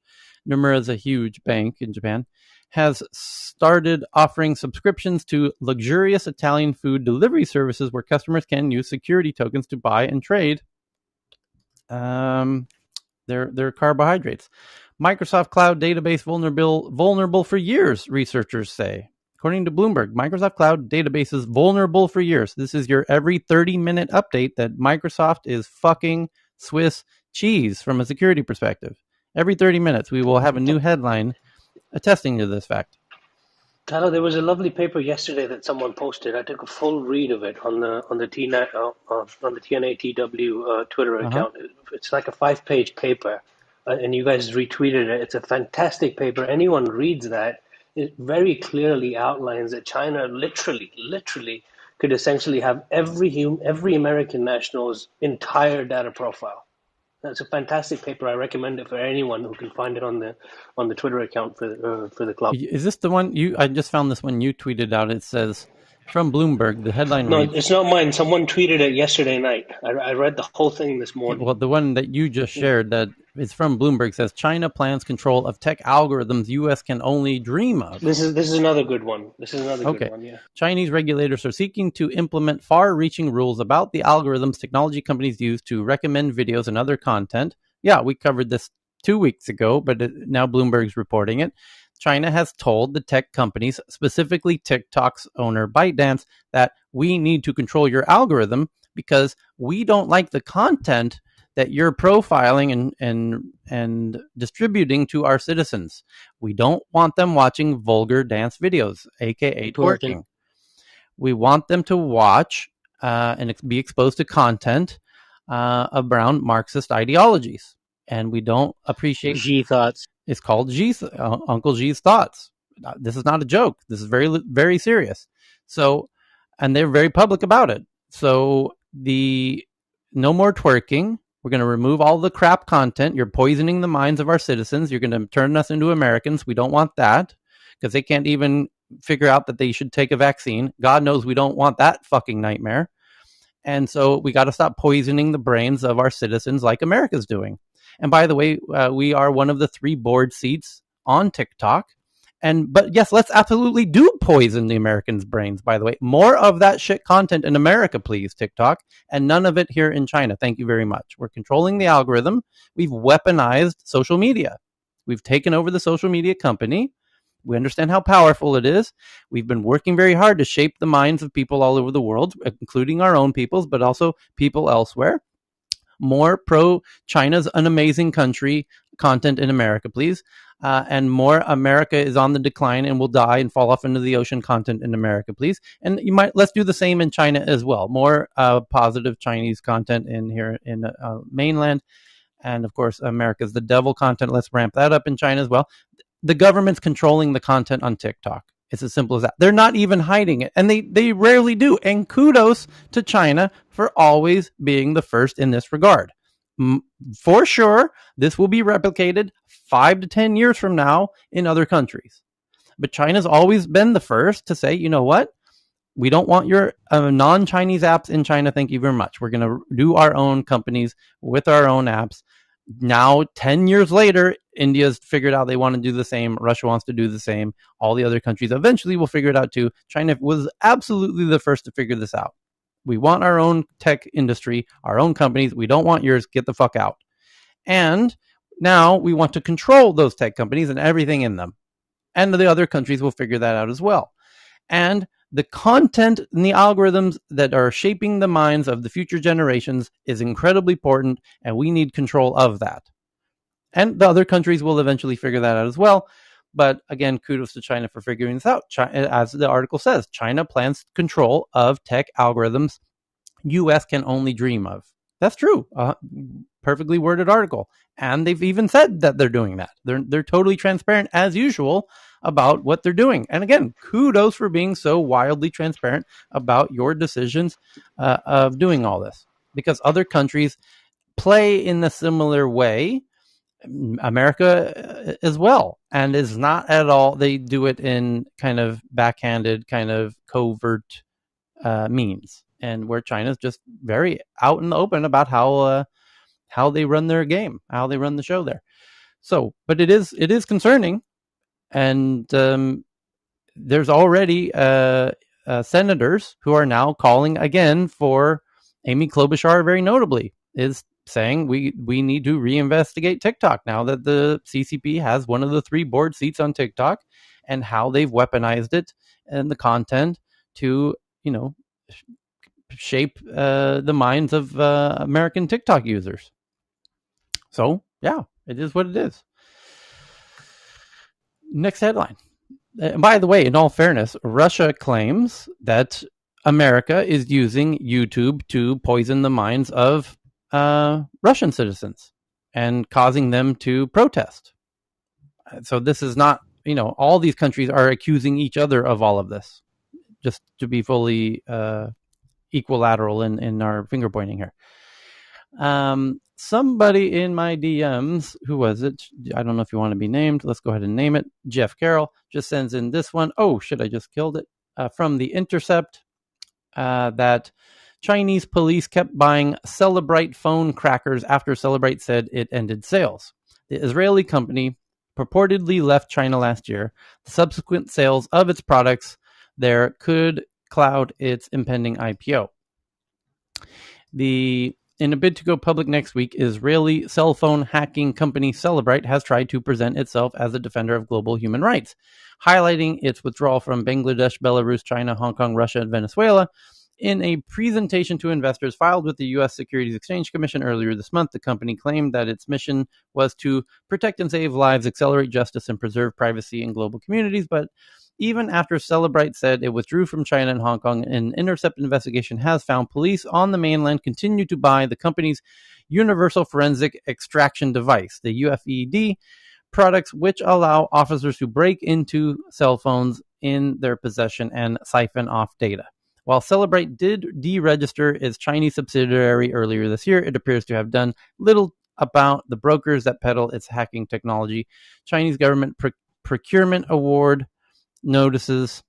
Nomura is a huge bank in Japan, has started offering subscriptions to luxurious Italian food delivery services where customers can use security tokens to buy and trade their carbohydrates. Microsoft Cloud database vulnerable for years, researchers say. According to Bloomberg, Microsoft Cloud database is vulnerable for years. This is your every 30-minute update that Microsoft is fucking Swiss cheese from a security perspective. Every 30 minutes, we will have a new headline attesting to this fact. Tyler, there was a lovely paper yesterday that someone posted. I took a full read of it on the TNATW Twitter account. It's like a 5-page paper, and you guys retweeted it. It's a fantastic paper. Anyone reads that, it very clearly outlines that China literally could essentially have every American national's entire data profile. That's a fantastic paper. I recommend it for anyone who can find it on the Twitter account for the club. Is this the one I just found this one you tweeted out? It says from Bloomberg. The headline reads, it's not mine. Someone tweeted it yesterday night. I read the whole thing this morning. Well, the one that you just shared that is from Bloomberg says China plans control of tech algorithms U.S. can only dream of. This is another good one. Good one, yeah. Chinese regulators are seeking to implement far-reaching rules about the algorithms technology companies use to recommend videos and other content. Yeah, we covered this 2 weeks ago, but now Bloomberg's reporting it. China has told the tech companies, specifically TikTok's owner ByteDance, that we need to control your algorithm because we don't like the content that you're profiling and distributing to our citizens. We don't want them watching vulgar dance videos, aka twerking. We want them to watch and be exposed to content of brown Marxist ideologies. And we don't appreciate Xi thoughts. It's called Xi's, Uncle Xi's thoughts. This is not a joke. This is very, very serious. So, and they're very public about it. So no more twerking. We're going to remove all the crap content. You're poisoning the minds of our citizens. You're going to turn us into Americans. We don't want that because they can't even figure out that they should take a vaccine. God knows we don't want that fucking nightmare. And so we got to stop poisoning the brains of our citizens like America's doing. And by the way, we are one of the 3 board seats on TikTok. But yes, let's absolutely do poison the Americans' brains, by the way. More of that shit content in America, please, TikTok, and none of it here in China. Thank you very much. We're controlling the algorithm. We've weaponized social media. We've taken over the social media company. We understand how powerful it is. We've been working very hard to shape the minds of people all over the world, including our own peoples, but also people elsewhere. More pro-China's an amazing country content in America, please. And more America is on the decline and will die and fall off into the ocean content in America, please. And let's do the same in China as well. More positive Chinese content in here in mainland. And of course, America's the devil content. Let's ramp that up in China as well. The government's controlling the content on TikTok. It's as simple as that. They're not even hiding it. And they rarely do. And kudos to China for always being the first in this regard. For sure, this will be replicated 5 to 10 years from now in other countries. But China's always been the first to say, you know what? We don't want your non-Chinese apps in China. Thank you very much. We're going to do our own companies with our own apps. Now, 10 years later, India's figured out they want to do the same. Russia wants to do the same. All the other countries eventually will figure it out too. China was absolutely the first to figure this out. We want our own tech industry, our own companies. We don't want yours. Get the fuck out. And Now we want to control those tech companies and everything in them. And the other countries will figure that out as well. And the content and the algorithms that are shaping the minds of the future generations is incredibly important, and we need control of that. And the other countries will eventually figure that out as well. But again, kudos to China for figuring this out. As the article says, China plans control of tech algorithms U.S. can only dream of. That's true. Perfectly worded article. And they've even said that they're doing that. They're totally transparent as usual about what they're doing. And again, kudos for being so wildly transparent about your decisions of doing all this, because other countries play in a similar way. America as well, and is not at all. They do it in kind of backhanded, kind of covert means, and where China's just very out in the open about how they run their game, how they run the show there. So, but it is concerning, and there's already senators who are now calling again for Amy Klobuchar, very notably, is saying we need to reinvestigate TikTok now that the CCP has one of the 3 board seats on TikTok, and how they've weaponized it and the content to, shape the minds of American TikTok users. So, yeah, it is what it is. Next headline. By the way, in all fairness, Russia claims that America is using YouTube to poison the minds of Russian citizens and causing them to protest. So this is not, all these countries are accusing each other of all of this, just to be fully equilateral in our finger pointing here. Somebody in my DMs, who was it? I don't know if you want to be named. Let's go ahead and name it. Jeff Carroll just sends in this one. Oh shit, I just killed it. From The Intercept, that Chinese police kept buying Celebrite phone crackers after Celebrite said it ended sales. The Israeli company purportedly left China last year. The subsequent sales of its products there could cloud its impending IPO. In a bid to go public next week, Israeli cell phone hacking company Celebrite has tried to present itself as a defender of global human rights, highlighting its withdrawal from Bangladesh, Belarus, China, Hong Kong, Russia, and Venezuela. In a presentation to investors filed with the U.S. Securities Exchange Commission earlier this month, the company claimed that its mission was to protect and save lives, accelerate justice, and preserve privacy in global communities. But even after Celebrite said it withdrew from China and Hong Kong, an Intercept investigation has found police on the mainland continue to buy the company's Universal Forensic Extraction Device, the UFED, products which allow officers to break into cell phones in their possession and siphon off data. While Celebrite did deregister its Chinese subsidiary earlier this year, it appears to have done little about the brokers that peddle its hacking technology. Chinese government procurement award notices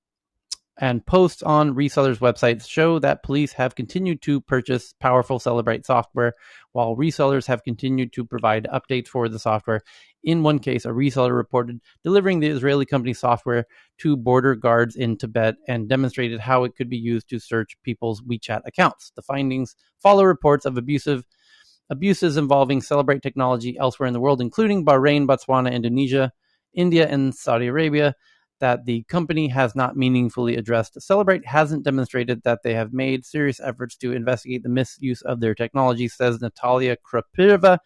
and posts on resellers' websites show that police have continued to purchase powerful Celebrite software, while resellers have continued to provide updates for the software. In one case, a reseller reported delivering the Israeli company software to border guards in Tibet and demonstrated how it could be used to search people's WeChat accounts. The findings follow reports of abuses involving Celebrite technology elsewhere in the world, including Bahrain, Botswana, Indonesia, India, and Saudi Arabia, that the company has not meaningfully addressed. Celebrite hasn't demonstrated that they have made serious efforts to investigate the misuse of their technology, says Natalia Krapeva,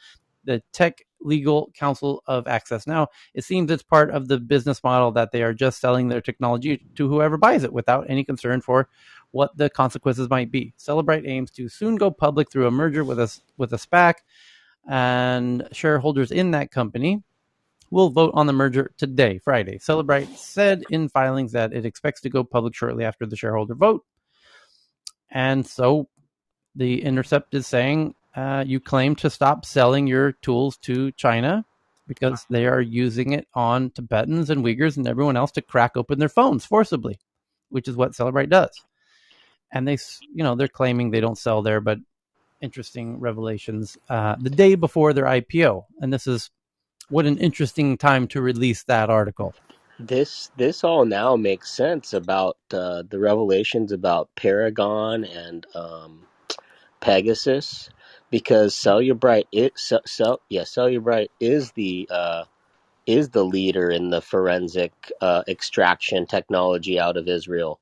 the tech legal counsel of Access Now. It seems it's part of the business model that they are just selling their technology to whoever buys it without any concern for what the consequences might be. Celebrite aims to soon go public through a merger with a SPAC, and shareholders in that company will vote on the merger today, Friday. Celebrite said in filings that it expects to go public shortly after the shareholder vote. And so the Intercept is saying you claim to stop selling your tools to China because they are using it on Tibetans and Uyghurs and everyone else to crack open their phones forcibly, which is what Celebrite does. And they're claiming they don't sell there, but interesting revelations the day before their IPO. And this is what an interesting time to release that article. This all now makes sense about the revelations about Paragon and Pegasus, because Cellubrite Cellubrite is the leader in the forensic extraction technology out of Israel.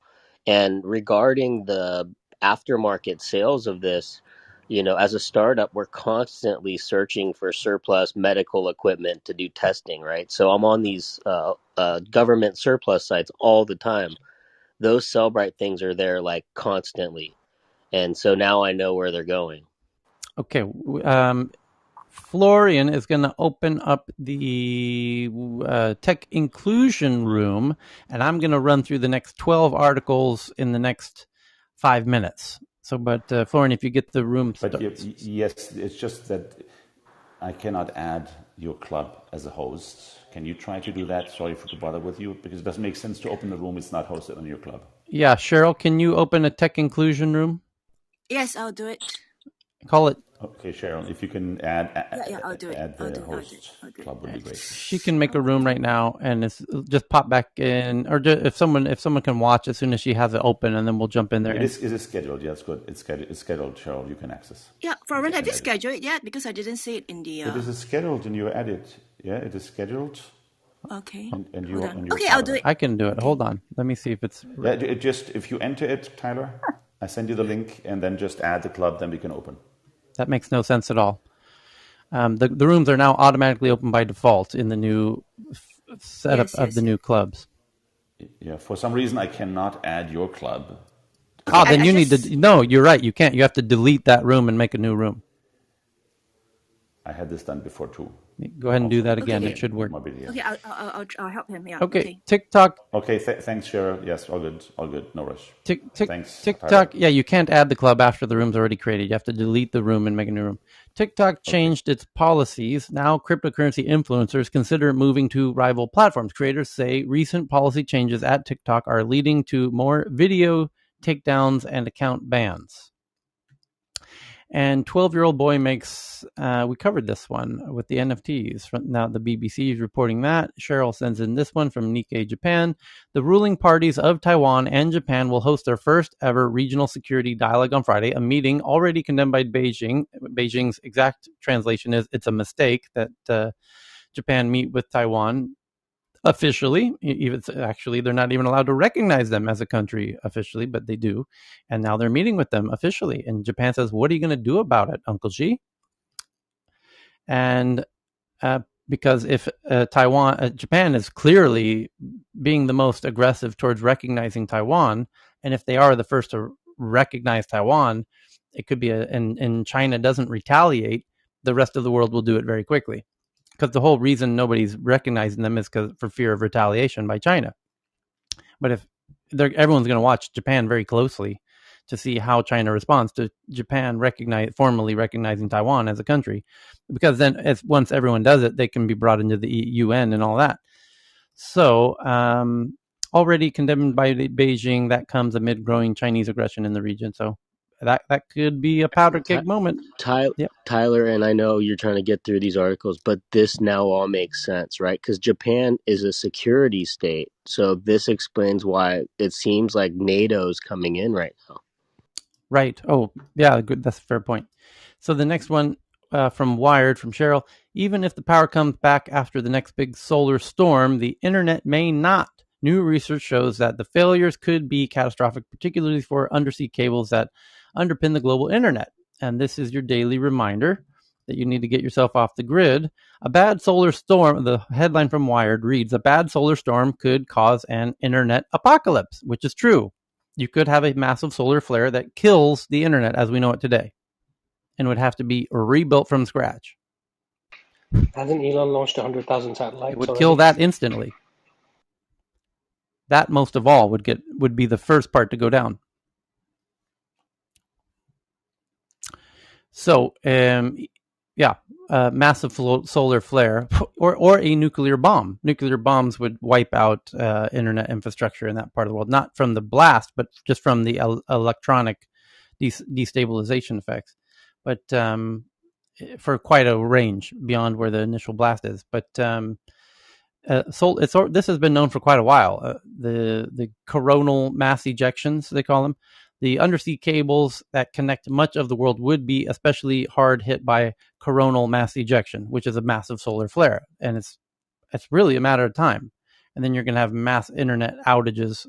And regarding the aftermarket sales of this, as a startup, we're constantly searching for surplus medical equipment to do testing, right? So I'm on these government surplus sites all the time. Those Cellbrite things are there like constantly. And so now I know where they're going. Okay. Florian is going to open up the tech inclusion room, and I'm going to run through the next 12 articles in the next 5 minutes. So, but Florian, if you get the room... Yes, it's just that I cannot add your club as a host. Can you try to do that? Sorry to bother with you, because it doesn't make sense to open the room. It's not hosted on your club. Yeah, Cheryl, can you open a tech inclusion room? Yes, I'll do it. Call it... Okay, Cheryl, if you can add I'll do it. add the host club would be great. She can make a room right now, and it's just pop back in, or if someone can watch as soon as she has it open, and then we'll jump in there. It is scheduled. Yeah, it's good. It's scheduled, Cheryl. You can access. Yeah, Florian, have you scheduled it yet? Because I didn't see it in the. It is scheduled in your edit. Yeah, it is scheduled. Okay. And you. Okay, I'll do it. I can do it. Hold on. Let me see if it's. Yeah, just if you enter it, Tyler, I send you the link, and then just add the club. Then we can open. That makes no sense at all. The rooms are now automatically open by default in the new setup of the new clubs. Yeah, for some reason I cannot add your club. Then you need to... No, you're right. You can't. You have to delete that room and make a new room. I had this done before too. Go ahead and do that again. Okay. It should work. Okay, I'll help him. Yeah. Okay. TikTok. Okay, thanks, Cheryl. Yes, all good. No rush. Thanks. TikTok. Yeah, you can't add the club after the room's already created. You have to delete the room and make a new room. TikTok changed its policies. Now cryptocurrency influencers consider moving to rival platforms. Creators say recent policy changes at TikTok are leading to more video takedowns and account bans. And 12-year-old boy makes, we covered this one with the NFTs. Now the BBC is reporting that. Cheryl sends in this one from Nikkei, Japan. The ruling parties of Taiwan and Japan will host their first ever regional security dialogue on Friday, a meeting already condemned by Beijing. Beijing's exact translation is, it's a mistake that Japan meet with Taiwan officially. Actually, they're not even allowed to recognize them as a country officially, but they do. And now they're meeting with them officially. And Japan says, what are you going to do about it, Uncle Xi? And because if Japan is clearly being the most aggressive towards recognizing Taiwan, and if they are the first to recognize Taiwan, it could be and China doesn't retaliate, the rest of the world will do it very quickly. Because the whole reason nobody's recognizing them is for fear of retaliation by China. But if everyone's going to watch Japan very closely to see how China responds to Japan formally recognizing Taiwan as a country, because then once everyone does it, they can be brought into the UN and all that. So already condemned by Beijing, that comes amid growing Chinese aggression in the region. So that could be a powder keg moment. Tyler, and I know you're trying to get through these articles, but this now all makes sense, right? Because Japan is a security state. So this explains why it seems like NATO's coming in right now. Right. Oh, yeah, good. That's a fair point. So the next one from Wired, from Cheryl, even if the power comes back after the next big solar storm, the internet may not. New research shows that the failures could be catastrophic, particularly for undersea cables that underpin the global internet. And this is your daily reminder that you need to get yourself off the grid. A bad solar storm, the headline from Wired reads, a bad solar storm could cause an internet apocalypse, which is true. You could have a massive solar flare that kills the internet as we know it today and would have to be rebuilt from scratch. Hasn't Elon launched 100,000 satellites? It would kill that instantly. That most of all would be the first part to go down. So, massive solar flare or a nuclear bomb. Nuclear bombs would wipe out internet infrastructure in that part of the world, not from the blast, but just from the electronic destabilization effects. But for quite a range beyond where the initial blast is. But this has been known for quite a while. The coronal mass ejections, they call them. the undersea cables that connect much of the world would be especially hard hit by coronal mass ejection, which is a massive solar flare. And it's really a matter of time. And then you're going to have mass internet outages.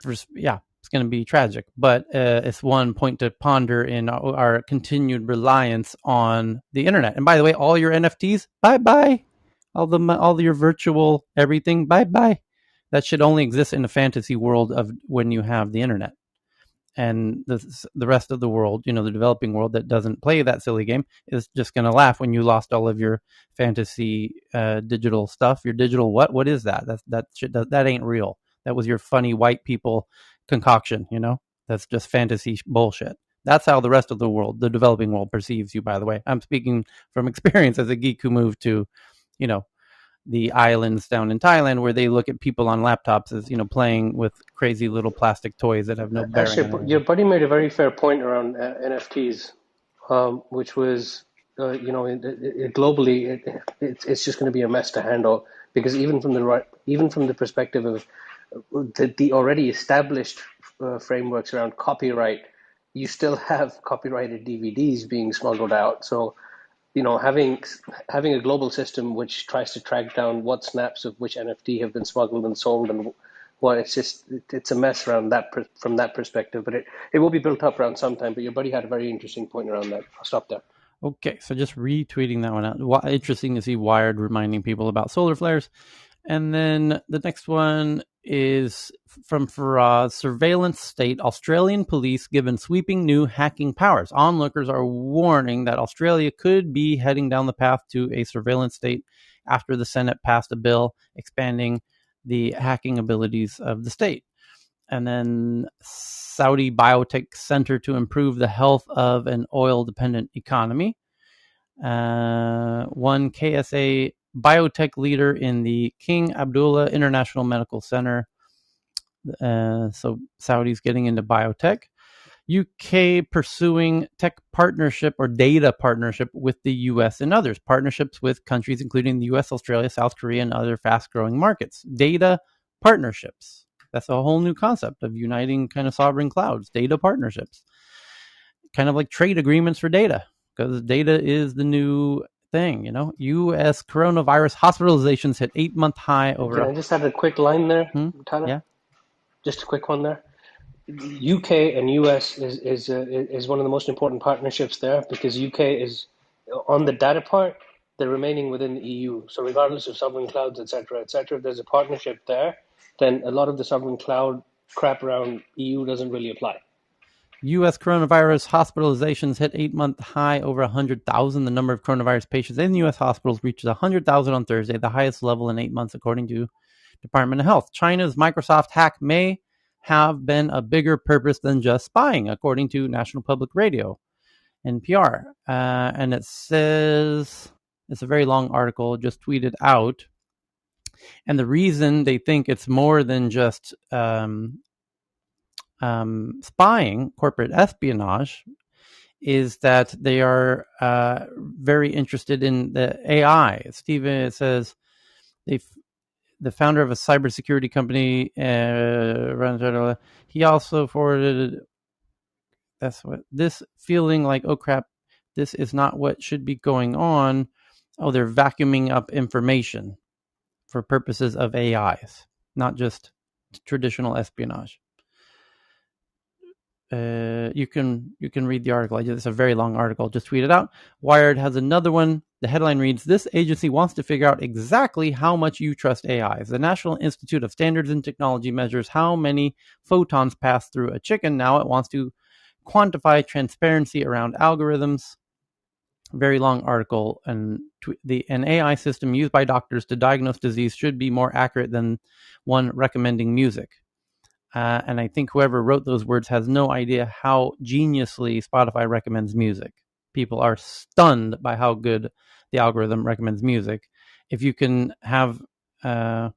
It's going to be tragic. But it's one point to ponder in our continued reliance on the internet. And by the way, all your NFTs, bye-bye. All your virtual everything, bye-bye. That should only exist in a fantasy world of when you have the internet. And the rest of the world, the developing world that doesn't play that silly game, is just going to laugh when you lost all of your fantasy digital stuff. Your digital what is that? That ain't real. That was your funny white people concoction. That's just fantasy bullshit. That's how the rest of the world, the developing world, perceives you. By the way, I'm speaking from experience as a geek who moved to, the islands down in Thailand, where they look at people on laptops as playing with crazy little plastic toys that have no bearing on anything. Your buddy made a very fair point around NFTs, which was globally it's just going to be a mess to handle, because even from the perspective of the already established frameworks around copyright, you still have copyrighted DVDs being smuggled out. So having a global system which tries to track down what snaps of which NFT have been smuggled and sold and what, it's a mess around from that perspective. But it will be built up around sometime. But your buddy had a very interesting point around that. I'll stop there. Okay, so just retweeting that one out. Interesting to see Wired reminding people about solar flares. And then the next one is from Faraz. Surveillance state. Australian police given sweeping new hacking powers. Onlookers are warning that Australia could be heading down the path to a surveillance state after the Senate passed a bill expanding the hacking abilities of the state. And then Saudi biotech center to improve the health of an oil-dependent economy. One KSA biotech leader in the King Abdullah International Medical Center. So Saudi's getting into biotech. UK pursuing tech partnership or data partnership with the US and others. Partnerships with countries including the US, Australia, South Korea, and other fast-growing markets. Data partnerships. That's a whole new concept of uniting kind of sovereign clouds. Data partnerships. Kind of like trade agreements for data, because data is the new thing. U.S. coronavirus hospitalizations hit 8-month high over. Can I just add a quick line there, Tyler? Yeah. Just a quick one there. UK and US is one of the most important partnerships there, because UK is on the data part. They're remaining within the EU. So regardless of sovereign clouds, etc., if there's a partnership there, then a lot of the sovereign cloud crap around EU doesn't really apply. U.S. coronavirus hospitalizations hit 8-month high over 100,000. The number of coronavirus patients in U.S. hospitals reaches 100,000 on Thursday, the highest level in 8 months, according to Department of Health. China's Microsoft hack may have been a bigger purpose than just spying, according to National Public Radio, NPR. And it says, it's a very long article, just tweeted out. And the reason they think it's more than just spying, corporate espionage, is that they are very interested in the AI. Steven says the founder of a cybersecurity company, he also forwarded this feeling like, oh crap, this is not what should be going on. Oh, they're vacuuming up information for purposes of AIs, not just traditional espionage. You can read the article. It's a very long article. Just tweet it out. Wired has another one. The headline reads, "This agency wants to figure out exactly how much you trust AIs. The National Institute of Standards and Technology measures how many photons pass through a chicken. Now it wants to quantify transparency around algorithms." Very long article. And an AI system used by doctors to diagnose disease should be more accurate than one recommending music. And I think whoever wrote those words has no idea how geniusly Spotify recommends music. People are stunned by how good the algorithm recommends music. If you can have an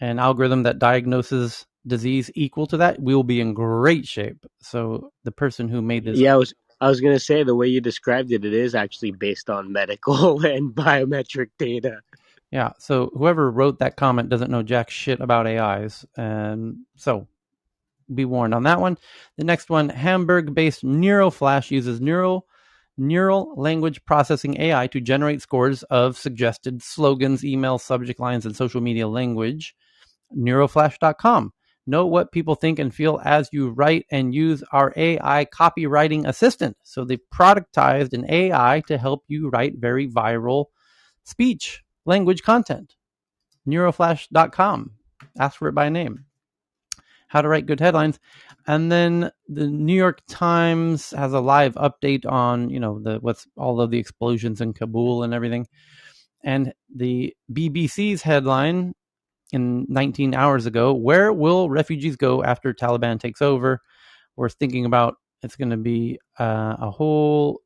algorithm that diagnoses disease equal to that, we'll be in great shape. So the person who made this... Yeah, I was going to say, the way you described it, it is actually based on medical and biometric data. Yeah, so whoever wrote that comment doesn't know jack shit about AIs. And so be warned on that one. The next one, Hamburg-based NeuroFlash uses neural language processing AI to generate scores of suggested slogans, emails, subject lines, and social media language. Neuroflash.com. Know what people think and feel as you write and use our AI copywriting assistant. So they've productized an AI to help you write very viral speech, language content. Neuroflash.com. Ask for it by name. How to write good headlines. And then the New York Times has a live update on, what's all of the explosions in Kabul and everything. And the BBC's headline in 19 hours ago, where will refugees go after Taliban takes over? We're thinking about it's going to be a whole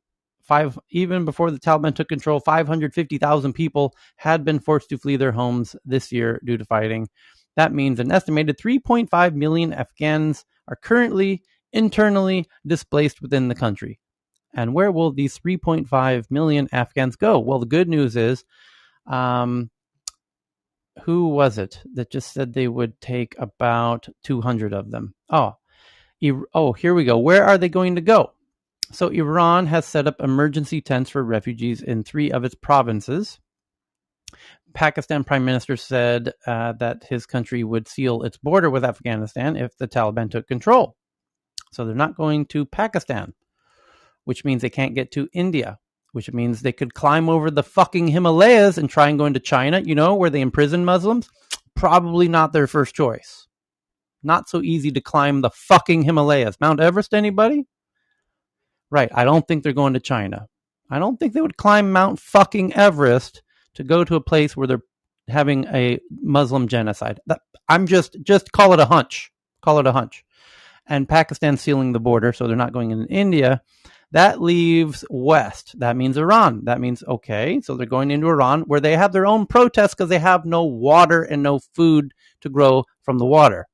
even before the Taliban took control, 550,000 people had been forced to flee their homes this year due to fighting. That means an estimated 3.5 million Afghans are currently internally displaced within the country. And where will these 3.5 million Afghans go? Well, the good news is, who was it that just said they would take about 200 of them? Here we go. Where are they going to go? So Iran has set up emergency tents for refugees in 3 of its provinces. Pakistan Prime Minister said that his country would seal its border with Afghanistan if the Taliban took control. So they're not going to Pakistan, which means they can't get to India, which means they could climb over the fucking Himalayas and try and go into China, where they imprison Muslims. Probably not their first choice. Not so easy to climb the fucking Himalayas. Mount Everest, anybody? Right, I don't think they're going to China. I don't think they would climb Mount fucking Everest to go to a place where they're having a Muslim genocide. I'm just call it a hunch. Call it a hunch. And Pakistan sealing the border, so they're not going in India. That leaves West. That means Iran. That means, okay, so they're going into Iran where they have their own protests because they have no water and no food to grow from the water.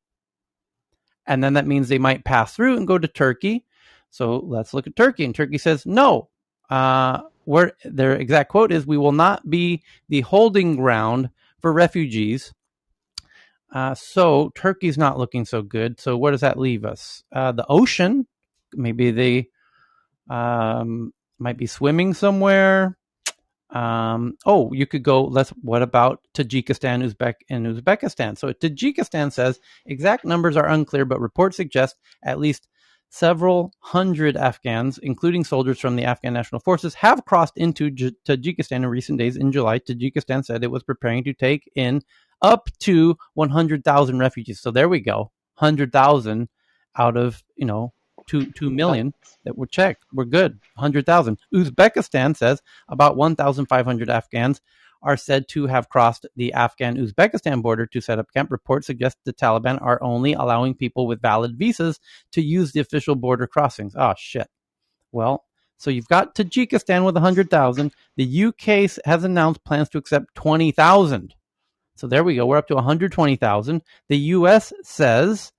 And then that means they might pass through and go to Turkey. So let's look at Turkey. And Turkey says, no. Where their exact quote is, we will not be the holding ground for refugees. So Turkey's not looking so good. So where does that leave us? The ocean. Maybe they might be swimming somewhere. You could go. What about Tajikistan, Uzbekistan? So Tajikistan says exact numbers are unclear, but reports suggest at least several hundred Afghans, including soldiers from the Afghan National Forces, have crossed into Tajikistan in recent days. In July, Tajikistan said it was preparing to take in up to 100,000 refugees. So there we go, 100,000 out of 2 million that were checked. We're good. 100,000. Uzbekistan says about 1,500 Afghans are said to have crossed the Afghan-Uzbekistan border to set up camp. Reports suggest the Taliban are only allowing people with valid visas to use the official border crossings. Oh, shit. Well, so you've got Tajikistan with 100,000. The UK has announced plans to accept 20,000. So there we go. We're up to 120,000. The US says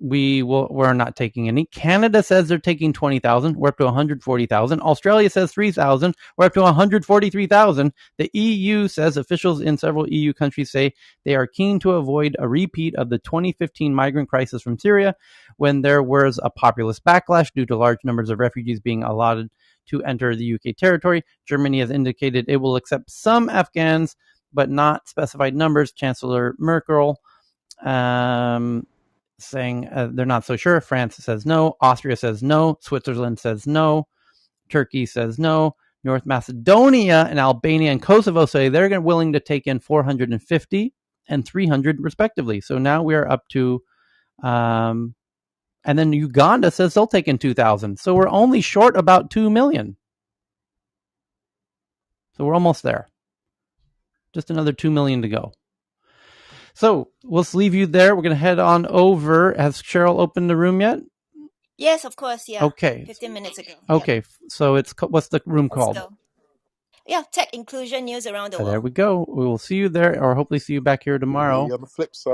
we're not taking any. Canada says they're taking 20,000. We're up to 140,000. Australia says 3,000. We're up to 143,000. The EU says officials in several EU countries say they are keen to avoid a repeat of the 2015 migrant crisis from Syria, when there was a populist backlash due to large numbers of refugees being allotted to enter the UK territory. Germany has indicated it will accept some Afghans, but not specified numbers. Chancellor Merkel saying they're not so sure. France says no. Austria says no. Switzerland says no. Turkey says no. North Macedonia and Albania and Kosovo say they're willing to take in 450 and 300 respectively. So now we are up to, and then Uganda says they'll take in 2,000. So we're only short about 2 million. So we're almost there. Just another 2 million to go. So let's leave you there. We're going to head on over. Has Cheryl opened the room yet? Yes, of course. Yeah. Okay. 15 minutes ago. Okay. Yep. So what's the room called? Go. Yeah, tech inclusion news around the world. There we go. We will see you there, or hopefully see you back here tomorrow. On the flip side.